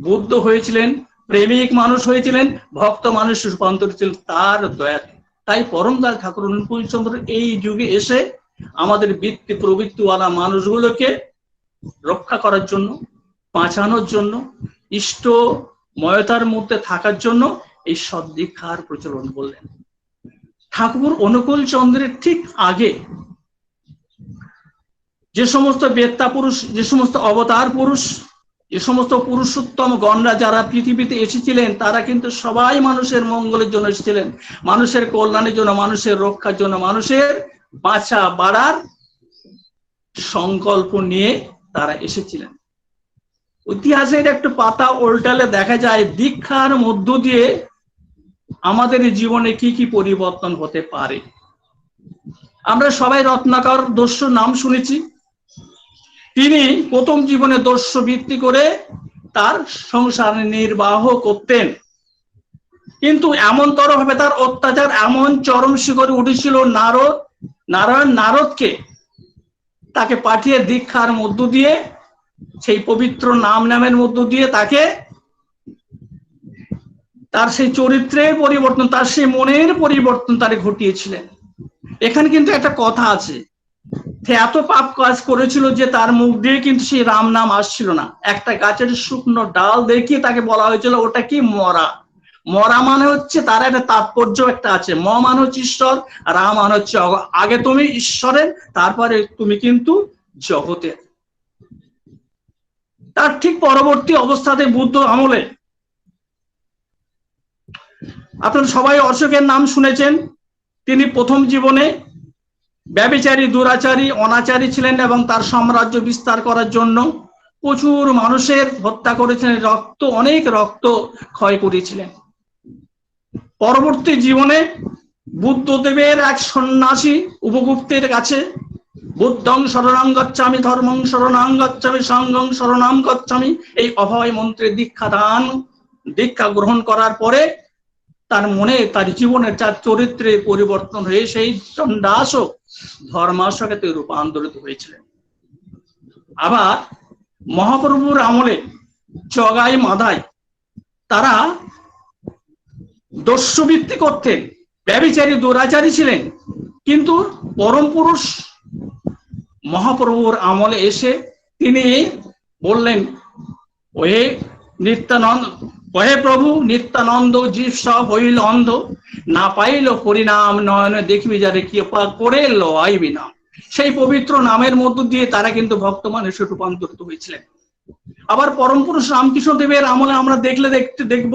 [SPEAKER 10] বুদ্ধ হয়েছিলেন, প্রেমিক মানুষ হয়েছিলেন, ভক্ত মানুষ রূপান্তরিত ছিলেন তার দয়া। তাই পরমদয়াল ঠাকুর অনুকূল চন্দ্র এই যুগে এসে আমাদের বৃত্তি প্রবৃত্তিওয়ালা মানুষগুলোকে রক্ষা করার জন্য, বাঁচানোর জন্য, ইষ্টময়তার মধ্যে থাকার জন্য এই সদ্দীক্ষার প্রচলন বললেন। ঠাকুর অনুকূল চন্দ্রের ঠিক আগে যে সমস্ত বেত্তা পুরুষ, যে সমস্ত অবতার পুরুষ, যে সমস্ত পুরুষোত্তম গণরা যারা পৃথিবীতে এসেছিলেন তারা কিন্তু সবাই মানুষের মঙ্গলের জন্য এসেছিলেন, মানুষের কল্যাণের জন্য, মানুষের রক্ষার জন্য, মানুষের বাঁচা বাড়ার সংকল্প নিয়ে তারা এসেছিলেন। ইতিহাসের একটা পাতা উল্টালে দেখা যায় দীক্ষার মধ্য দিয়ে আমাদের জীবনে কি কি পরিবর্তন হতে পারে। আমরা সবাই রত্নাকর দস্যু নাম শুনেছি। তিনি প্রথম জীবনে দস্যু বৃত্তি করে তার সংসার নির্বাহ করতেন, কিন্তু এমনতর ভাবে তার অত্যাচার এমন চরম শিখরে উঠেছিল নারদকে তাকে পাঠিয়ে দীক্ষার মধ্য দিয়ে, সেই পবিত্র নামের মধ্য দিয়ে তাকে তার সেই চরিত্রের পরিবর্তন, তার সেই মনের পরিবর্তন তারা ঘটিয়েছিলেন। এখানে কিন্তু একটা কথা আছে, এত পাপ কাজ করেছিল যে তার মুখ দিয়ে কিন্তু সেই রাম নাম আসছিল না। একটা গাছের শুকনো ডাল দেখিয়ে তাকে বলা হয়েছিল ওটা কি মরা। মরা মানে হচ্ছে তার একটা তাৎপর্য একটা আছে, ম মানে হচ্ছে ঈশ্বর, রাম মানে হচ্ছে আগে তুমি ঈশ্বরের, তারপরে তুমি কিন্তু জগতের। তার ঠিক পরবর্তী অবস্থাতে বুদ্ধ আমলে আপনারা সবাই অশোকের নাম শুনেছেন। তিনি প্রথম জীবনে ব্যভিচারী, দুরাচারী, অনাচারী ছিলেন এবং তার সাম্রাজ্য বিস্তার করার জন্য প্রচুর মানুষের হত্যা করেছিলেন, অনেক রক্ত ক্ষয় করেছিলেন। পরবর্তী জীবনে বুদ্ধদেবের এক সন্ন্যাসী উপগুপ্তের কাছে বুদ্ধং শরণং গচ্ছামি, ধর্মং শরণং গচ্ছামি, সংঘং শরণং গচ্ছামি এই অভয় মন্ত্রের দীক্ষা গ্রহণ করার পরে তার মনে, তার জীবনের, তার চরিত্রে পরিবর্তন হয়ে সেই চণ্ডাসক ধর্মাসকে রূপান্তরিত হয়েছিলেন। আবার মহাপ্রভুর আমলে জগাই মাদাই তারা দস্যুবৃত্তি করতেন, ব্যভিচারী, দুরাচারী ছিলেন, কিন্তু পরম পুরুষ মহাপ্রভুর আমলে এসে তিনি বললেন, ওহে নিত্যানন্দ, ওহে প্রভু নিত্যানন্দ, জীব সব হইল অন্ধ, না পাইল হরিনাম, নয়নে দেখবি যারে কৃপা করে লইবি নাম। সেই পবিত্র নামের মধ্য দিয়ে তারা কিন্তু ভক্ত মানুষে রূপান্তরিত হয়েছিলেন। আবার পরম পুরুষ রামকৃষ্ণ দেবের আমলে আমরা দেখব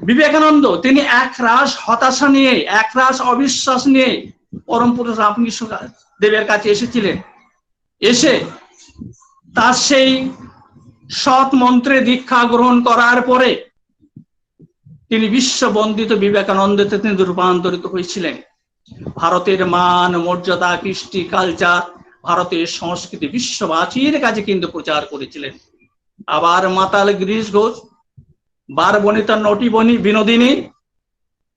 [SPEAKER 10] বিবেকানন্দ, তিনি এক রাস হতাশা নিয়ে, এক রাস অবিশ্বাস নিয়ে পরম পুরুষ রামকৃষ্ণ দেবের কাছে এসেছিলেন। এসে তার সেই সৎ মন্ত্রে দীক্ষা গ্রহণ করার পরে তিনি বিশ্ববন্দিত বিবেকানন্দতে তিনি রূপান্তরিত হয়েছিলেন। ভারতের মান, মর্যাদা, কৃষ্টি, কালচার, ভারতের সংস্কৃতি বিশ্ববাসীর কাছে কিন্তু প্রচার করেছিলেন। আবার মাতাল গিরিশ ঘোষ, বারবনিতা নটি বিনোদিনী,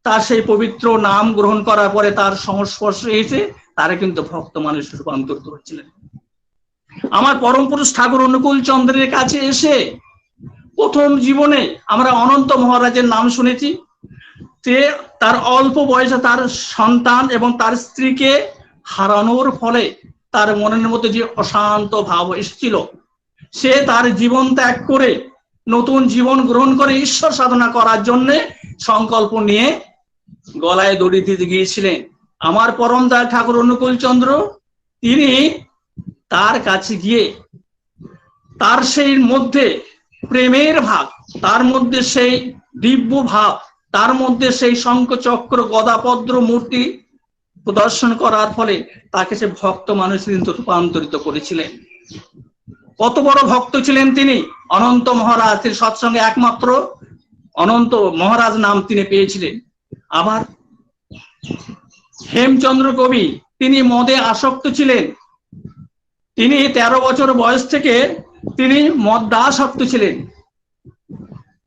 [SPEAKER 10] তার সেই পবিত্র নাম গ্রহণ করার পরে তার সংস্পর্শে এসে তারা কিন্তু ভক্ত মানুষ রূপান্তরিত হচ্ছিলেন। আমার পরম পুরুষ ঠাকুর অনুকূল চন্দ্রের কাছে এসে প্রথম জীবনে আমরা অনন্ত মহারাজের নাম শুনেছি। তার অল্প বয়সে তার সন্তান এবং তার স্ত্রীকে হারানোর ফলে তার মনের মধ্যে যে অশান্ত ভাব এসেছিল, সে তার জীবন ত্যাগ করে নতুন জীবন গ্রহণ করে ঈশ্বর সাধনা করার জন্য সংকল্প নিয়ে গলায় দড়ি দিতে গিয়েছিলেন। আমার পরম দয়াল ঠাকুর অনুকূল চন্দ্র তিনি তার কাছে গিয়ে তার সেই মধ্যে প্রেমের ভাব, তার মধ্যে সেই দিব্য ভাব, তার মধ্যে সেই শঙ্খ চক্র গদাপদ্র মূর্তি প্রদর্শন করার ফলে তাকে সে ভক্ত মানুষ রূপান্তরিত করেছিলেন। কত বড় ভক্ত ছিলেন তিনি! অনন্ত মহারাজ, তিনি সৎসঙ্গে একমাত্র অনন্ত মহারাজ নাম তিনি পেয়েছিলেন। আবার হেমচন্দ্র কবি, তিনি মদে আসক্ত ছিলেন। তিনি 13 বছর বয়স থেকে তিনি মদ্যাসক্ত ছিলেন,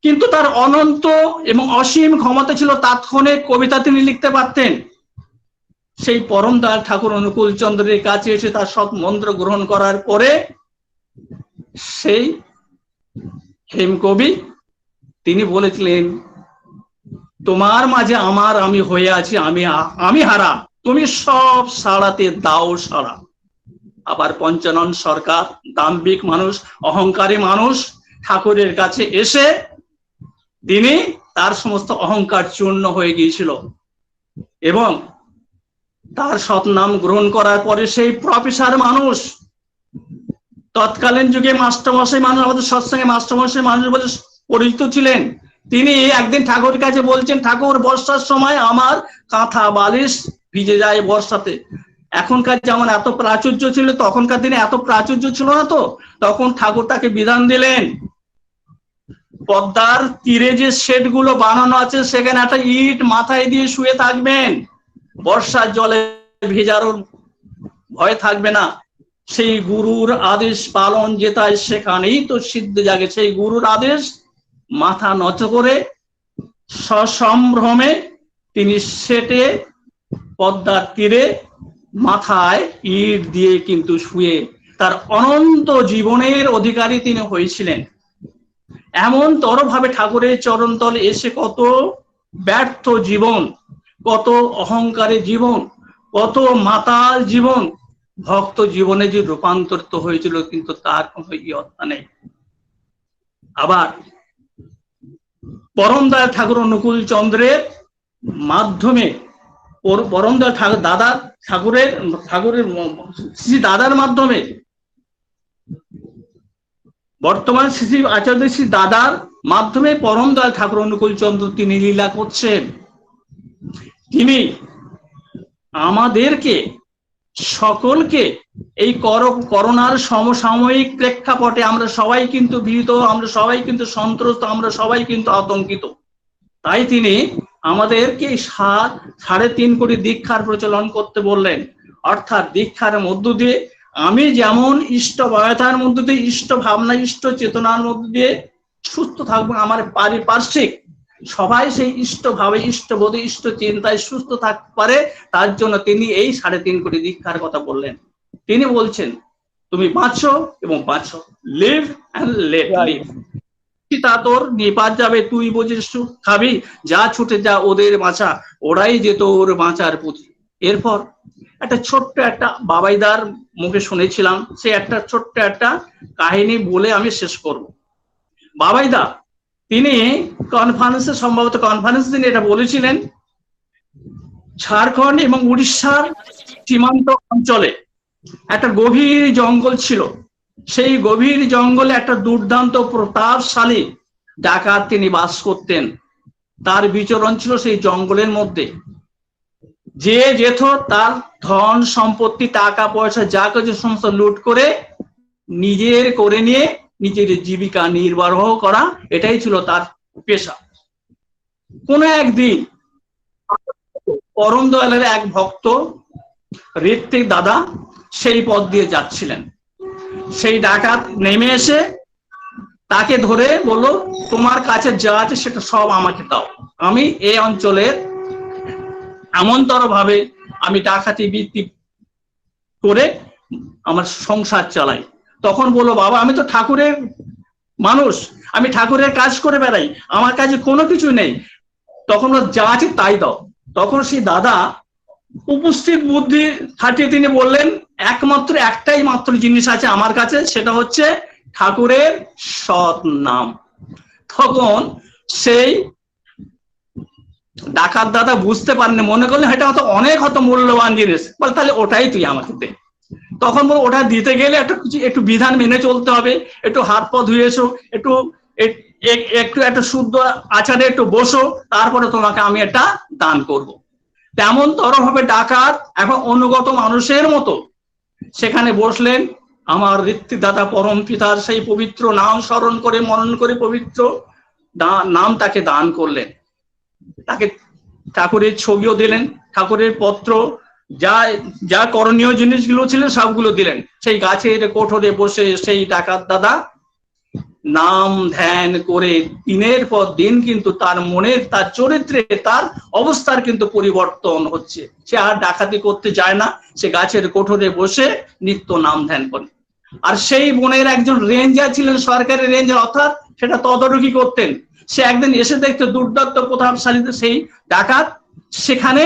[SPEAKER 10] কিন্তু তার অনন্ত এবং অসীম ক্ষমতা ছিল, তাৎক্ষণিক কবিতা তিনি লিখতে পারতেন। সেই পরম দয়াল ঠাকুর অনুকূল চন্দ্রের কাছে এসে তার সৎ মন্ত্র গ্রহণ করার পরে সেই হেমকবি তিনি বলেছিলেন, তোমার মাঝে আমার আমি হয়ে আছি, আমি হারা, তুমি সব সাড়াতে দাও সাড়া। আবার পঞ্চানন সরকার, দাম্ভিক মানুষ, অহংকারী মানুষ, ঠাকুরের কাছে এসে তিনি তার সমস্ত অহংকার চূর্ণ হয়ে গিয়েছিল এবং তার সৎনাম গ্রহণ করার পরে সেই প্রফেসর মানুষ, তৎকালীন যুগে মাস্টারমশাই মানুষ, আমাদের সৎসঙ্গে মাস্টারমশাই মানুষ বলে পরিচিত ছিলেন, তিনি একদিন ঠাকুরের কাছে বলছেন, ঠাকুর বর্ষার সময় আমার কাঁথা বালিশ ভিজে যায় বর্ষাতে। এখনকার যেমন এত প্রাচুর্য ছিল, তখনকার দিনে এত প্রাচুর্য ছিল না, তো তখন ঠাকুর তাকে বিধান দিলেন, পদ্মার তীরে যে শেড গুলো বানানো আছে সেখানে একটা ইট মাথায় দিয়ে শুয়ে থাকবেন, বর্ষার জলে ভেজার ভয় থাকবে না। সেই গুরুর আদেশ পালন যেটায় সেখানেই তো সিদ্ধ জাগে। সেই গুরুর আদেশ মাথা নত করে সসম্ভ্রমে তিনি সেটে পদ্মার তীরে মাথায় ইট দিয়ে কিন্তু শুয়ে তার অনন্ত জীবনের অধিকারী তিনি হয়েছিলেন। এমন তরভাবে ঠাকুরের চরণতলে এসে কত ব্যর্থ জীবন, কত অহংকারী জীবন, কত মাতাল জীবন, ভক্ত জীবনে যে রূপান্তরিত হয়েছিল, কিন্তু তার কোনো ইয়ত্তা নেই। আবার পরম দয়াল ঠাকুর অনুকূল চন্দ্রের মাধ্যমে, পরম দয়াল ঠাকুর দাদা ঠাকুরের শ্রী দাদার মাধ্যমে, বর্তমান শ্রী আচার্য শ্রী দাদার মাধ্যমে পরম দয়াল ঠাকুর অনুকূল চন্দ্র তিনি লীলা করছেন। তিনি আমাদেরকে সকলকে এই করোনার সমসাময়িক প্রেক্ষাপটে আমরা সবাই কিন্তু ভীত, আমরা সবাই কিন্তু সন্ত্রস্ত, আমরা সবাই কিন্তু আতঙ্কিত। তাই তিনি আমাদেরকে 3.5 কোটি দীক্ষার প্রচলন করতে বললেন। অর্থাৎ দীক্ষার মধ্য দিয়ে আমি যেমন ইষ্ট বয়তার মধ্য দিয়ে, ইষ্ট ভাবনা, ইষ্ট চেতনার মধ্য দিয়ে সুস্থ থাকবো, আমার পারিপার্শ্বিক সবাই সেই ইষ্ট ভাবে, ইষ্ট বোধে, ইষ্ট চিন্তায় সুস্থ থাকতে পারে, তার জন্য তিনি এই 3.5 কোটি দীক্ষার কথা বললেন। তিনি বলছেন, তুমি বাঁচো এবং বাঁচো, লিভ অ্যান্ড লেট লিভ। তা তোর নিপাত যাবে, তুই বুঝিস খাবি, যা ছুটে যা ওদের বাঁচা, ওরাই যে তোর বাঁচার পুঁজি। এরপর একটা ছোট্ট একটা বাবাইদার মুখে শুনেছিলাম, সে একটা ছোট্ট একটা কাহিনী বলে আমি শেষ করব। বাবাইদা তিনি কনফারেন্সে, সম্ভবত কনফারেন্স তিনি এটা বলেছিলেন, ঝাড়খণ্ড এবং উড়িষ্যার সীমান্ত অঞ্চলে একটা গভীর জঙ্গল ছিল। সেই গভীর জঙ্গলে একটা দুর্দান্ত প্রতাপশালী ডাকাত তিনি বাস করতেন। তার বিচরণ ছিল সেই জঙ্গলের মধ্যে। যে যেত তার ধন সম্পত্তি, টাকা পয়সা, যা কিছু সমস্ত লুট করে নিজের করে নিয়ে নিজের জীবিকা নির্বাহ করা, এটাই ছিল তার পেশা। কোন একদিন পরম দয়ালের এক ভক্ত ঋত্বিক দাদা সেই পথ দিয়ে যাচ্ছিলেন। সেই ডাকাত নেমে এসে তাকে ধরে বলল, তোমার কাছে যা আছে সেটা সব আমাকে দাও, আমি এই অঞ্চলের এমনতর ভাবে আমি ডাকাতি বৃত্তি করে আমার সংসার চালাই। তখন বললো, বাবা আমি তো ঠাকুরের মানুষ, আমি ঠাকুরের কাজ করে বেড়াই, আমার কাছে কোনো কিছু নেই, তখন যা আছে তাই দাও। তখন সেই দাদা উপস্থিত বুদ্ধি খাটিয়ে তিনি বললেন, একমাত্র একটাই মাত্র জিনিস আছে আমার কাছে, সেটা হচ্ছে ঠাকুরের সৎ নাম। তখন সেই ডাকাত দাদা বুঝতে পারেন, মনে করলেন এটা হয়তো অনেক হয়তো মূল্যবান জিনিস, বলে তাহলে ওটাই তুই আমাকে দে। তখন বল, ওটা দিতে গেলে একটু বিধান মেনে চলতে হবে, একটু হাত পা ধুয়ে এসো, একটু একটা শুদ্ধ আচারে একটু বসো, তারপরে তোমাকে আমি এটা দান করব। তেমন তরভাবে ডাকাত এখন অনুগত মানুষের মতো সেখানে বসলেন। আমার ঋত্বিক দাদা পরম পিতার সেই পবিত্র নাম স্মরণ করে, মনন করে পবিত্র নাম তাকে দান করলেন। তাকে ঠাকুরের ছবিও দিলেন, ঠাকুরের পত্র, যা যা করণীয় জিনিসগুলো ছিল সবগুলো দিলেন। সেই গাছের কোঠরে বসে সেই ডাকাত দাদা নাম ধ্যান করে দিনের পর দিন কিন্তু তার মনের, তার চরিত্রে, তার অবস্থার কিন্তু পরিবর্তন হচ্ছে। সে আর ডাকাতি করতে যায় না, সে গাছের কোঠরে বসে নিত্য নাম ধ্যান করে। আর সেই বনের একজন রেঞ্জার ছিলেন, সরকারি রেঞ্জার, অর্থাৎ সেটা তদারকি করতেন। সে একদিন এসে দেখতে দুর্দান্ত প্রতাপশালীতে সেই ডাকাত সেখানে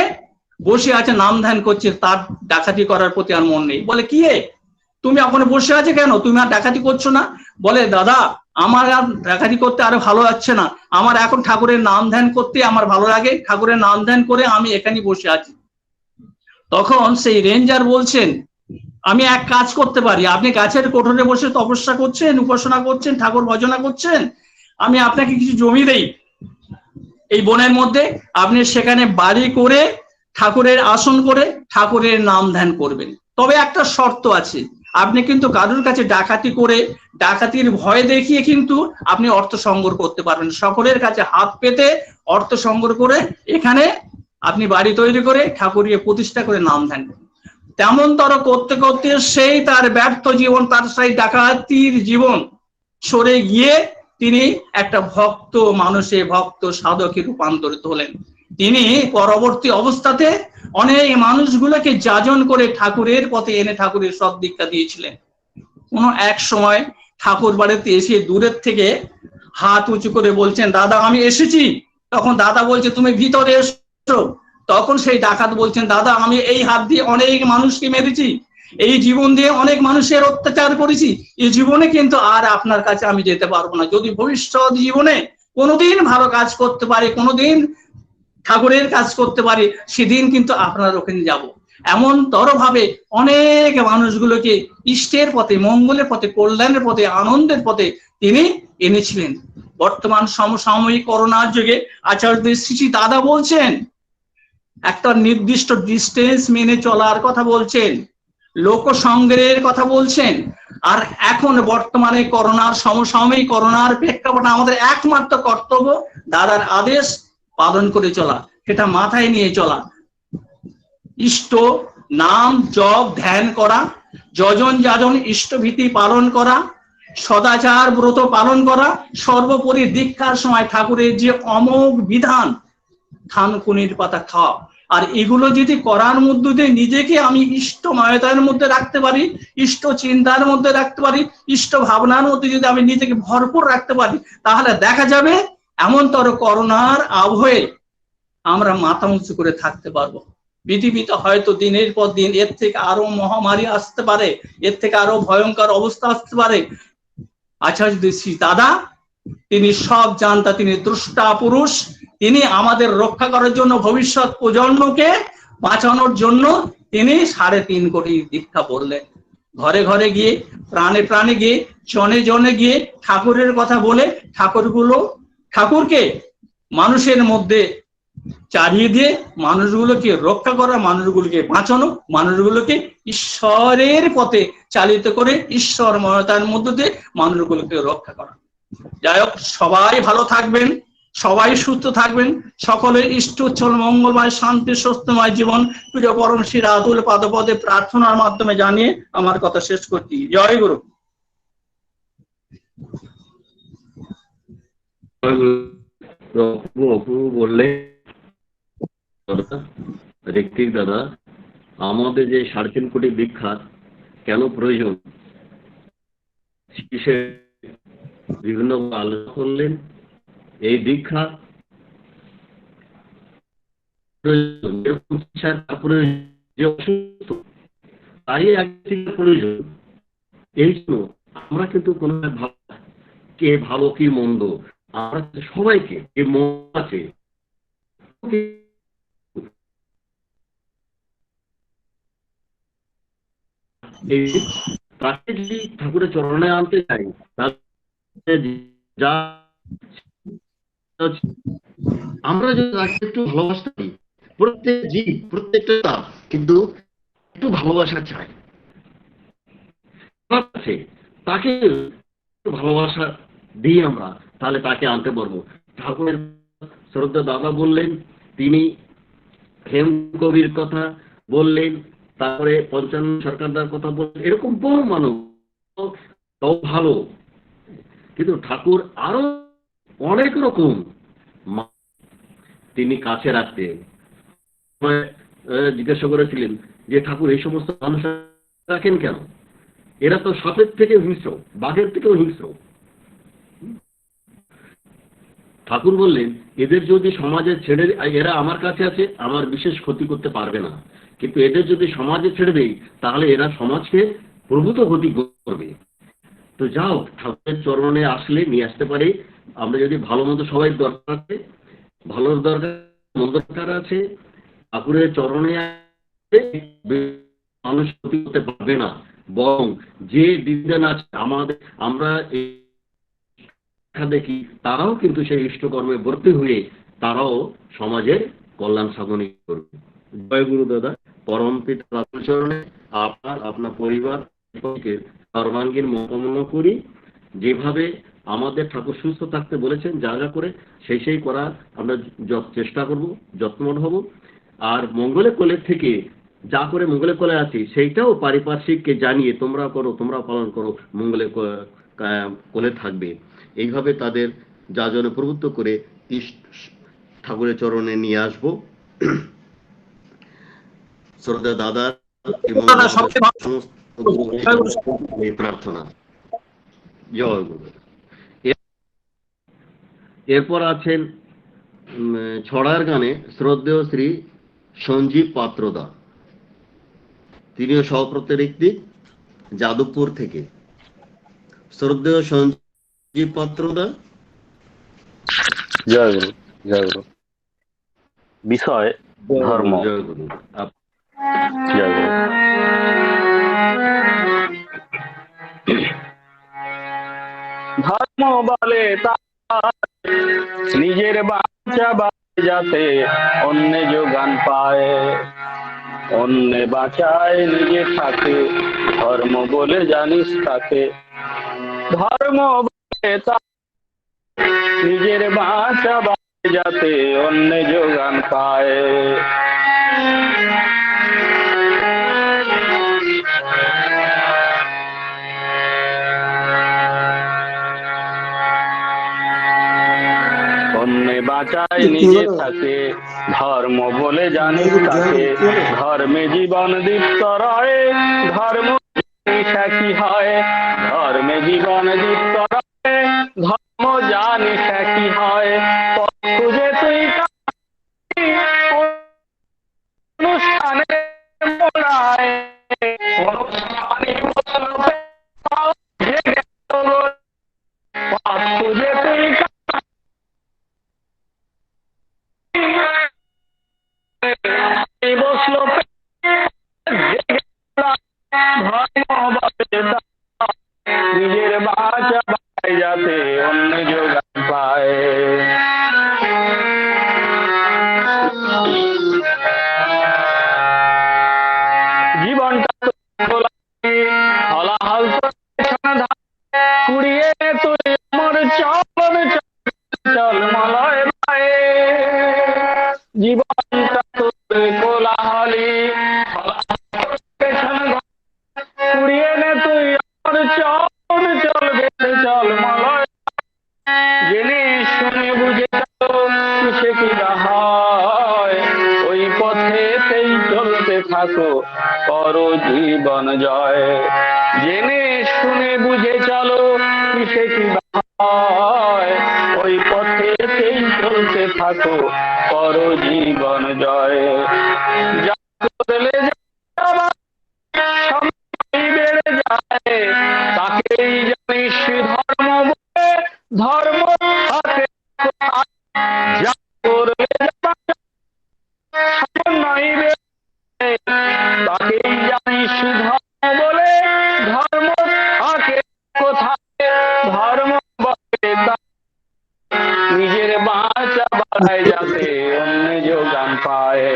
[SPEAKER 10] বসে আছে, নাম ধ্যান করছে, তার ডাকাতি করার প্রতি আর মন নেই। বলে, কি তুমি ওখানে বসে আছে কেন, তুমি আর ডাকাতি করছো না? বলে, দাদা আমার আর ডাকাতি করতে আরো ভালো লাগছে না, আমার এখন ঠাকুরের নাম ধ্যান করতে আমার ভালো লাগে, ঠাকুরের নাম ধ্যান করে আমি এখানে বসে আছি। তখন সেই রেঞ্জার বলছেন, আমি এক কাজ করতে পারি, আপনি গাছের কোঠরে বসে তপস্যা করছেন, উপাসনা করছেন, ঠাকুর ভজনা করছেন, আমি আপনাকে কিছু জমি দেই এই বনের মধ্যে, আপনি সেখানে বাড়ি করে ঠাকুরের আসন করে ঠাকুরের নাম ধ্যান করবেন। তবে একটা শর্ত আছে, আপনি কিন্তু কারোর কাছে ডাকাতি করে, ডাকাতির ভয় দেখিয়ে কিন্তু আপনি অর্থ সংগ্রহ করতে পারবেন। সকলের কাছে হাত পেতে অর্থ সংগ্রহ করে এখানে আপনি বাড়ি তৈরি করে ঠাকুরকে প্রতিষ্ঠা করে নাম ধ্যান করবেন। তেমন তর করতে করতে সেই তার ব্যর্থ জীবন, তার সেই ডাকাতির জীবন সরে গিয়ে তিনি একটা ভক্ত মানুষে, ভক্ত সাধকে রূপান্তরিত হলেন। তিনি পরবর্তী অবস্থাতে অনেক মানুষগুলোকে যাজন করে ঠাকুরের পথে এনে ঠাকুরের সৎ দীক্ষা দিয়েছিলেন। কোন এক সময় ঠাকুর বাড়িতে এসে দূরের থেকে হাত উঁচু করে বলছেন, দাদা আমি এসেছি। তখন দাদা বলছে, তুমি ভিতরে এসো। তখন সেই ডাকাত বলছেন, দাদা আমি এই হাত দিয়ে অনেক মানুষকে মেরেছি, এই জীবন দিয়ে অনেক মানুষের অত্যাচার করেছি, এই জীবনে কিন্তু আর আপনার কাছে আমি যেতে পারবো না। যদি ভবিষ্যৎ জীবনে কোনোদিন ভালো কাজ করতে পারি, কোনোদিন ঠাকুরের কাজ করতে পারি, সেদিন কিন্তু আপনার ওখানে যাব। এমন তর ভাবে অনেক মানুষগুলোকে ইষ্টের পথে, মঙ্গলের পথে, কল্যাণের পথে, আনন্দের পথে তিনি এনেছিলেন। বর্তমান সমসাময়িক করোনার যুগে আচার্য শ্রী দাদা বলছেন, একটা নির্দিষ্ট ডিস্টেন্স মেনে চলার কথা বলছেন, লোক সংগ্রহের কথা বলছেন। আর এখন বর্তমানে করোনার সমসাময়িক করোনার প্রেক্ষাপটে আমাদের একমাত্র কর্তব্য দাদার আদেশ পালন করে চলা, সেটা মাথায় নিয়ে চলা, ইষ্ট নাম জপ ধ্যান করা, যজন যাজন ইষ্টভীতি পালন করা, সদাচার ব্রত পালন করা, সর্বোপরি দীক্ষার সময় ঠাকুরের যে অমোঘ বিধান, থানকুনির পাতা খাওয়া। আর এগুলো যদি করার মধ্যে দিয়ে নিজেকে আমি ইষ্টময়তার মধ্যে রাখতে পারি, ইষ্ট চিন্তার মধ্যে রাখতে পারি, ইষ্ট ভাবনার মধ্যে যদি আমি নিজেকে ভরপুর রাখতে পারি, তাহলে দেখা যাবে এমনতর করোনার আবহে আমরা মাথা উঁচু করে থাকতে পারবো। পৃথিবীতে হয়তো দিনের পর দিন এর থেকে আরো মহামারী আসতে পারে, এর থেকে আরো ভয়ঙ্কর অবস্থা আসতে পারে। আচার্য শ্রী দাদা তিনি সব জানতা, তিনি দ্রষ্টা পুরুষ, তিনি আমাদের রক্ষা করার জন্য, ভবিষ্যৎ প্রজন্মকে বাঁচানোর জন্য তিনি 3.5 কোটি দীক্ষা পড়লেন। ঘরে ঘরে গিয়ে, প্রাণে প্রাণে গিয়ে, জনে জনে গিয়ে ঠাকুরের কথা বলে ঠাকুরকে মানুষের মধ্যে চালিয়ে দিয়ে মানুষগুলোকে রক্ষা করা, মানুষগুলোকে বাঁচানো, মানুষগুলোকে ঈশ্বরের পথে চালিত করে ঈশ্বরময়তার মধ্য দিয়ে মানুষগুলোকে রক্ষা করা। যাই হোক, সবাই ভালো থাকবেন, সবাই সুস্থ থাকবেন, সকলের ইষ্ট উচ্ছল মঙ্গলময় শান্তি স্বস্তিময় জীবন প্রিয় পরম শ্রী রাতুল পাদপদে প্রার্থনার মাধ্যমে জানিয়ে আমার কথা শেষ করছি। জয় গুরু।
[SPEAKER 2] অপূর্ব বললে ঋত্বিক দাদা, আমাদের যে 3.5 কোটি দীক্ষা কেন প্রয়োজন বিভিন্ন আলোচনা করলেন। এই দীক্ষা তাই প্রয়োজন। এই জন্য আমরা কিন্তু কোন কে ভালো কি মন্দ, আমরা সবাইকে যে মন আছে তাকে যদি ঠাকুরের চরণে আনতে চাই, যা আমরা যদি তাকে একটু ভালোবাসতে পারি, প্রত্যেক জীব প্রত্যেকটা কিন্তু একটু ভালোবাসা চাই, তাকে ভালোবাসা দিই আমরা, তাহলে তাকে আনতে পারবো। ঠাকুরের শ্রদ্ধা দাদা বললেন, তিনি হেম কবির কথা বললেন, তারপরে পঞ্চানন সরকারদার কথা বললেন, এরকম বহু মানুষ ভালো, কিন্তু ঠাকুর আরো অনেক রকম তিনি কাছে রাখতেন। জিজ্ঞাসা করেছিলেন যে ঠাকুর এই সমস্ত মানুষ রাখেন কেন? এরা তো সাপের থেকে হিংস্র, বাঘের থেকেও হিংস্র। ঠাকুর বললেন এদের যদি সমাজে ছেড়ে, এরা আমার কাছে আছে, আমার বিশেষ ক্ষতি করতে পারবে না, কিন্তু এদের যদি সমাজে ছেড়ে দেই তাহলে এরা সমাজকে প্রভূত ক্ষতি করবে। তো যাও, ঠাকুরের চরণে আসলে নিয়ে আসতে পারি। আমরা যদি ভালো মন্দ সবাই দরকার আছে, ভালোর দরকার, মন্দ দরকার আছে, ঠাকুরের চরণে মানুষ ক্ষতি করতে পারবে না, বরং যে দিন আছে আমাদের, আমরা দেখি তারাও কিন্তু সেই ইষ্টকর্মে ভর্তি হয়ে তারাও সমাজের কল্যাণ সাধন করবে। জয় গুরু দাদা। পরম পিতা চরণে আপনার পরিবার সর্বাঙ্গীন মনোকামনা করি। যেভাবে আমাদের ঠাকুর সুস্থ থাকতে বলেছেন, যা যা করে সেই করার আমরা চেষ্টা করব, যত্নবান হব। আর মঙ্গলে কোলের থেকে যা করে মঙ্গলে কোলে আছি সেইটাও পারিপার্শ্বিককে জানিয়ে তোমরা করো, তোমরা পালন করো, মঙ্গলে কোলে থাকবে। এইভাবে তাদের যাজনে প্রভুত্ব করে ঠাকুরের চরণে নিয়ে আসবো। শ্রদ্ধা দাদা এবং এই প্রার্থনা। জয় গুরু। এরপর আছেন ছড়ার গানে শ্রদ্ধেয় শ্রী সঞ্জীব পাত্রদা, তিনিও সহপ্রতিনিধি যাদবপুর থেকে। শ্রদ্ধেয় সঞ্জীব পাত্রদা।
[SPEAKER 11] জয় গুরু। জয় গুরু। বিষয় ধর্ম।
[SPEAKER 2] জয় গুরু।
[SPEAKER 11] জয় গুরু। ধর্ম বলে নিজের বাঁচা যাতে অন্য যোগান পায়, অন্য বাঁচায় নিজে থাকে, ধর্ম বলে জানিস তাকে। ধর্ম বলে নিজের বাঁচা যাতে অন্য যোগান পায়। অন্য বাঁচায় নিজে থাকে, ধর্ম বলে জানিস তাকে। ধর্মে জীবন দীপ্ত রয়, ধর্ম কি হয়, ধর্মে জীবন দীপ্ত রয়, ধর্ম জানিস কি হয়। খুঁজে তুই অনুষ্ঠানে মোড়ায়, খুঁজে তুই বসলো নিজের বাঁচা যাতে অন্য যোগান পায়। জীবনটা হলাহল কুড়িয়ে তুই আমার চল চল মলয় ভাই। জীবনটা তোর কোলাহলি কুড়িয়ে নে তুই আমার চল চল বেঁচে চল মলয়। জেনে শুনে বুঝে কিসে কি হয়, ওই পথেতেই চলতে থাকো করো জীবন জয়। জেনে শুনে বুঝে চলো কিসে কি হয়, ওই পথেতেই চলতে থাকো করো জীবন জয়। যা করলে বেড়ে যায় তাকেই জানিস ধর্ম বলে, ধর্ম থাকে যা করলে সামান্যই বেড়ে তাকেই জানিস ধর্ম বলে, ধর্ম থাকে কোথায়, ধর্ম বলে নিজের বাঁচা বাড়ায় যাতে অন্য যোগান পায়।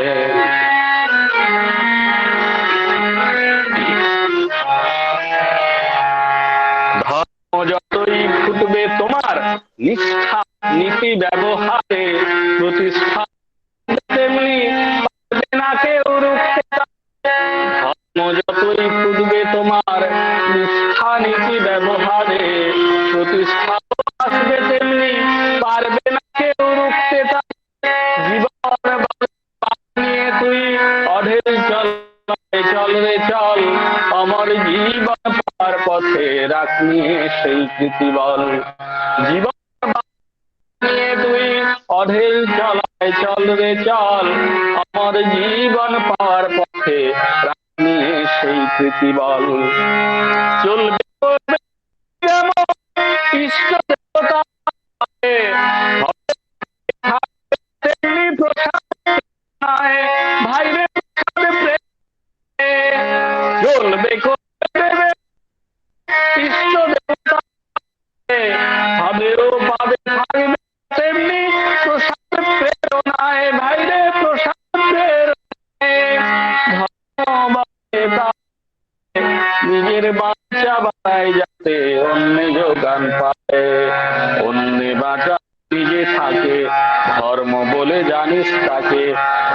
[SPEAKER 11] ধর্ম যতই ফুটবে তোমার নিষ্ঠা নীতি ব্যবহারে, প্রতিষ্ঠা তেমনি পারবে না কেউ রুখতে। ধর্ম যতই ফুটবে তোমার নিষ্ঠা নীতি ব্যবহারে, প্রতিষ্ঠা চল রে চল আমার জীবন পার পথে রাখ নিয়ে সেই কৃতি বল জীবন নিয়ে তুই অঢেল চলায় চল রে চল আমার জীবন পার পথে রাখ নিয়ে সেই কৃতি বল চলবে ইষ্ট দেবতা তেমনি প্রসাদ ভাইরে চলবে ইষ্ট দেবতা ভাবেও পাবে থাকবে তেমনি প্রসাদ প্রেরণায় ভাইরে প্রসাদ প্রেরণায় নিজের বাচ্চা বাঁচায় যাতে অন্য যোগান পায় অন্য বাঁচা নিজে থাকে ধর্ম বলে জানিস তাকে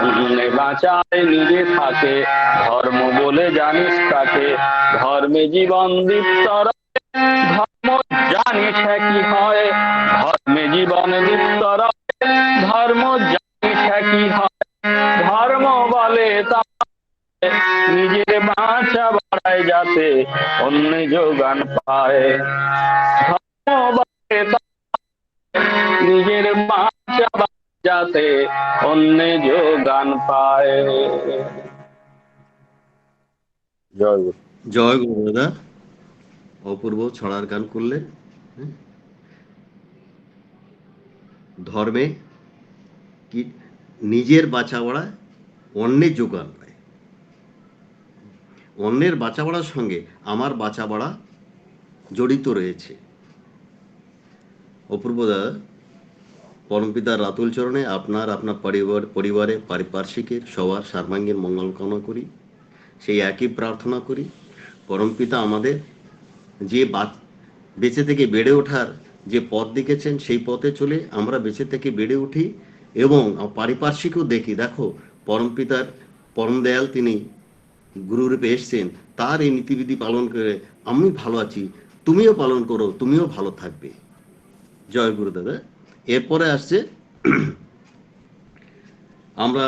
[SPEAKER 11] অন্য বাঁচায় নিজে থাকে ধর্ম বলে জানিস তাকে ধর্মে জীবন দীপ্ত ধর্ম জানিস কি হয় ধর্মে জীবন দীপ্ত ধর্ম জানিস কি হয় ধর্ম বলে তা নিজের বাঁচা বাড়ায় যাতে অন্য যোগান পায় ধর্ম বলে তা নিজের বাঁচা যাতে অন্য যোগান পায়।
[SPEAKER 2] জয় গুরু। জয় গুরু দাদা, অপূর্ব ছড়ার গান করলেন। ধর্মে কি নিজের বাঁচা বাড়ায় অন্যের যোগান পায়, অন্যের বাঁচা বাড়ার সঙ্গে আমার বাঁচা বাড়া জড়িত রয়েছে। অপূর্ব দাদা, পরমপিতার রাতুল চরণে আপনার পরিবারে পারিপার্শ্বিকের সবার সর্বাঙ্গীন মঙ্গল কামনা করি। সেই একই প্রার্থনা করি, পরমপিতা আমাদের যে বেঁচে থেকে বেড়ে ওঠার যে পথ দেখেছেন সেই পথে চলে আমরা বেঁচে থেকে বেড়ে উঠি এবং পারিপার্শ্বিকও দেখি। দেখো, পরমপিতার পরম দয়াল তিনি গুরুরূপে এসছেন, তার এই নীতিবিধি পালন করে আমি ভালো আছি, তুমিও পালন করো, তুমিও ভালো থাকবে। জয় গুরু দাদা। এরপরে আসছে, আমরা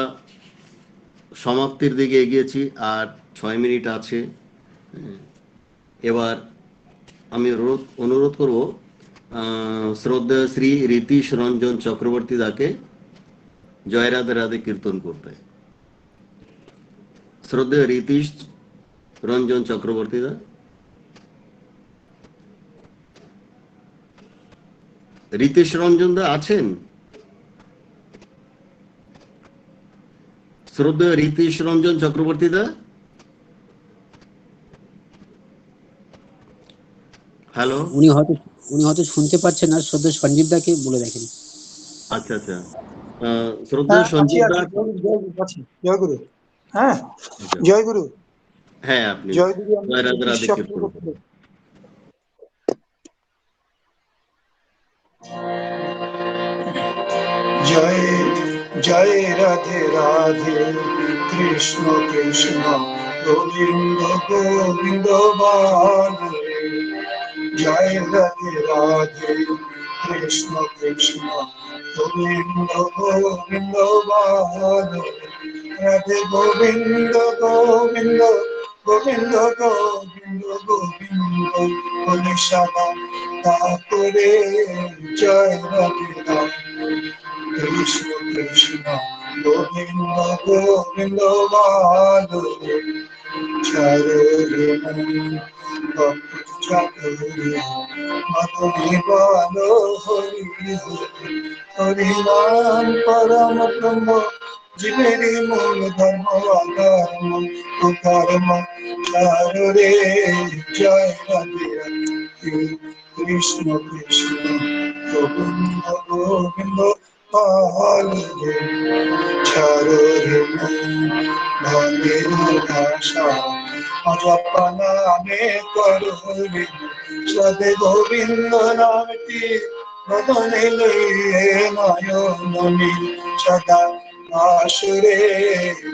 [SPEAKER 2] সমাপ্তির দিকে এগিয়েছি, আর 6 মিনিট আছে। এবার আমি অনুরোধ করব শ্রদ্ধেয় শ্রী রীতিশ রঞ্জন চক্রবর্তী দাকে জয় রাধে রাধে কীর্তন করতে। শ্রদ্ধেয় রীতিশ রঞ্জন চক্রবর্তী দা, রীতিশ রঞ্জন দা আছেন? শ্রদ্ধেয় রীতিশ রঞ্জন চক্রবর্তী দা, হ্যালো।
[SPEAKER 3] উনি হয়তো শুনতে পাচ্ছেন না, শ্রদ্ধেয় সঞ্জীব দাকে বলে দেখেন।
[SPEAKER 2] আচ্ছা আচ্ছা, শ্রদ্ধেয় সঞ্জীব দা।
[SPEAKER 9] জয় গুরু। হ্যাঁ, জয় গুরু।
[SPEAKER 2] হ্যাঁ, আপনি
[SPEAKER 9] জয় গুরু।
[SPEAKER 2] জয় রাধে রাধে কীর্তন করুন।
[SPEAKER 9] জয় জয় রাধে রাধে কৃষ্ণ কৃষ্ণ গোবিন্দ গোবিন্দ বারে। জয় রাধে রাধে কৃষ্ণ কৃষ্ণ গোবিন্দ গোবিন্দ বারে। রাধে গোবিন্দ গোবিন্দ গোবিন্দ গোবিন্দ গোবিন্দ বলে সদা তারপরে জয় রাধে রাধে কৃষ্ণ কৃষ্ণ গোবিন্দ গোবিন্দ বারে। চারে মধুরি বালো হরি হরিনাম পরম ব্রহ্ম জীবেরই মূল ধর্ম অধর্ম কুকর্ম চারে জয় রাধে রাধে কৃষ্ণ কৃষ্ণ গোবিন্দ গোবিন্দ হরে। চারে ভাগে ভাষা অজপনা মে করুরি সদে গোবিন্দ নামটি বদনে লইয়ে নয়ননি সদা আসুরে।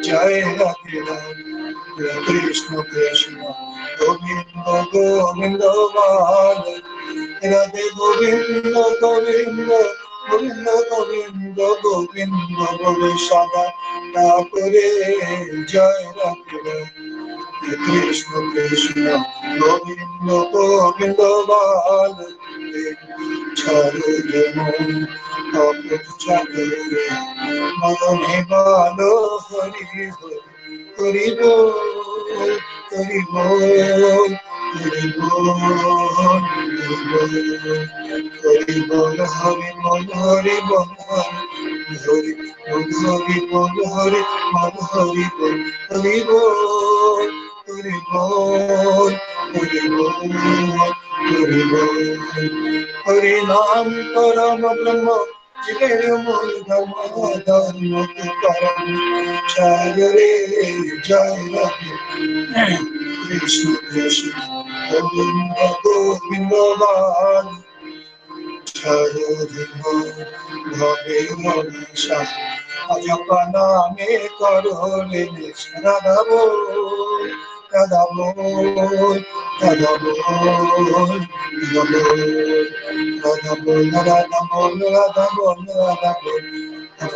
[SPEAKER 9] জয় রাধে রাধে কৃষ্ণ কৃষ্ণ গোবিন্দ গোবিন্দ বালে। রাধে গোবিন্দ গোবিন্দ গোবিন্দ গোবিন্দ গোবিন্দ বলে সদা না করে জয় রাধে কৃষ্ণ কৃষ্ণ গোবিন্দ গোবিন্দ বলে ছাড়ে মন ছাড়ে মনে বলো হরি হরি বল হরি বল হরি বল হরি বল হরি বল হরি বল হরি বল হরি বল হরি বল হরি বল হরি বল হরি বল হরি বল হরি বল হরি নাম পরম ব্রহ্ম জীবের মূল ধর্ম ধর্ম পরম সাগরে জয় রাধে কৃষ্ণ কৃষ্ণ গোবিন্দ গোবিন্দ বাল ভবে মনীষা অজপ নামে করলে রাধা বল রাধা বল রাধা বল রাধা বল রাধা বল রাধা বল রাধা বল রাধা বল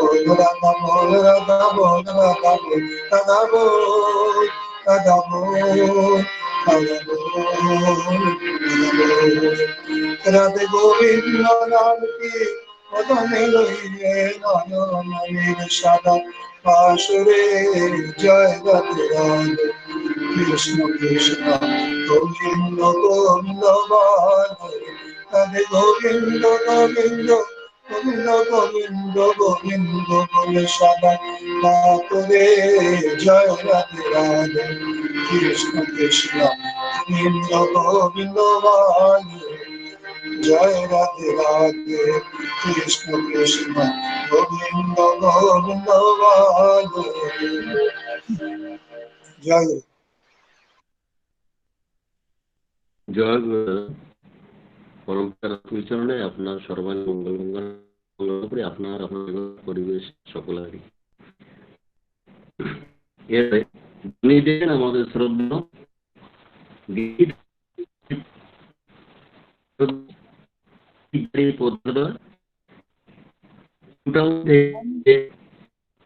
[SPEAKER 9] রাধা বল রাধা বল রাধা বল রাধা বল রাধে গোবিন্দ নামটি পদমে লইলে নয়নের সাদা বাসুরে জয় রাধে রাধে কৃষ্ণ কৃষ্ণ গোবিন্দ গোবিন্দ রাধে গোবিন্দ গোবিন্দ গোবিন্দ গোবিন্দ গোবিন্দ বলে সদা করে জয় রাধে রাধে কৃষ্ণ কৃষ্ণ গোবিন্দ গোবিন্দ জয় রাধে রাধে কৃষ্ণ কৃষ্ণ গোবিন্দ গোবিন্দ জয়
[SPEAKER 2] জয় গুরু পরম্পরা চরণে আপনার সর্বাঙ্গ মঙ্গল মঙ্গল করে আপনার আপনার পরিবেশ সকলেরই এর আমাদের শ্রদ্ধা গীত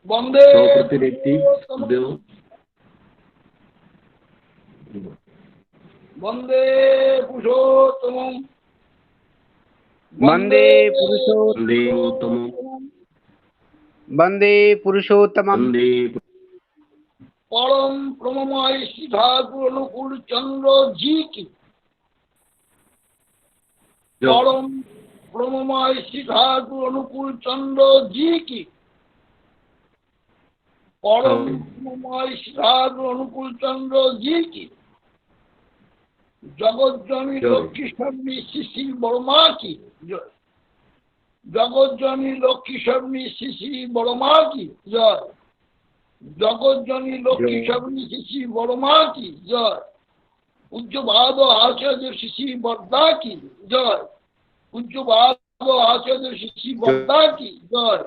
[SPEAKER 10] বন্দে বন্দে পুরুষোত্তম
[SPEAKER 3] বন্দে পুরুষোত্তম বন্দে পুরুষোত্তম
[SPEAKER 10] পরম ব্রহ্মময় শ্রী ঠাকুর অনুকূল চন্দ্র জি কি পরম ব্রহ্মময় শ্রী ঠাকুর অনুকূল চন্দ্র জি কি পরম ব্রহ্মময় শ্রী ঠাকুর অনুকূল চন্দ্র জি কি জগৎজননী লক্ষ্মী স্বামী শ্রী বর্মা কি জগৎজননী লক্ষ্মী স্বামী শ্রী বর্মা কি জয় জগৎজননী লক্ষ্মী স্বামী শ্রী বর্মা কি জয় পূজ্যপাদ আচার্য শ্রী বর্দা কি জয় পূজ্যপাদ আচার্য শ্রী বর্দা কি জয়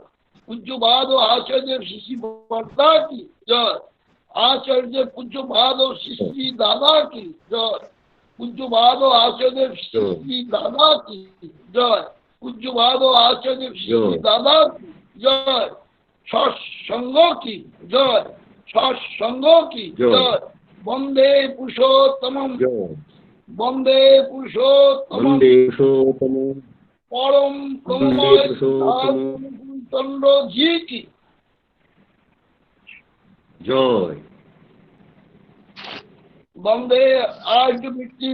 [SPEAKER 10] পূজ্যপাদ আচার্য শ্রী বর্দা কি জয় আচার্য পূজ্যপাদ শ্রী দাদা কি জয় পূজ্যপাদ আচার্য শ্রী দাদা কি জয় পূজ্যপাদ আচার্য শ্রী দাদা কি জয় সৎসঙ্গ কি জয় সৎসঙ্গ কি জয় বন্দে পুরুষোত্তম বন্দে পুরুষোত্তম পরম ব্রহ্মময় চন্দ্র জি কি
[SPEAKER 2] জয়
[SPEAKER 10] বন্দে আর্য মৃত্যু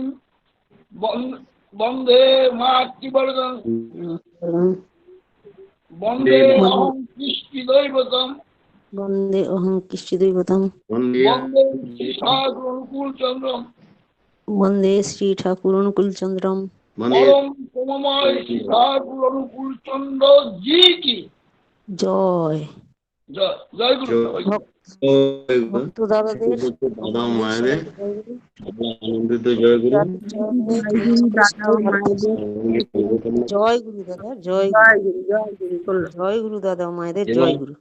[SPEAKER 10] বন্দে মাতৃবর্ধন বন্দে অহং কৃষ্টি দৈবতম
[SPEAKER 12] বন্দে অহং কৃষ্টি দৈবতম
[SPEAKER 10] বন্দে শ্রী ঠাকুর অনুকূল চন্দ্রম
[SPEAKER 12] বন্দে শ্রী ঠাকুর অনুকূল চন্দ্রম
[SPEAKER 10] পরম ব্রহ্মময় শ্রী ঠাকুর অনুকূল চন্দ্র জি কি
[SPEAKER 12] জয়
[SPEAKER 10] জয় জয় গুরু
[SPEAKER 12] ভক্ত দাদাদের
[SPEAKER 2] দাদা মায়েদের আনন্দিত জয় গুরু
[SPEAKER 12] জয় গুরু দাদা জয় গুরু জয় গুরু দাদা মায়েদের জয় গুরু